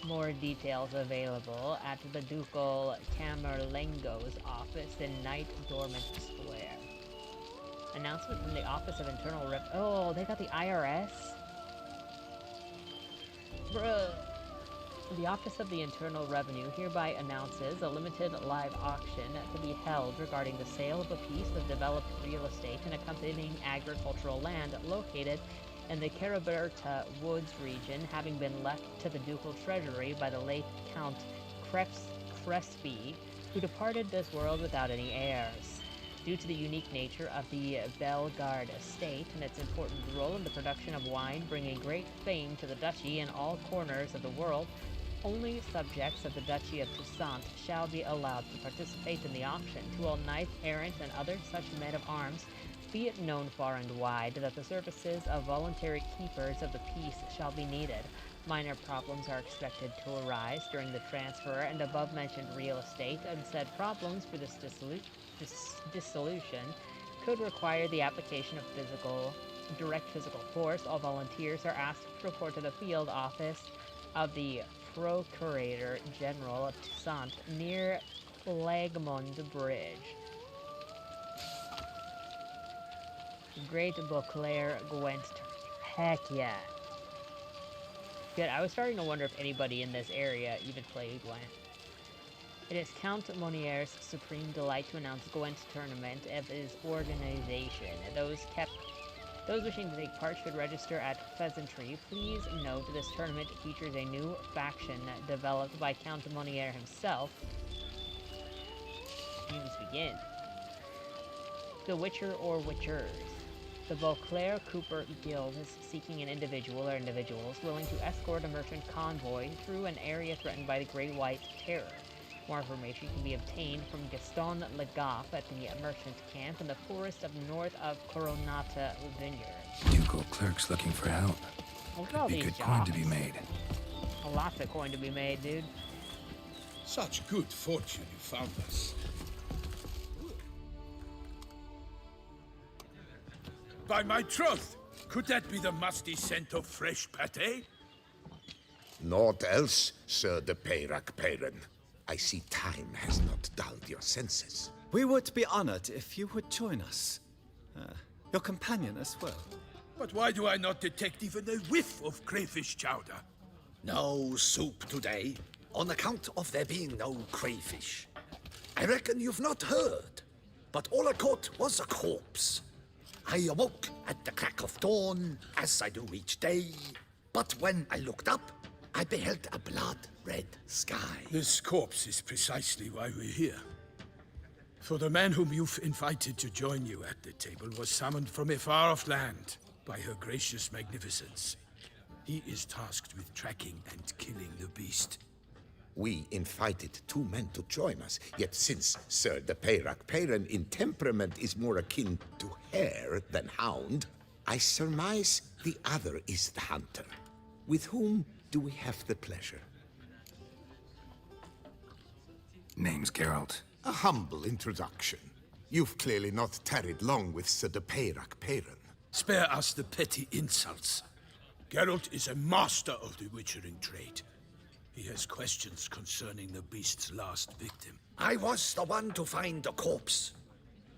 More details available at the Ducal Camerlengo's office in Knight Dormant Square. Announcement from the Office of Internal Revenue. Oh, they got the IRS? Bruh. The Office of the Internal Revenue hereby announces a limited live auction to be held regarding the sale of a piece of developed real estate and accompanying agricultural land located in the Caraberta Woods region, having been left to the ducal treasury by the late Count Crespi, who departed this world without any heirs. Due to the unique nature of the Bellegarde estate and its important role in the production of wine, bringing great fame to the duchy in all corners of the world, only subjects of the Duchy of Toussaint shall be allowed to participate in the auction. To all knights-errant and other such men of arms, be it known far and wide that the services of voluntary keepers of the peace shall be needed. Minor problems are expected to arise during the transfer and above-mentioned real estate, and said problems for this dissolution could require the application of direct physical force. All volunteers are asked to report to the field office of the Procurator General of Toussaint near Clegmond Bridge. Great Beauclair Gwent. Heck yeah. Good, I was starting to wonder if anybody in this area even played Gwent. It is Count Monier's supreme delight to announce Gwent's tournament of his organization. Those wishing to take part should register at Pheasantry. Please note this tournament features a new faction developed by Count Monier himself. Games begin. The Witcher or Witchers. The Beauclair Cooper Guild is seeking an individual or individuals willing to escort a merchant convoy through an area threatened by the Great White Terror. More information can be obtained from Gaston Legoff at the merchant camp in the forest north of Coronata Vineyard. Ducal clerks looking for help. Look at all Could be these good coin to jobs. be made. A lot of coin to be made, dude. Such good fortune you found us. By my troth, could that be the musty scent of fresh pate? Naught else, Sir de Peyrac Peyran. I see time has not dulled your senses. We would be honored if you would join us. Your companion as well. But why do I not detect even a whiff of crayfish chowder? No soup today, on account of there being no crayfish. I reckon you've not heard, but all I caught was a corpse. I awoke at the crack of dawn, as I do each day, but when I looked up, I beheld a blood-red sky. This corpse is precisely why we're here. For the man whom you've invited to join you at the table was summoned from a far-off land by her gracious magnificence. He is tasked with tracking and killing the beast. We invited 2 men to join us, yet since Sir de Peyrac Peyran in temperament is more akin to hare than hound, I surmise the other is the hunter. With whom do we have the pleasure? Name's Geralt. A humble introduction. You've clearly not tarried long with Sir de Peyrac Peyran. Spare us the petty insults. Geralt is a master of the witchering trade. He has questions concerning the beast's last victim. I was the one to find the corpse.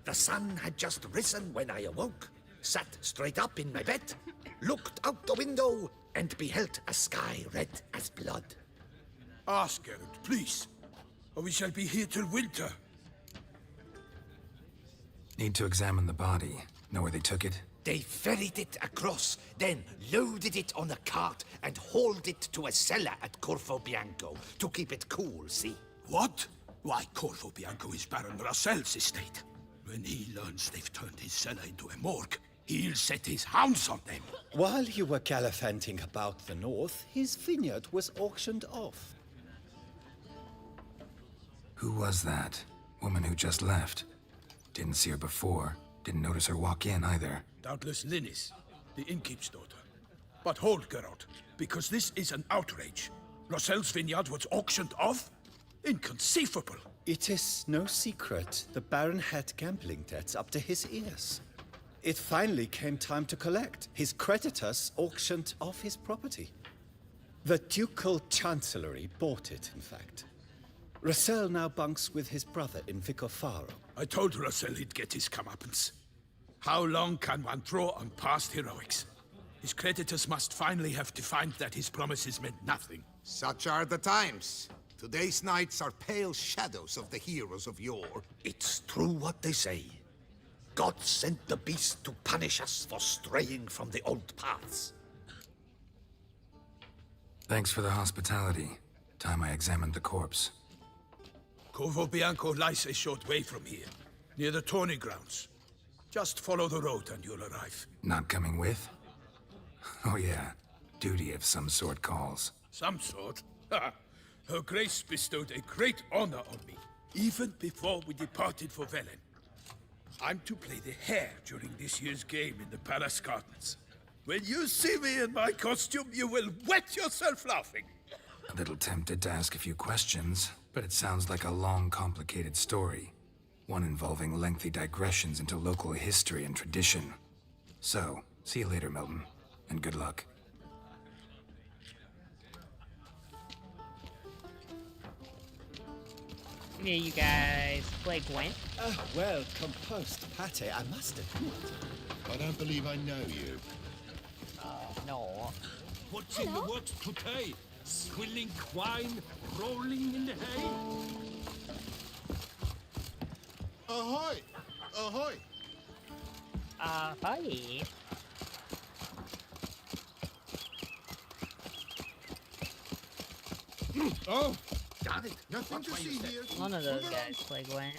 The sun had just risen when I awoke, sat straight up in my bed, looked out the window, and beheld a sky red as blood. Ask Geralt, please, or we shall be here till winter. Need to examine the body. Know where they took it? They ferried it across, then loaded it on a cart and hauled it to a cellar at Corvo Bianco to keep it cool, see? What? Why, Corvo Bianco is Baron Rossel's estate. When he learns they've turned his cellar into a morgue, he'll set his hounds on them. While you were gallivanting about the north, his vineyard was auctioned off. Who was that? Woman who just left. Didn't see her before. Didn't notice her walk in either. Doubtless Linnis, the innkeep's daughter. But hold, Geralt, because this is an outrage. Rossel's vineyard was auctioned off? Inconceivable. It is no secret the Baron had gambling debts up to his ears. It finally came time to collect. His creditors auctioned off his property. The Ducal Chancellery bought it, in fact. Rossel now bunks with his brother in Vicofaro. I told Rossel he'd get his comeuppance. How long can one draw on past heroics? His creditors must finally have defined that his promises meant nothing. Such are the times. Today's knights are pale shadows of the heroes of yore. It's true what they say. God sent the beast to punish us for straying from the old paths. Thanks for the hospitality. Time I examined the corpse. Corvo Bianco lies a short way from here. near the tourney grounds. Just follow the road and you'll arrive. Not coming with? Oh yeah, duty of some sort calls. Some sort? Her Grace bestowed a great honor on me, even before we departed for Velen. I'm to play the hare during this year's game in the palace gardens. When you see me in my costume, you will wet yourself laughing. A little tempted to ask a few questions, but it sounds like a long, complicated story. One involving lengthy digressions into local history and tradition. So, see you later, Milton, and good luck. Yeah, you guys play Gwent? Well composed, Pate, I must admit. I don't believe I know you. No. What's in the works today? Swilling wine, rolling in the hay? Ahoy! Ahoy! Hi. Oh! Got it! Nothing to see here. One of those guys play Gwent.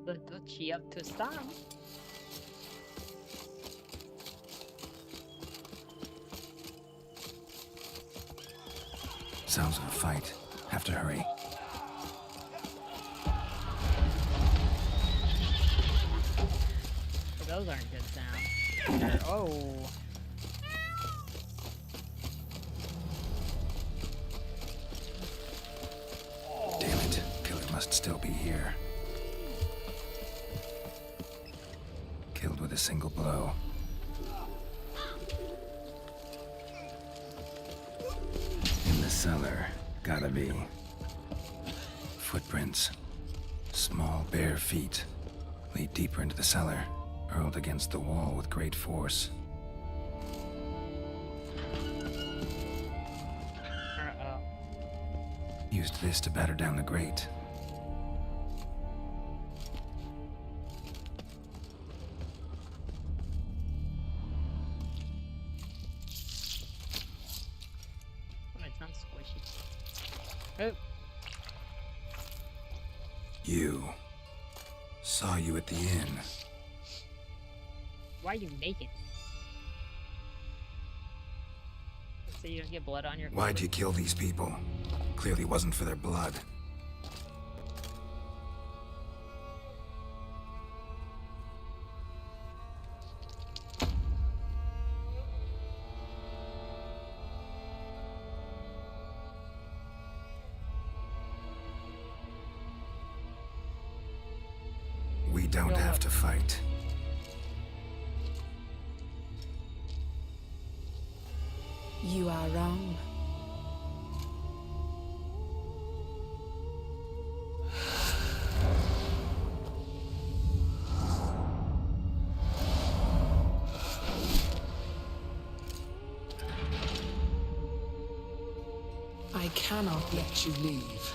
The Duchy of Tuscan. Sounds of a fight. Have to hurry. Those aren't good sounds. Oh. Damn it. Killer must still be here. Killed with a single blow. In the cellar. Gotta be. Footprints. Small, bare feet. Lead deeper into the cellar. Hurled against the wall with great force. Uh-oh. Used this to batter down the grate. Oh, it sounds squishy. Oh. You. Saw you at the inn. Why are you naked? So you don't get blood on your clothes? Why'd you kill these people? Clearly wasn't for their blood. We don't have to fight. You are wrong. I cannot let you leave.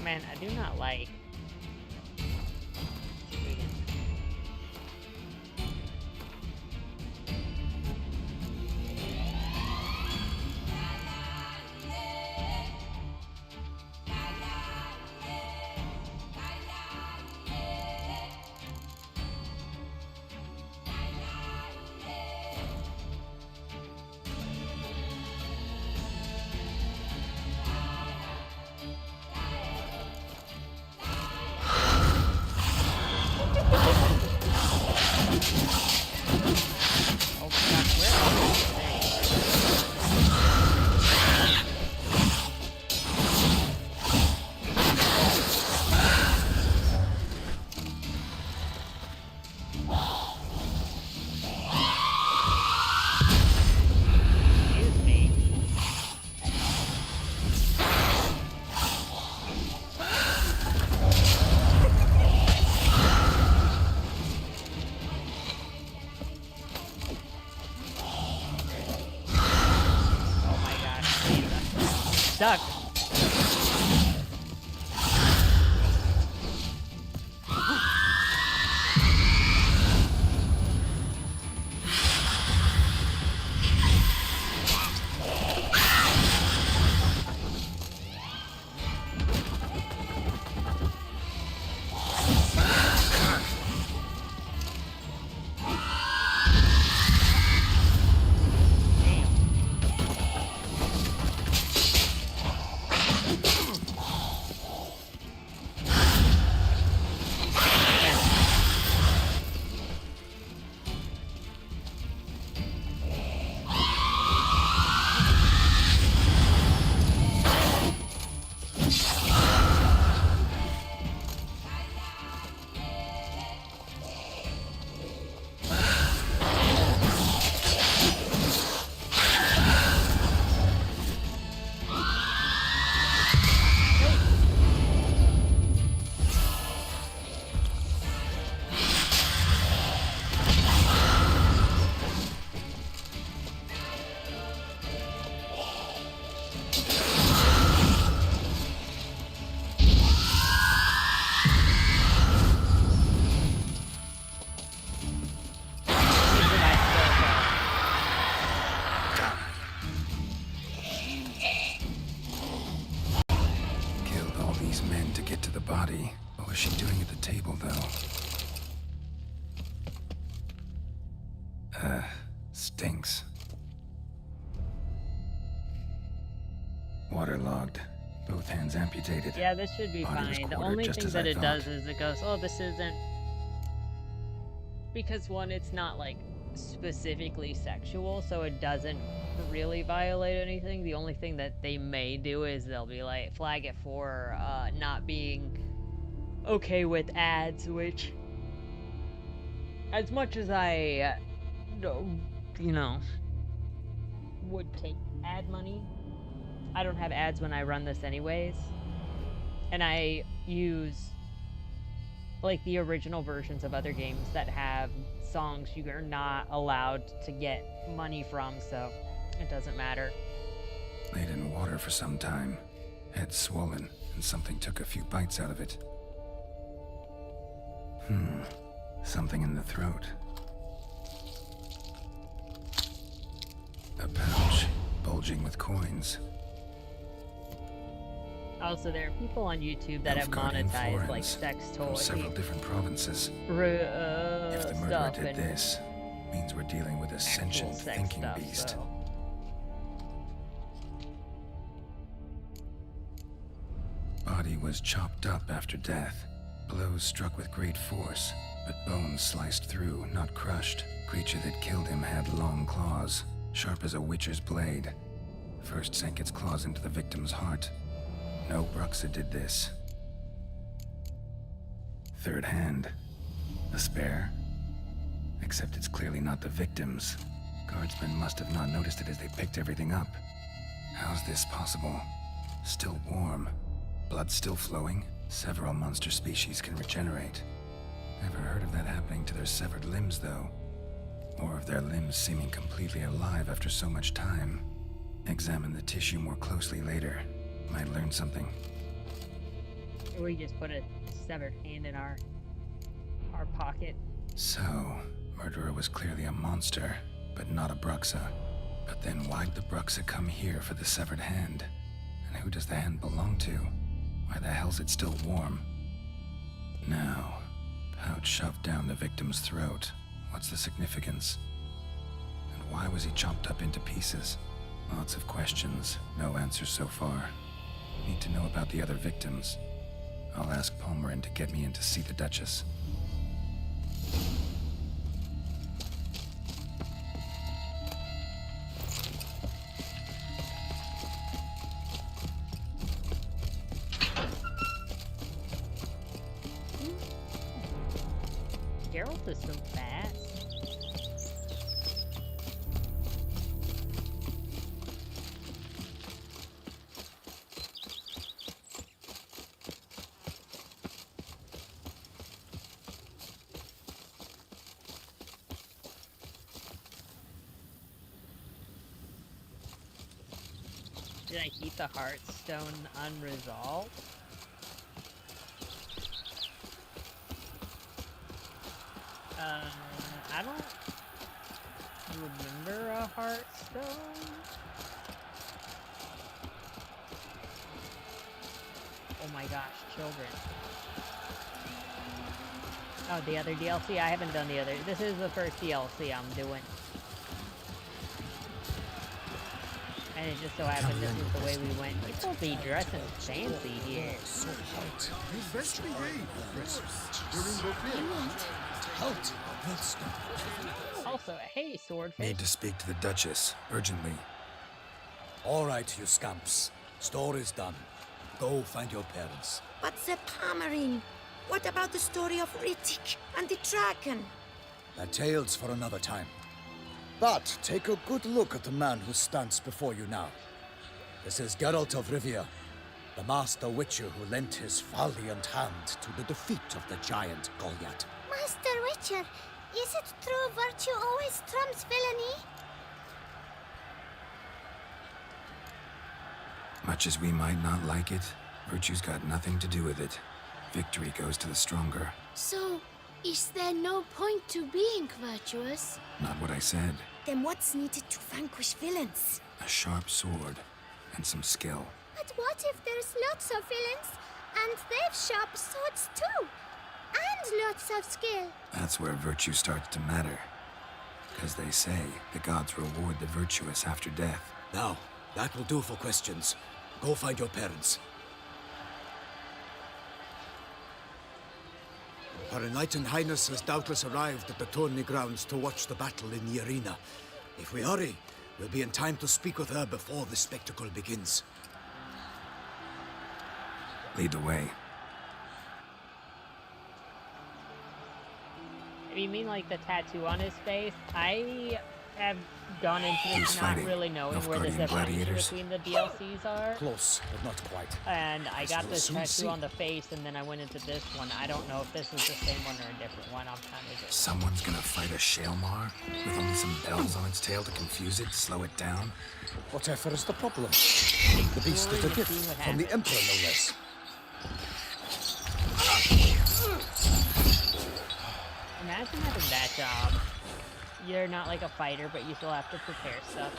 Man, I do not like. stuck. body. What was she doing at the table, though? Stinks. Waterlogged. Both hands amputated. Yeah, this should be Body was fine. The quartered only just thing as that I it thought. does is it goes, oh, this isn't... Because, one, it's not, like, specifically sexual, so it doesn't really violate anything. The only thing that they may do is they'll be like, flag it for not being okay with ads, which, as much as I, you know, would take ad money, I don't have ads when I run this anyways. And I use, like, the original versions of other games that have songs you are not allowed to get money from, so it doesn't matter. Laid in water for some time. Head swollen, and something took a few bites out of it. Something in the throat. A pouch, bulging with coins. Also, there are people on YouTube that have Nilfgaardian monetized, like, florins sex from toys. several different provinces. If the murderer Stuff did and this, means we're dealing with a sentient sex thinking stuff, beast. so. Body was chopped up after death. Blows struck with great force, but bones sliced through, not crushed. Creature that killed him had long claws, sharp as a witcher's blade. First sank its claws into the victim's heart. No Bruxa did this. Third hand. A spare? Except it's clearly not the victim's. Guardsmen must have not noticed it as they picked everything up. How's this possible? Still warm. Blood still flowing? Several monster species can regenerate. Never heard of that happening to their severed limbs, though. Or of their limbs seeming completely alive after so much time. Examine the tissue more closely later. Might learn something. We just put a severed hand in our pocket. So, murderer was clearly a monster, but not a Bruxa. But then why'd the Bruxa come here for the severed hand? And who does the hand belong to? Why the hell's it still warm? Now, pouch shoved down the victim's throat. What's the significance? And why was he chopped up into pieces? Lots of questions, no answers so far. Need to know about the other victims. I'll ask Palmerin to get me in to see the Duchess. Geralt is so fast. Did I keep the Heartstone unresolved? I don't remember a Heartstone. Oh my gosh, children. Oh, the other DLC? I haven't done the other. This is the first DLC I'm doing. And it just so happened this is the way we went. People be dressing fancy here. So hot. You best behave, princess. During the Halt. Also, hey, Swordfish. Need to speak to the Duchess, urgently. All right, you scamps. Store is done. Go find your parents. But the Pomerine, what about the story of Rittik and the dragon? The tale's for another time. But take a good look at the man who stands before you now. This is Geralt of Rivia, the master witcher who lent his valiant hand to the defeat of the giant Goliath. Master Witcher, is it true virtue always trumps villainy? Much as we might not like it, virtue's got nothing to do with it. Victory goes to the stronger. So, is there no point to being virtuous? Not what I said. Then what's needed to vanquish villains? A sharp sword and some skill. But what if there's lots of villains, and they've sharp swords too? And lots of skill. That's where virtue starts to matter. Because they say the gods reward the virtuous after death. Now, that will do for questions. Go find your parents. Her Enlightened Highness has doubtless arrived at the tourney grounds to watch the battle in the arena. If we hurry, we'll be in time to speak with her before the spectacle begins. Lead the way. You mean like the tattoo on his face? I have gone into this not fighting really knowing where the Nilfgaardian separation gladiators. between the DLCs are. Close, but not quite. And I As got we'll this soon tattoo see. on the face, and then I went into this one. I don't know if this is the same one or a different one. I'm kind of just... Someone's gonna fight a Shaelmar with only some bells on its tail to confuse it, slow it down. Whatever is the problem? The beast is a gift from the Emperor, no less. Imagine having that job. You're not like a fighter, but you still have to prepare stuff.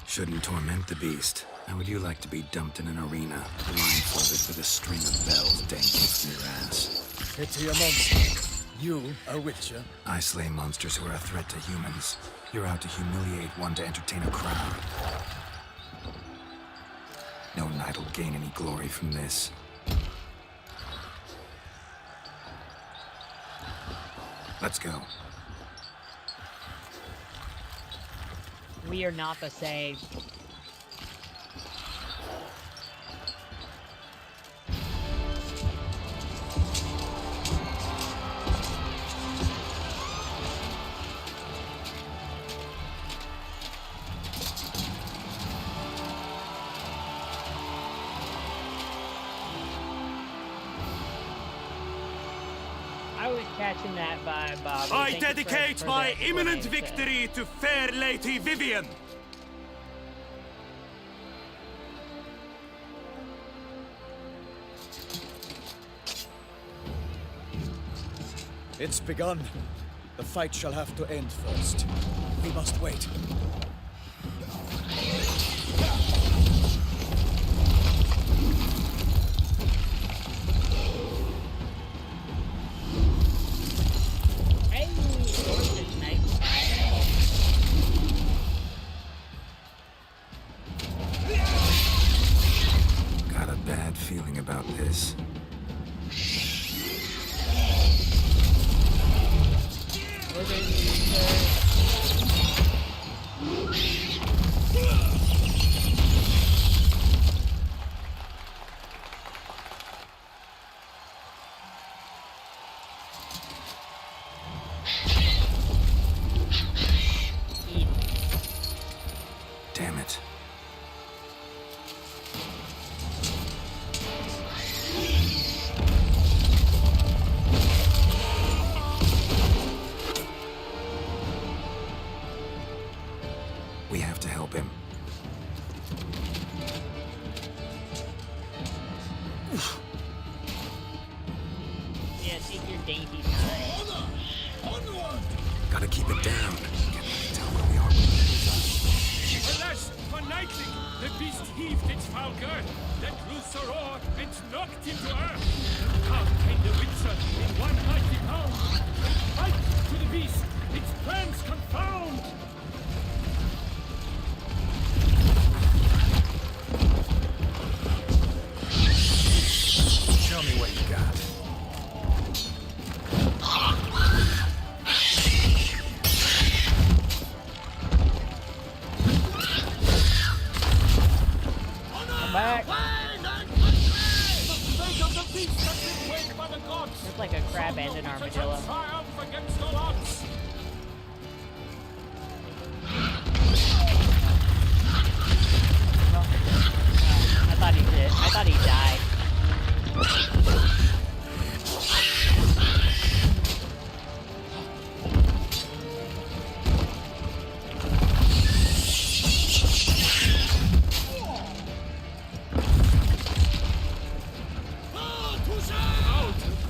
Shouldn't torment the beast. How would you like to be dumped in an arena, blindfolded with a string of bells dangling from your ass? Pity a monster. You, a witcher? I slay monsters who are a threat to humans. You're out to humiliate one to entertain a crowd. No knight will gain any glory from this. Let's go. We are not the same. I was catching that vibe, Bobby. I Thank you dedicate for my the imminent explanation. victory to fair Lady Vivian. It's begun. The fight shall have to end first. We must wait. Hey, Swordfish, nice. Got a bad feeling about this. Damn it. We have to help him. Yeah, take your dainty time. Gotta keep it down. Can't really tell where we are. Alas, for Nightling, the beast heaved its foul girth, let loose a roar, and knocked him to earth. Out came the Witcher in one mighty pound, and fight to the beast, its plans confound. Show me what you got. Come back. It's like a crab and an armadillo. Triumph against all odds. I thought he did. I thought he died.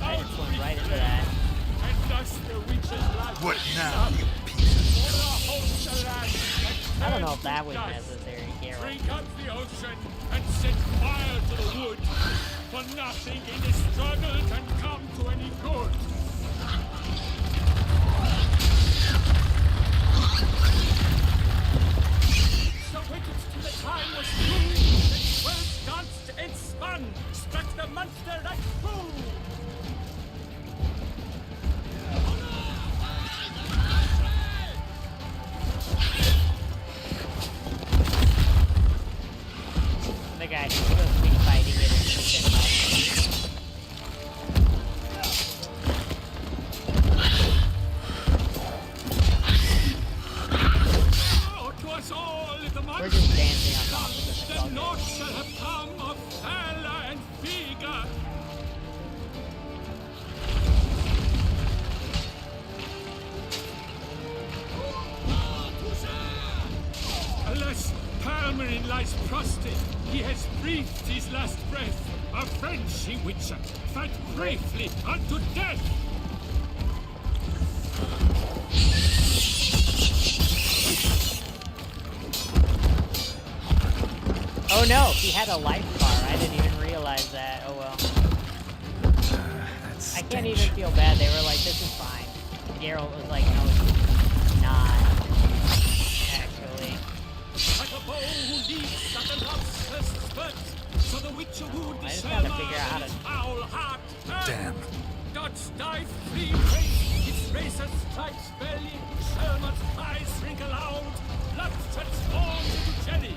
I just went right into that. What now, you piece I don't know if that was necessary, Geralt. Drink up the ocean and set fire to the wood, for nothing in this struggle can come to any good. So wicked till the time was through, the 12 danced and spun, struck the monster right through. The guy who's supposed to be fighting it is Oh, 'twas all the We're just dancing on top of it. It's all The good. north shall have come of valor and vigor. Alas, Palmerin lies prostrate. He has breathed his last breath. A French Witcher, fight bravely unto death. Oh no, he had a life bar. I didn't even realize that. Oh well. I can't even feel bad. They were like, this is fine. Geralt was like, no, it's not. Actually. Like a bow who leaps at the lobster's spurt, so the Witcher would I just gotta figure out how to... foul heart turn. Damn. Dots dive free race, its racer strikes belly, Sherman's eyes wrinkle out, blood transforms into jelly.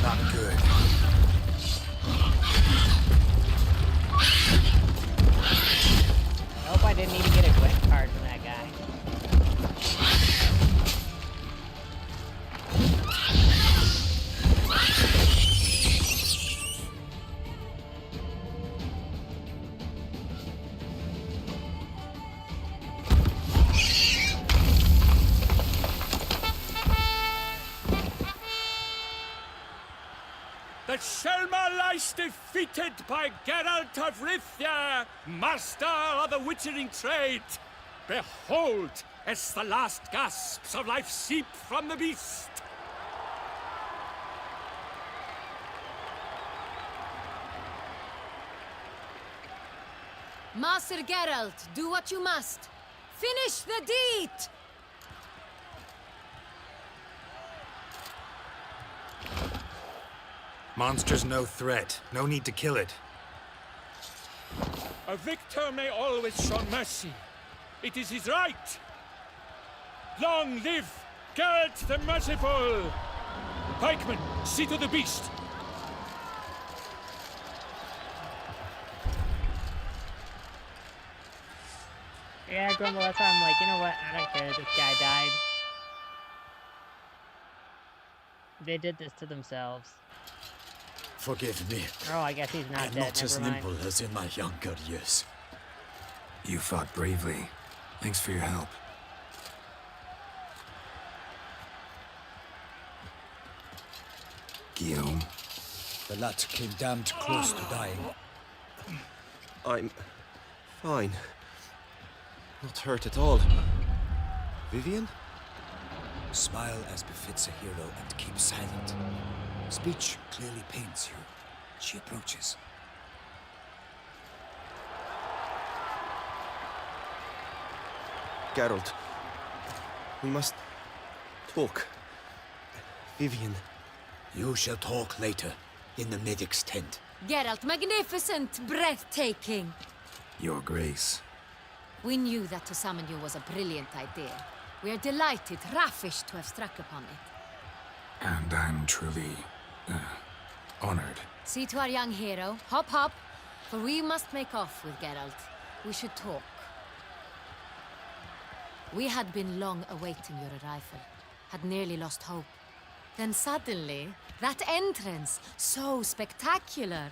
Not good. I hope I didn't even get a quick card from that guy. The Shelma lies defeated by Geralt of Rivia, master of the witchering trade. Behold, as the last gasps of life seep from the beast. Master Geralt, do what you must. Finish the deed! Monster's no threat. No need to kill it. A victor may always show mercy. It is his right. Long live Geralt the Merciful! Pikeman, see to the beast. Yeah, Grumble, that's why I'm like, you know what? I don't care that this guy died. They did this to themselves. Forgive me. Oh, I guess he's not I'm dead. not as Never mind. nimble as in my younger years. You fought bravely. Thanks for your help. Guillaume. The lad came damned close to dying. I'm fine. Not hurt at all. Vivian? Smile as befits a hero and keep silent. Speech clearly pains you. She approaches. Geralt. We must talk. Vivian. You shall talk later, in the medic's tent. Geralt, magnificent, breathtaking. Your Grace. We knew that to summon you was a brilliant idea. We are delighted, ravished to have struck upon it. And I'm truly, honored. See to our young hero. Hop, hop. For we must make off with Geralt. We should talk. We had been long awaiting your arrival. Had nearly lost hope. Then suddenly, that entrance, so spectacular.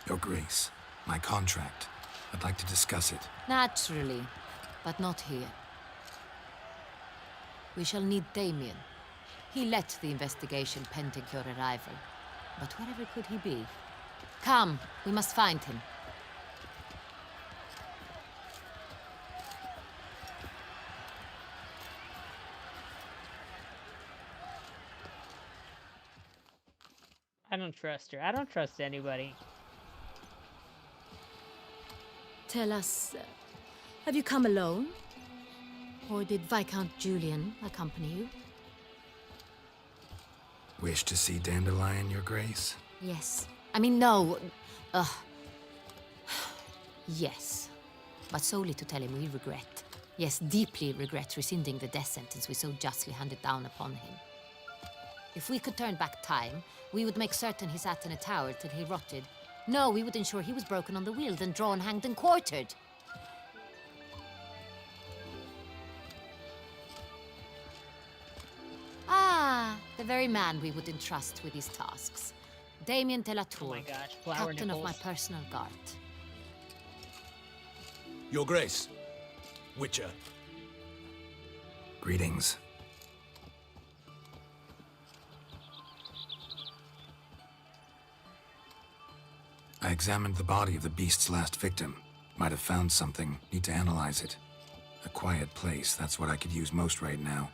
Your Grace, my contract. I'd like to discuss it. Naturally, but not here. We shall need Damien. He led the investigation pending your arrival. But wherever could he be? Come, we must find him. I don't trust her. I don't trust anybody. Tell us, have you come alone? Or did Viscount Julian accompany you? Wish to see Dandelion, Your Grace? Yes. I mean, no. Yes. But solely to tell him we regret. Yes, deeply regret rescinding the death sentence we so justly handed down upon him. If we could turn back time, we would make certain he sat in a tower till he rotted. No, we would ensure he was broken on the wheel, then drawn, hanged, and quartered. Ah, the very man we would entrust with these tasks. Damien de la Tour, Oh my gosh, flower captain of my nipples. personal guard. Your Grace. Witcher. Greetings. I examined the body of the beast's last victim. Might have found something. Need to analyze it. A quiet place, that's what I could use most right now.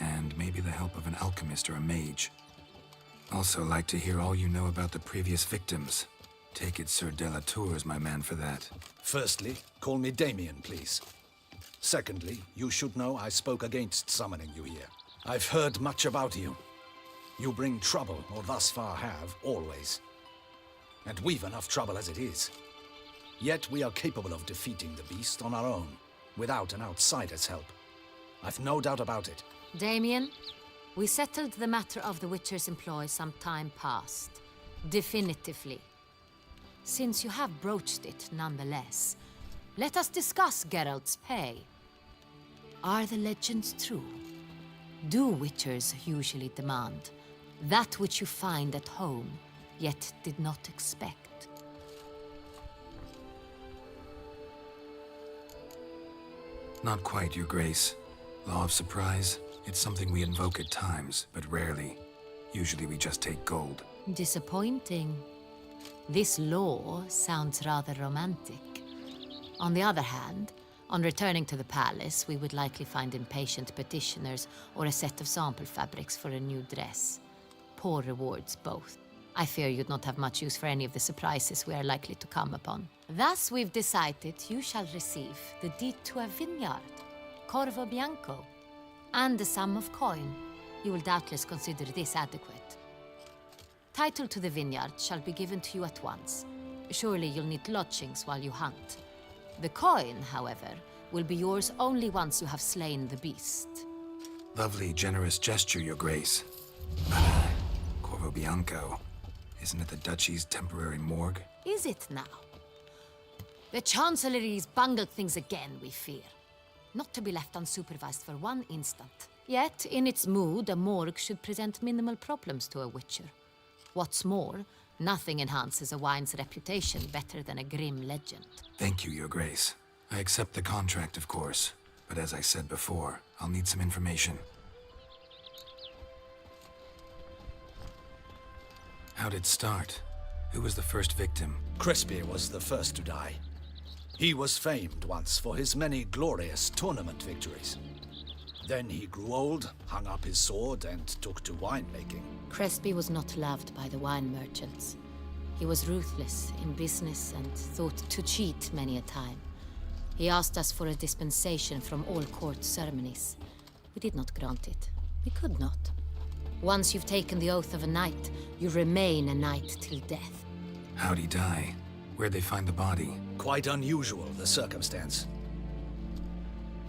And maybe the help of an alchemist or a mage. Also like to hear all you know about the previous victims. Take it Sir de la Tour is my man for that. Firstly, call me Damien, please. Secondly, you should know I spoke against summoning you here. I've heard much about you. You bring trouble, or thus far have, always. And we've enough trouble as it is. Yet we are capable of defeating the beast on our own, without an outsider's help. I've no doubt about it. Damien, we settled the matter of the Witcher's employ some time past. Definitively. Since you have broached it nonetheless, let us discuss Geralt's pay. Are the legends true? Do Witchers usually demand that which you find at home, yet did not expect? Not quite, Your Grace. Law of surprise, it's something we invoke at times, but rarely. Usually we just take gold. Disappointing. This law sounds rather romantic. On the other hand, on returning to the palace, we would likely find impatient petitioners or a set of sample fabrics for a new dress. Poor rewards, both. I fear you'd not have much use for any of the surprises we are likely to come upon. Thus, we've decided you shall receive the deed to a vineyard, Corvo Bianco, and a sum of coin. You will doubtless consider this adequate. Title to the vineyard shall be given to you at once. Surely you'll need lodgings while you hunt. The coin, however, will be yours only once you have slain the beast. Lovely, generous gesture, Your Grace. Corvo Bianco. Isn't it the Duchy's temporary morgue? Is it now? The Chancellery's bungled things again, we fear. Not to be left unsupervised for one instant. Yet, in its mood, a morgue should present minimal problems to a witcher. What's more, nothing enhances a wine's reputation better than a grim legend. Thank you, Your Grace. I accept the contract, of course. But as I said before, I'll need some information. How'd it start? Who was the first victim? Crespi was the first to die. He was famed once for his many glorious tournament victories. Then he grew old, hung up his sword, and took to winemaking. Crespi was not loved by the wine merchants. He was ruthless in business and thought to cheat many a time. He asked us for a dispensation from all court ceremonies. We did not grant it. We could not. Once you've taken the oath of a knight, you remain a knight till death. How'd he die? Where'd they find the body? Quite unusual, the circumstance.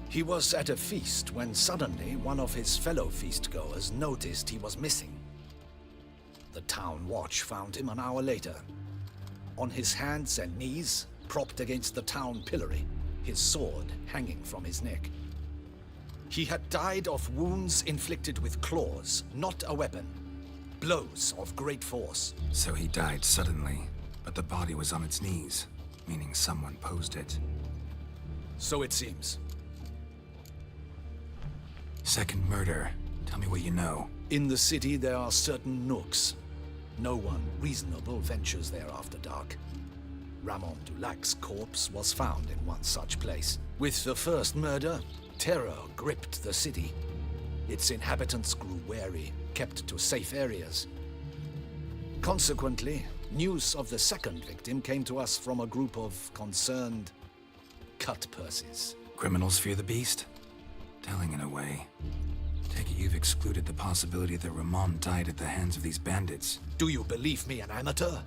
He was at a feast when suddenly one of his fellow feastgoers noticed he was missing. The town watch found him an hour later. On his hands and knees, propped against the town pillory, his sword hanging from his neck. He had died of wounds inflicted with claws, not a weapon. Blows of great force. So he died suddenly, but the body was on its knees, meaning someone posed it. So it seems. Second murder. Tell me what you know. In the city there are certain nooks. No one reasonable ventures there after dark. Ramon Dulac's corpse was found in one such place. With the first murder, terror gripped the city. Its inhabitants grew wary, kept to safe areas. Consequently, news of the second victim came to us from a group of concerned cut purses. Criminals fear the beast? Telling in a way. Take it you've excluded the possibility that Ramon died at the hands of these bandits. Do you believe me an amateur?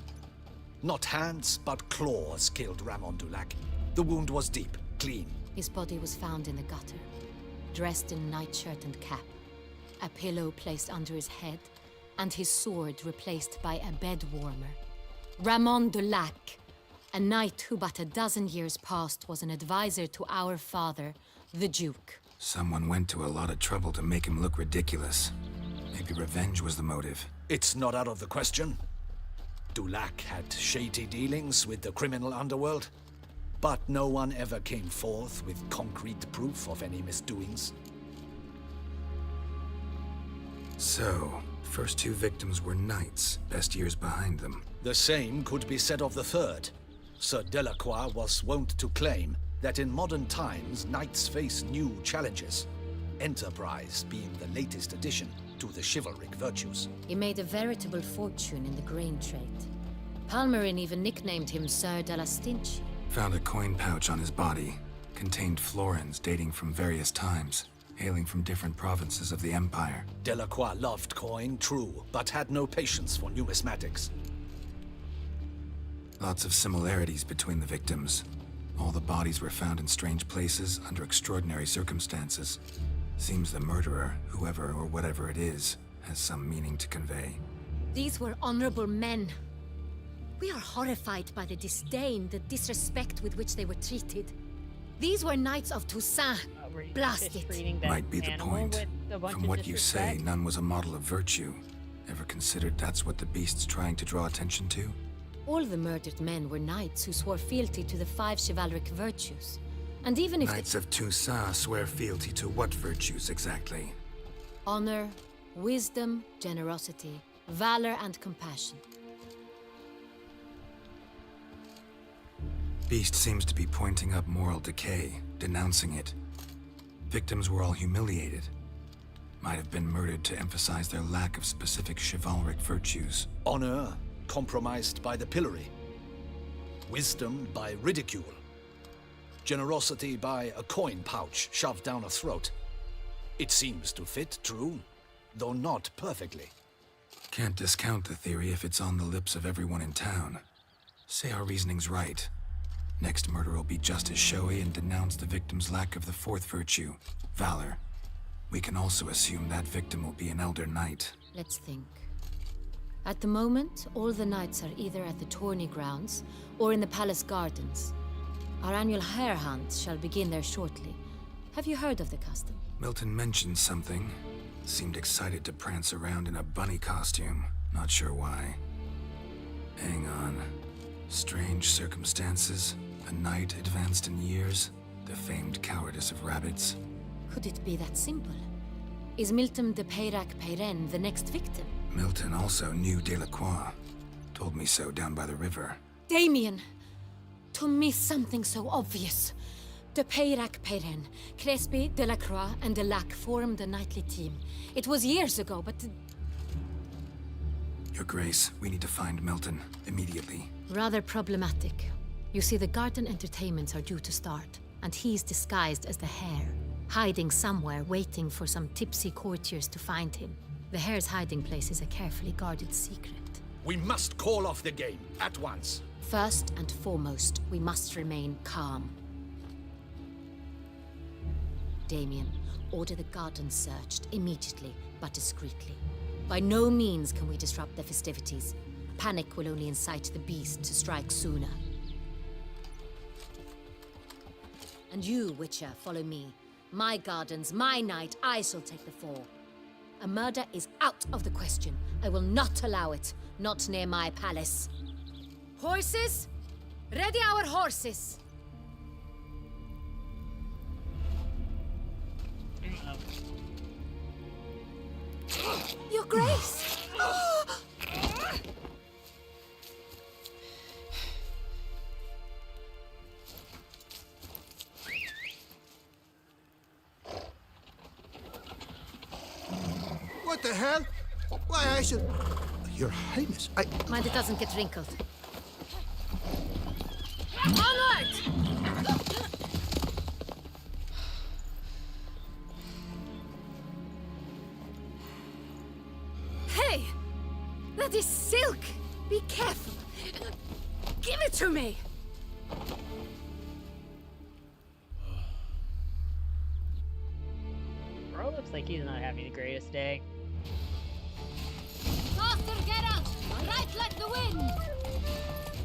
Not hands, but claws killed Ramon Dulac. The wound was deep, clean. His body was found in the gutter, dressed in nightshirt and cap, a pillow placed under his head, and his sword replaced by a bed warmer. Ramon Dulac, a knight who but a dozen years past was an advisor to our father, the Duke. Someone went to a lot of trouble to make him look ridiculous. Maybe revenge was the motive. It's not out of the question. Dulac had shady dealings with the criminal underworld, but no one ever came forth with concrete proof of any misdoings. So, first two victims were knights, best years behind them. The same could be said of the third. Sir Delacroix was wont to claim that in modern times, knights face new challenges, enterprise being the latest addition to the chivalric virtues. He made a veritable fortune in the grain trade. Palmerin even nicknamed him Sir de la Stinchi. Found a coin pouch on his body. Contained florins dating from various times, hailing from different provinces of the Empire. Delacroix loved coin, true, but had no patience for numismatics. Lots of similarities between the victims. All the bodies were found in strange places under extraordinary circumstances. Seems the murderer, whoever or whatever it is, has some meaning to convey. These were honorable men. We are horrified by the disdain, the disrespect with which they were treated. These were knights of Toussaint. Blast it. Might be the point. From what you say, none was a model of virtue. Ever considered that's what the beast's trying to draw attention to? All the murdered men were knights who swore fealty to the 5 chivalric virtues. And even if Knights of Toussaint swear fealty to what virtues exactly? honor, wisdom, generosity, valor, and compassion. Beast seems to be pointing up moral decay, denouncing it. Victims were all humiliated. Might have been murdered to emphasize their lack of specific chivalric virtues. Honor compromised by the pillory. Wisdom by ridicule. Generosity by a coin pouch shoved down a throat. It seems to fit, true, though not perfectly. Can't discount the theory if it's on the lips of everyone in town. Say our reasoning's right. Next murder will be just as showy and denounce the victim's lack of the fourth virtue, valor. We can also assume that victim will be an elder knight. Let's think. At the moment, all the knights are either at the tourney grounds or in the palace gardens. Our annual hare hunt shall begin there shortly. Have you heard of the custom? Milton mentioned something. Seemed excited to prance around in a bunny costume. Not sure why. Hang on. Strange circumstances. A knight advanced in years. The famed cowardice of rabbits. Could it be that simple? Is Milton de Peyrac-Peyren the next victim? Milton also knew Delacroix. Told me so down by the river. Damien! To miss something so obvious. De Peyrac-Peyren, Crespi, Delacroix, and Delac formed a knightly team. It was years ago, but... Your Grace, we need to find Milton. Immediately. Rather problematic. You see, the garden entertainments are due to start, and he's disguised as the hare, hiding somewhere, waiting for some tipsy courtiers to find him. The hare's hiding place is a carefully guarded secret. We must call off the game, at once. First and foremost, we must remain calm. Damien, order the garden searched immediately, but discreetly. By no means can we disrupt the festivities. Panic will only incite the beast to strike sooner. And you, Witcher, follow me. My gardens, my night, I shall take the fall. A murder is out of the question. I will not allow it. Not near my palace. Horses? Ready our horses! Your Grace! What the hell? Why, I should... Your Highness, I... Mind it doesn't get wrinkled. Onward! Hey! That is silk! Be careful! Give it to me! Bro looks like he's not having the greatest day. Faster, Geralt! Right like the wind!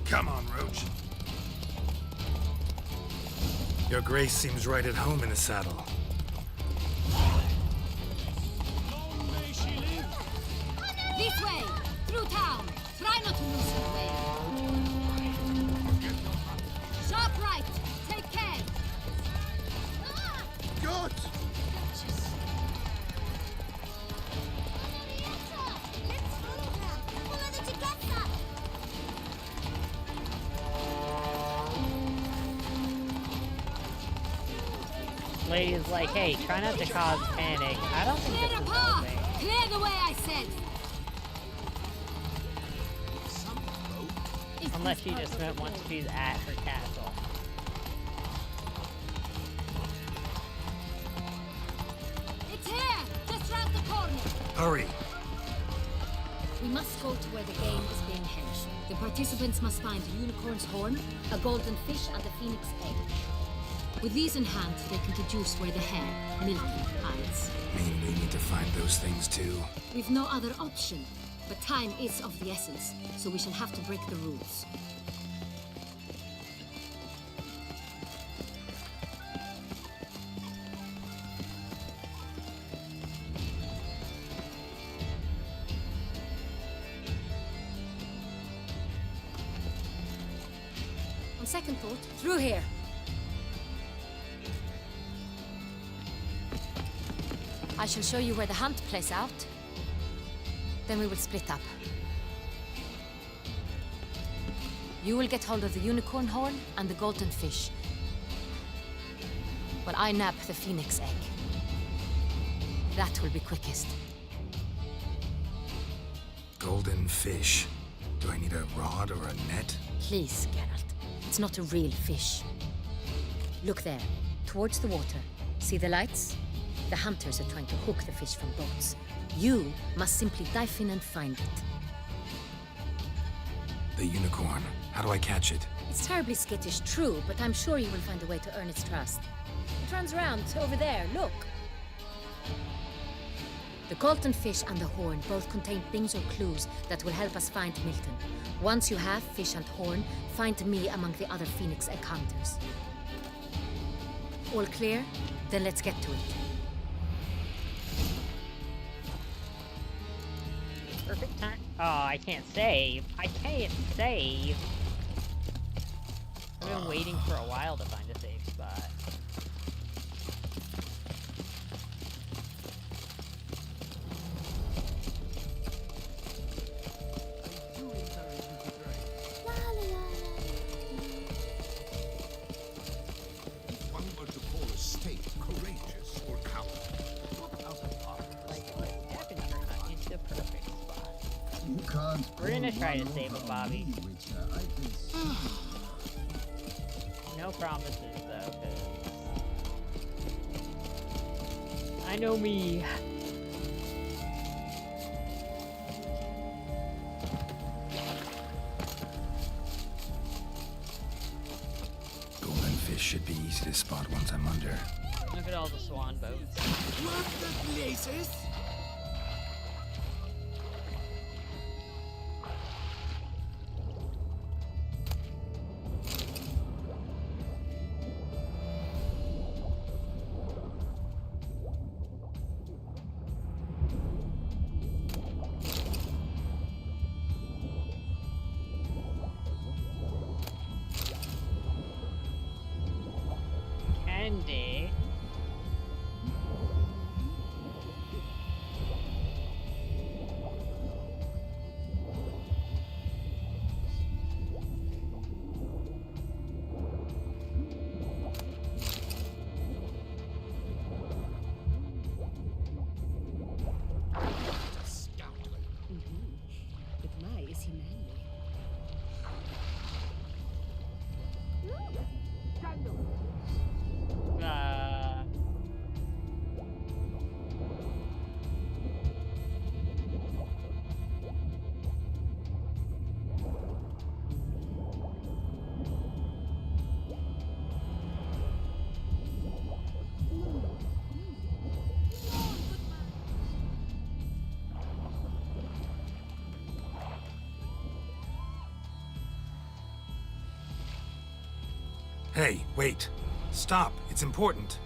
Come on, Roach. Your Grace seems right at home in the saddle. This way! Through town! Try not to lose your way! Sharp right! Take care! God! Lady's like, hey, try not to cause panic. I don't think this is helping. Clear the way, I said! Unless she just meant once she's at her castle. It's here! Just round the corner! Hurry! We must go to where the game is being held. The participants must find a unicorn's horn, a golden fish, and a phoenix egg. With these in hand, they can deduce where the hare, Milton, hides. Mean we need to find those things too. We've no other option, but time is of the essence, so we shall have to break the rules. On second thought, through here. I shall show you where the hunt plays out. Then we will split up. You will get hold of the unicorn horn and the golden fish, while I nab the phoenix egg. That will be quickest. Golden fish. Do I need a rod or a net? Please, Geralt. It's not a real fish. Look there, towards the water. See the lights? The hunters are trying to hook the fish from boats. You must simply dive in and find it. The unicorn. How do I catch it? It's terribly skittish, true, but I'm sure you will find a way to earn its trust. It runs around over there, look. The golden fish and the horn both contain things or clues that will help us find Milton. Once you have fish and horn, find me among the other Phoenix Egg hunters. All clear? Then let's get to it. Perfect time. Oh, I can't save. I can't save. I've been waiting for a while to find a safe spot. If one were to call a state courageous or coward, what other part? Scavenger hunt is the perfect spot. You can't. We're gonna try to save him, Bobby. No promises, though, 'cause I know me. Golden fish should be easy to spot once I'm under. Look at all the swan boats. What the places? Candy. But my, is he manly? Hey, wait. Stop. It's important.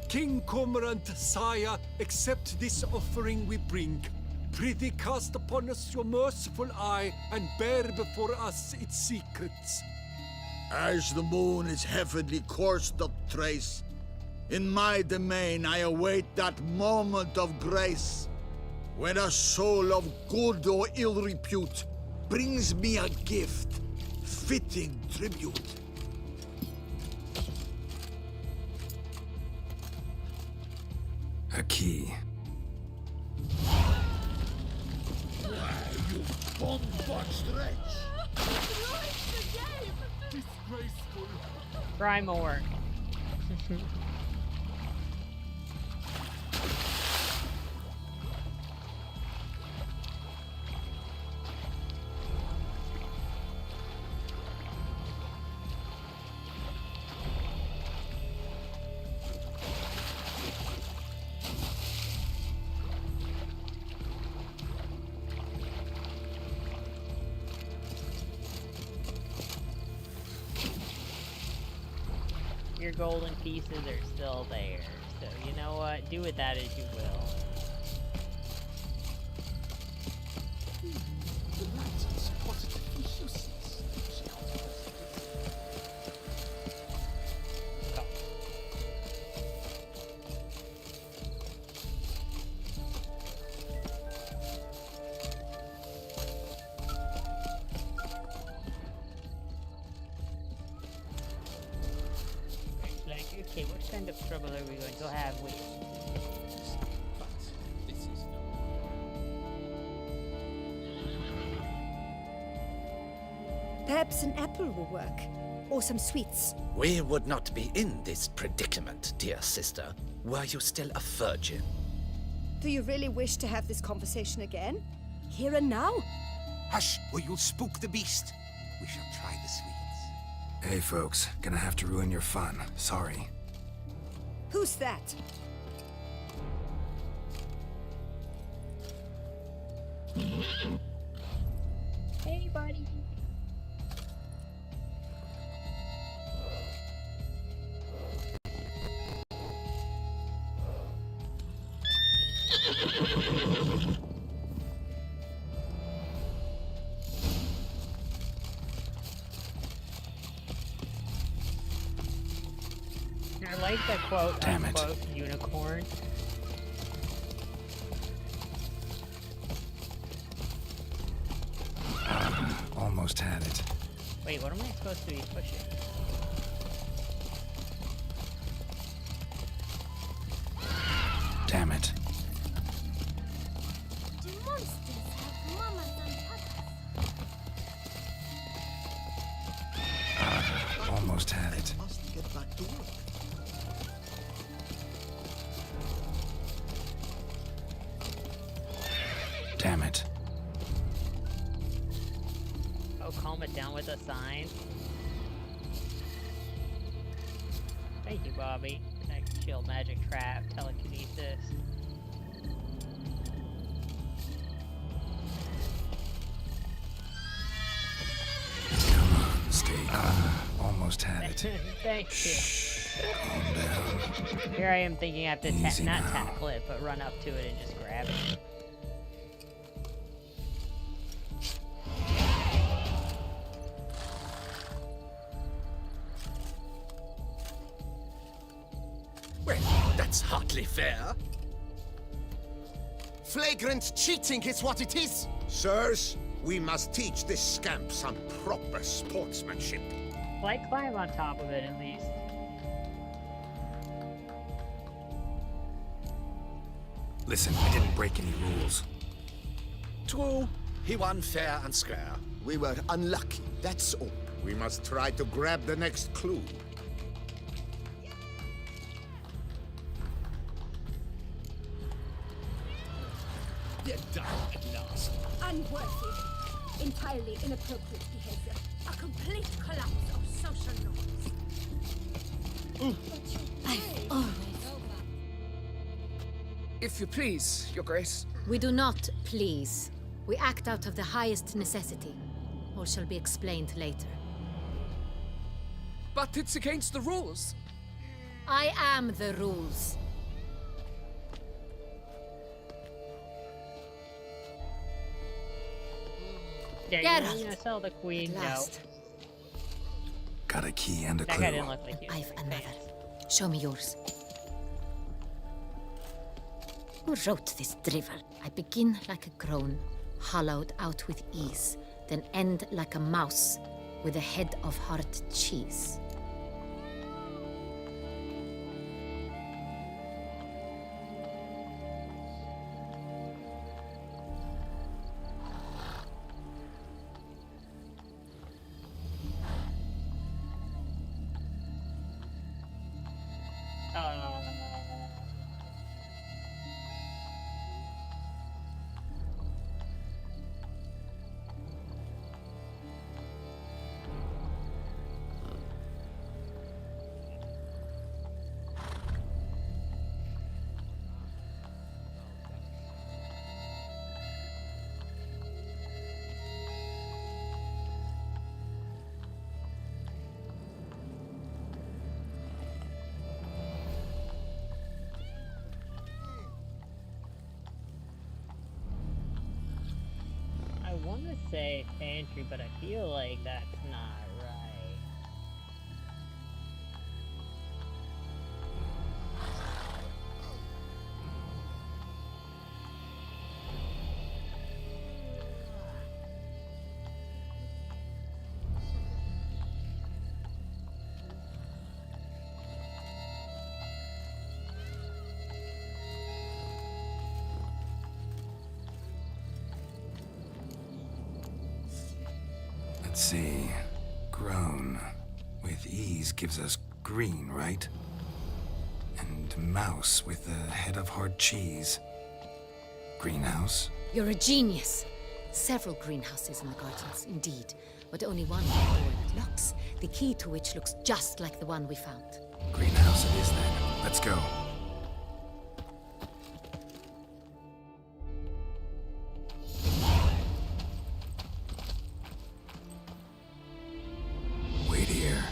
King Cormorant, sire, accept this offering we bring. Prithee cast upon us your merciful eye, and bear before us its secrets. As the moon is heavily coursed up trace, in my domain I await that moment of grace, when a soul of good or ill repute brings me a gift, fitting tribute. A key. Why, you bomb-botched wretch! Disgraceful. Try more. Your golden pieces are still there, so you know what? Do with that as you will. The lights have spotted the useless. Like, okay, what kind of trouble are we going to have with? Perhaps an apple will work. Or some sweets. We would not be in this predicament, dear sister, were you still a virgin. Do you really wish to have this conversation again? Here and now? Hush, or you'll spook the beast. We shall try the sweets. Hey, folks. Gonna have to ruin your fun. Sorry. Who's that? Hey, buddy. I like the quote, Damn it. unquote, unicorn. Almost had it. Wait, what am I supposed to be pushing? Damn it. Almost had it. Must get back to work. Damn it. Oh, calm it down with a sign. Thank you, Bobby. Connect, shield, magic trap, telekinesis. Stay. Almost had it. Thank you. Calm down. Here I am thinking I have to Easy not now. tackle it, but run up to it and just grab it. Well, that's hardly fair. Flagrant cheating is what it is. Sirs, we must teach this scamp some proper sportsmanship. Like, climb on top of it at least. Listen, I didn't break any rules. True, he won fair and square. We were unlucky, that's all. We must try to grab the next clue. You're done at last. Unworthy. Entirely inappropriate behavior. A complete collapse of social norms. I've always... If you please, Your Grace. We do not please. We act out of the highest necessity. All shall be explained later. But it's against the rules. I am the rules. Yeah, Geralt. you're gonna sell the queen. At No. last. Got a key and a That clue. guy didn't look like you. I've another. Show me yours. Who wrote this drivel? I begin like a groan, hollowed out with ease, then end like a mouse with a head of hard cheese. I want to say pantry, but I feel like that's not right. Let's see. These gives us green, right? And mouse with a head of hard cheese. Greenhouse? You're a genius. Several greenhouses in the gardens, indeed, but only one with a door that locks, the key to which looks just like the one we found. Greenhouse it is then. Let's go. Wait here.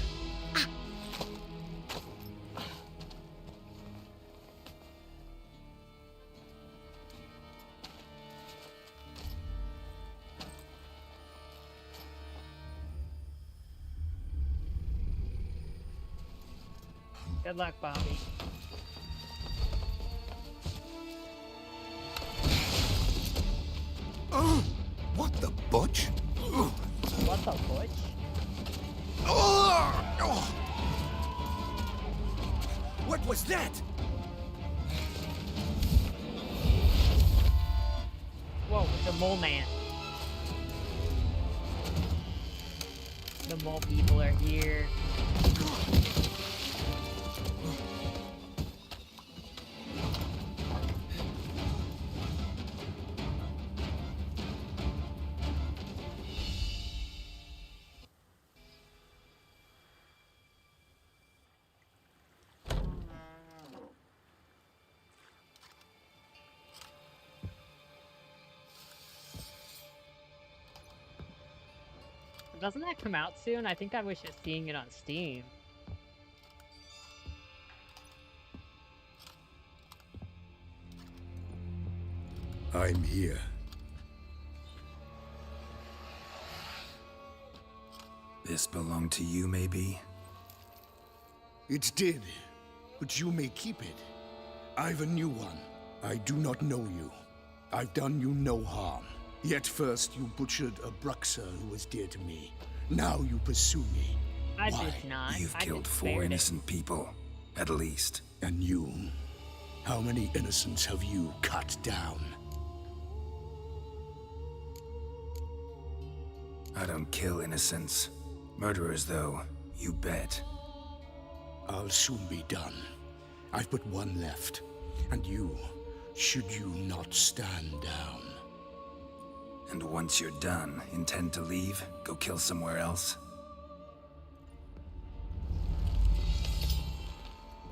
Good luck, Bobby. Oh, what the butch? What the butch? Oh, oh. What was that? Whoa, it's a mole man. The mole people are here. Doesn't that come out soon? I think I was just seeing it on Steam. I'm here. This belonged to you, maybe? It did, but you may keep it. I've a new one. I do not know you. I've done you no harm. Yet first you butchered a Bruxer who was dear to me. Now you pursue me. I Why? did not. You've I killed just 4 spared it. innocent people, at least. And you? How many innocents have you cut down? I don't kill innocents. Murderers, though, you bet. I'll soon be done. I've but one left. And you, should you not stand down. And once you're done, intend to leave? Go kill somewhere else?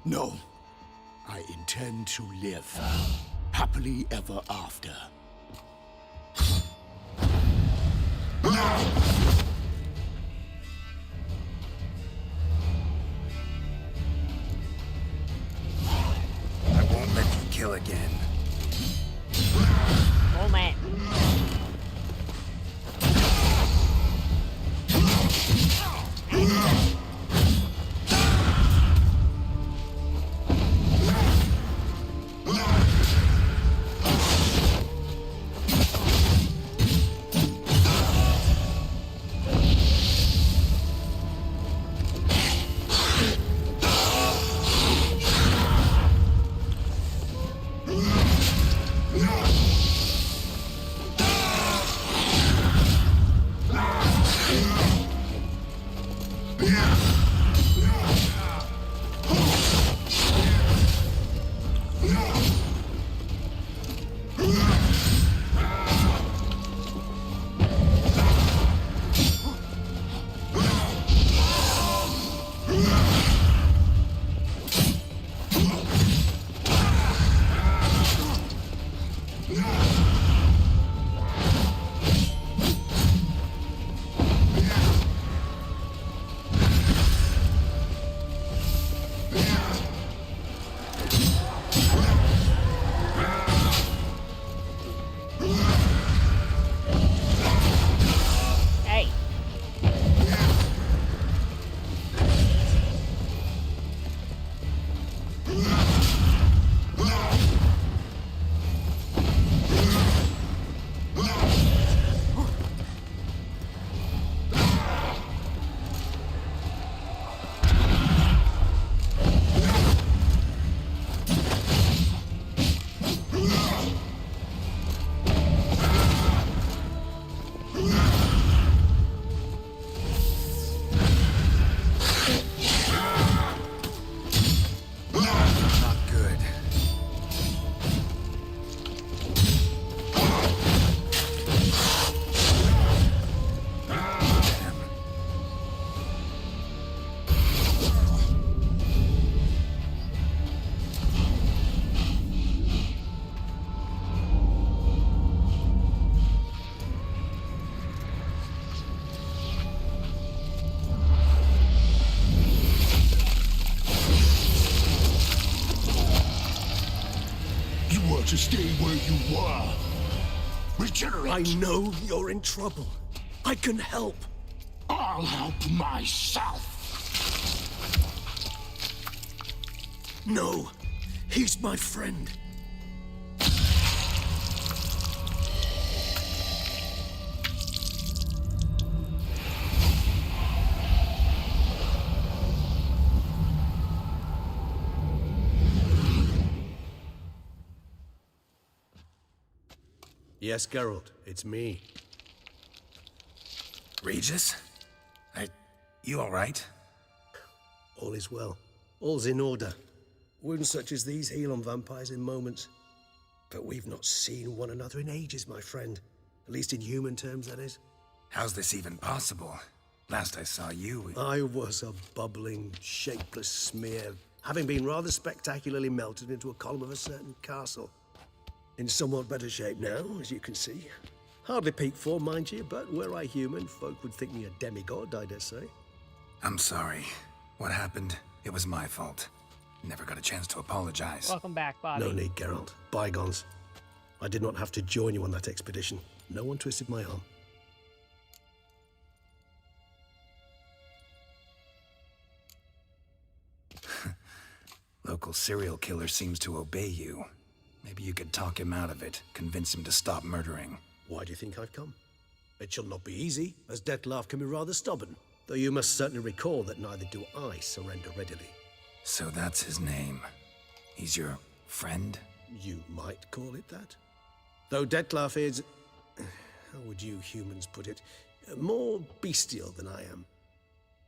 No. I intend to live. Happily ever after. I won't let you kill again. Oh man. to stay where you were. Regenerate. I know you're in trouble. I can help. I'll help myself. No, he's my friend. Yes, Geralt, it's me. Regis? You all right? All is well. All's in order. Wounds such as these heal on vampires in moments. But we've not seen one another in ages, my friend. At least in human terms, that is. How's this even possible? Last I saw you... I was a bubbling, shapeless smear, having been rather spectacularly melted into a column of a certain castle. In somewhat better shape now, as you can see. Hardly peak form, mind you, but were I human, folk would think me a demigod, I dare say. I'm sorry. What happened, it was my fault. Never got a chance to apologize. Welcome back, Bobby. No need, Geralt. Bygones. I did not have to join you on that expedition. No one twisted my arm. Local serial killer seems to obey you. Maybe you could talk him out of it, convince him to stop murdering. Why do you think I've come? It shall not be easy, as Dettlaff can be rather stubborn. Though you must certainly recall that neither do I surrender readily. So that's his name. He's your friend? You might call it that. Though Dettlaff is... how would you humans put it? More bestial than I am.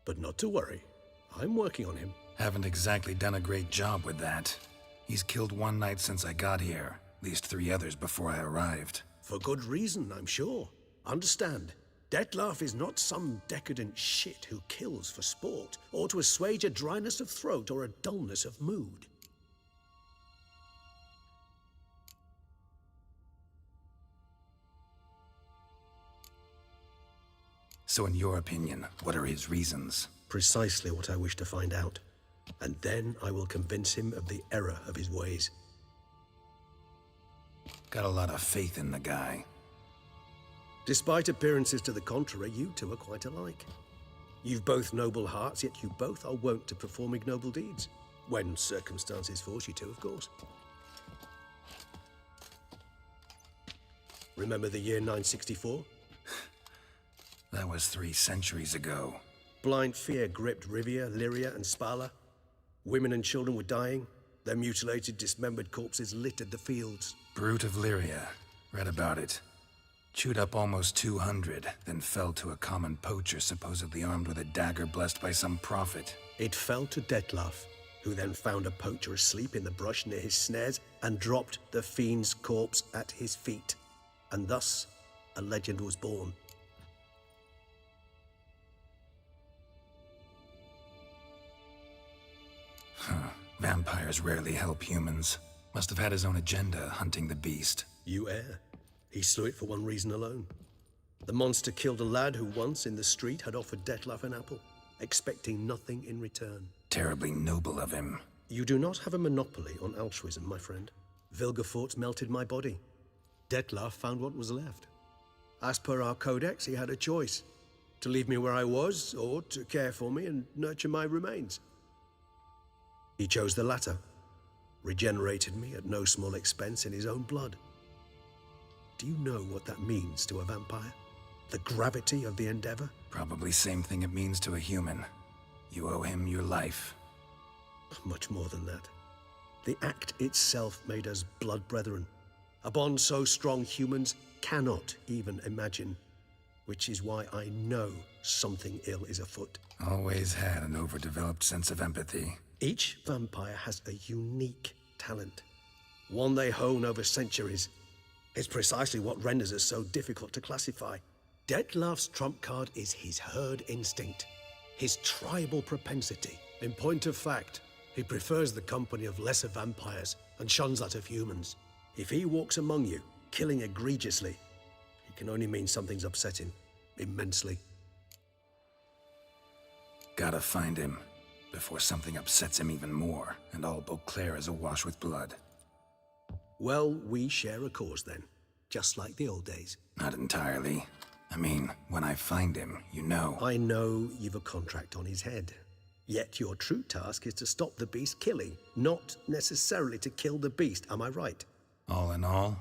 But not to worry. I'm working on him. Haven't exactly done a great job with that. He's killed one knight since I got here. At least 3 others before I arrived. For good reason, I'm sure. Understand, Dettlaff is not some decadent shit who kills for sport, or to assuage a dryness of throat or a dullness of mood. So in your opinion, what are his reasons? Precisely what I wish to find out. And then I will convince him of the error of his ways. Got a lot of faith in the guy. Despite appearances to the contrary, you two are quite alike. You've both noble hearts, yet you both are wont to perform ignoble deeds. When circumstances force you to, of course. Remember the year 964? That was 3 centuries ago. Blind fear gripped Rivia, Lyria, and Spala. Women and children were dying. Their mutilated, dismembered corpses littered the fields. Brute of Lyria. Read about it. Chewed up almost 200, then fell to a common poacher supposedly armed with a dagger blessed by some prophet. It fell to Dettlaff, who then found a poacher asleep in the brush near his snares and dropped the fiend's corpse at his feet. And thus, a legend was born. Vampires rarely help humans. Must have had his own agenda, hunting the beast. You err. He slew it for one reason alone. The monster killed a lad who once, in the street, had offered Dettlaff an apple, expecting nothing in return. Terribly noble of him. You do not have a monopoly on altruism, my friend. Vilgefortz melted my body. Dettlaff found what was left. As per our codex, he had a choice. To leave me where I was, or to care for me and nurture my remains. He chose the latter. Regenerated me at no small expense in his own blood. Do you know what that means to a vampire? The gravity of the endeavor? Probably same thing it means to a human. You owe him your life. Much more than that. The act itself made us blood brethren. A bond so strong humans cannot even imagine. Which is why I know something ill is afoot. Always had an overdeveloped sense of empathy. Each vampire has a unique talent. One they hone over centuries. It's precisely what renders us so difficult to classify. Dettlaff's trump card is his herd instinct. His tribal propensity. In point of fact, he prefers the company of lesser vampires and shuns that of humans. If he walks among you, killing egregiously, it can only mean something's upset him. Immensely. Gotta find him. Before something upsets him even more, and all Beauclair is awash with blood. Well, we share a cause then, just like the old days. Not entirely. I mean, when I find him, you know. I know you've a contract on his head. Yet your true task is to stop the beast killing, not necessarily to kill the beast, am I right? All in all,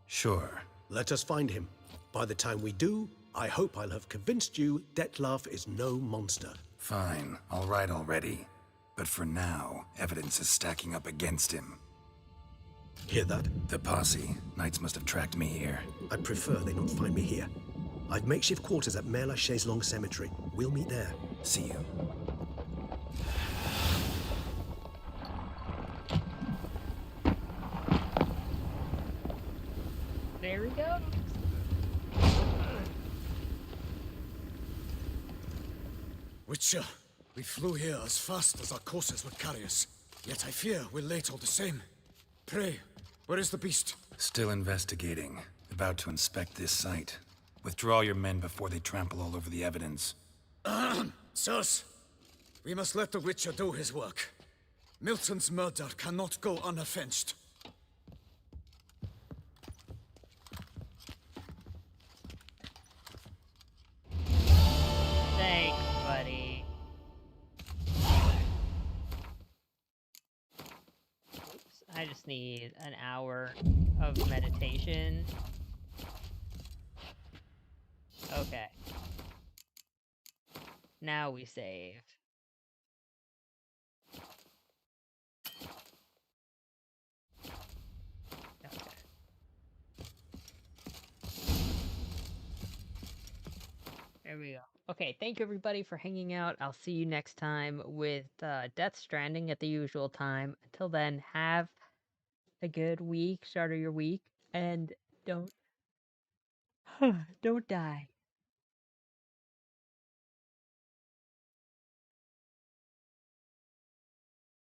sure. Let us find him. By the time we do, I hope I'll have convinced you Dettlaff is no monster. Fine, all right already. But for now, evidence is stacking up against him. Hear that? The posse. Knights must have tracked me here. I prefer they not find me here. I've makeshift quarters at Mère Lachaise Long Cemetery. We'll meet there. See you. There we go. Witcher, we flew here as fast as our courses would carry us. Yet I fear we're late all the same. Pray, where is the beast? Still investigating. About to inspect this site. Withdraw your men before they trample all over the evidence. Sirs, we must let the Witcher do his work. Milton's murder cannot go unavenged. Thanks, buddy. Oops, I just need an hour of meditation. Okay. Now we save. Okay. There we go. Okay, thank you everybody for hanging out. I'll see you next time with Death Stranding at the usual time. Until then, have a good week, start of your week, and don't don't die.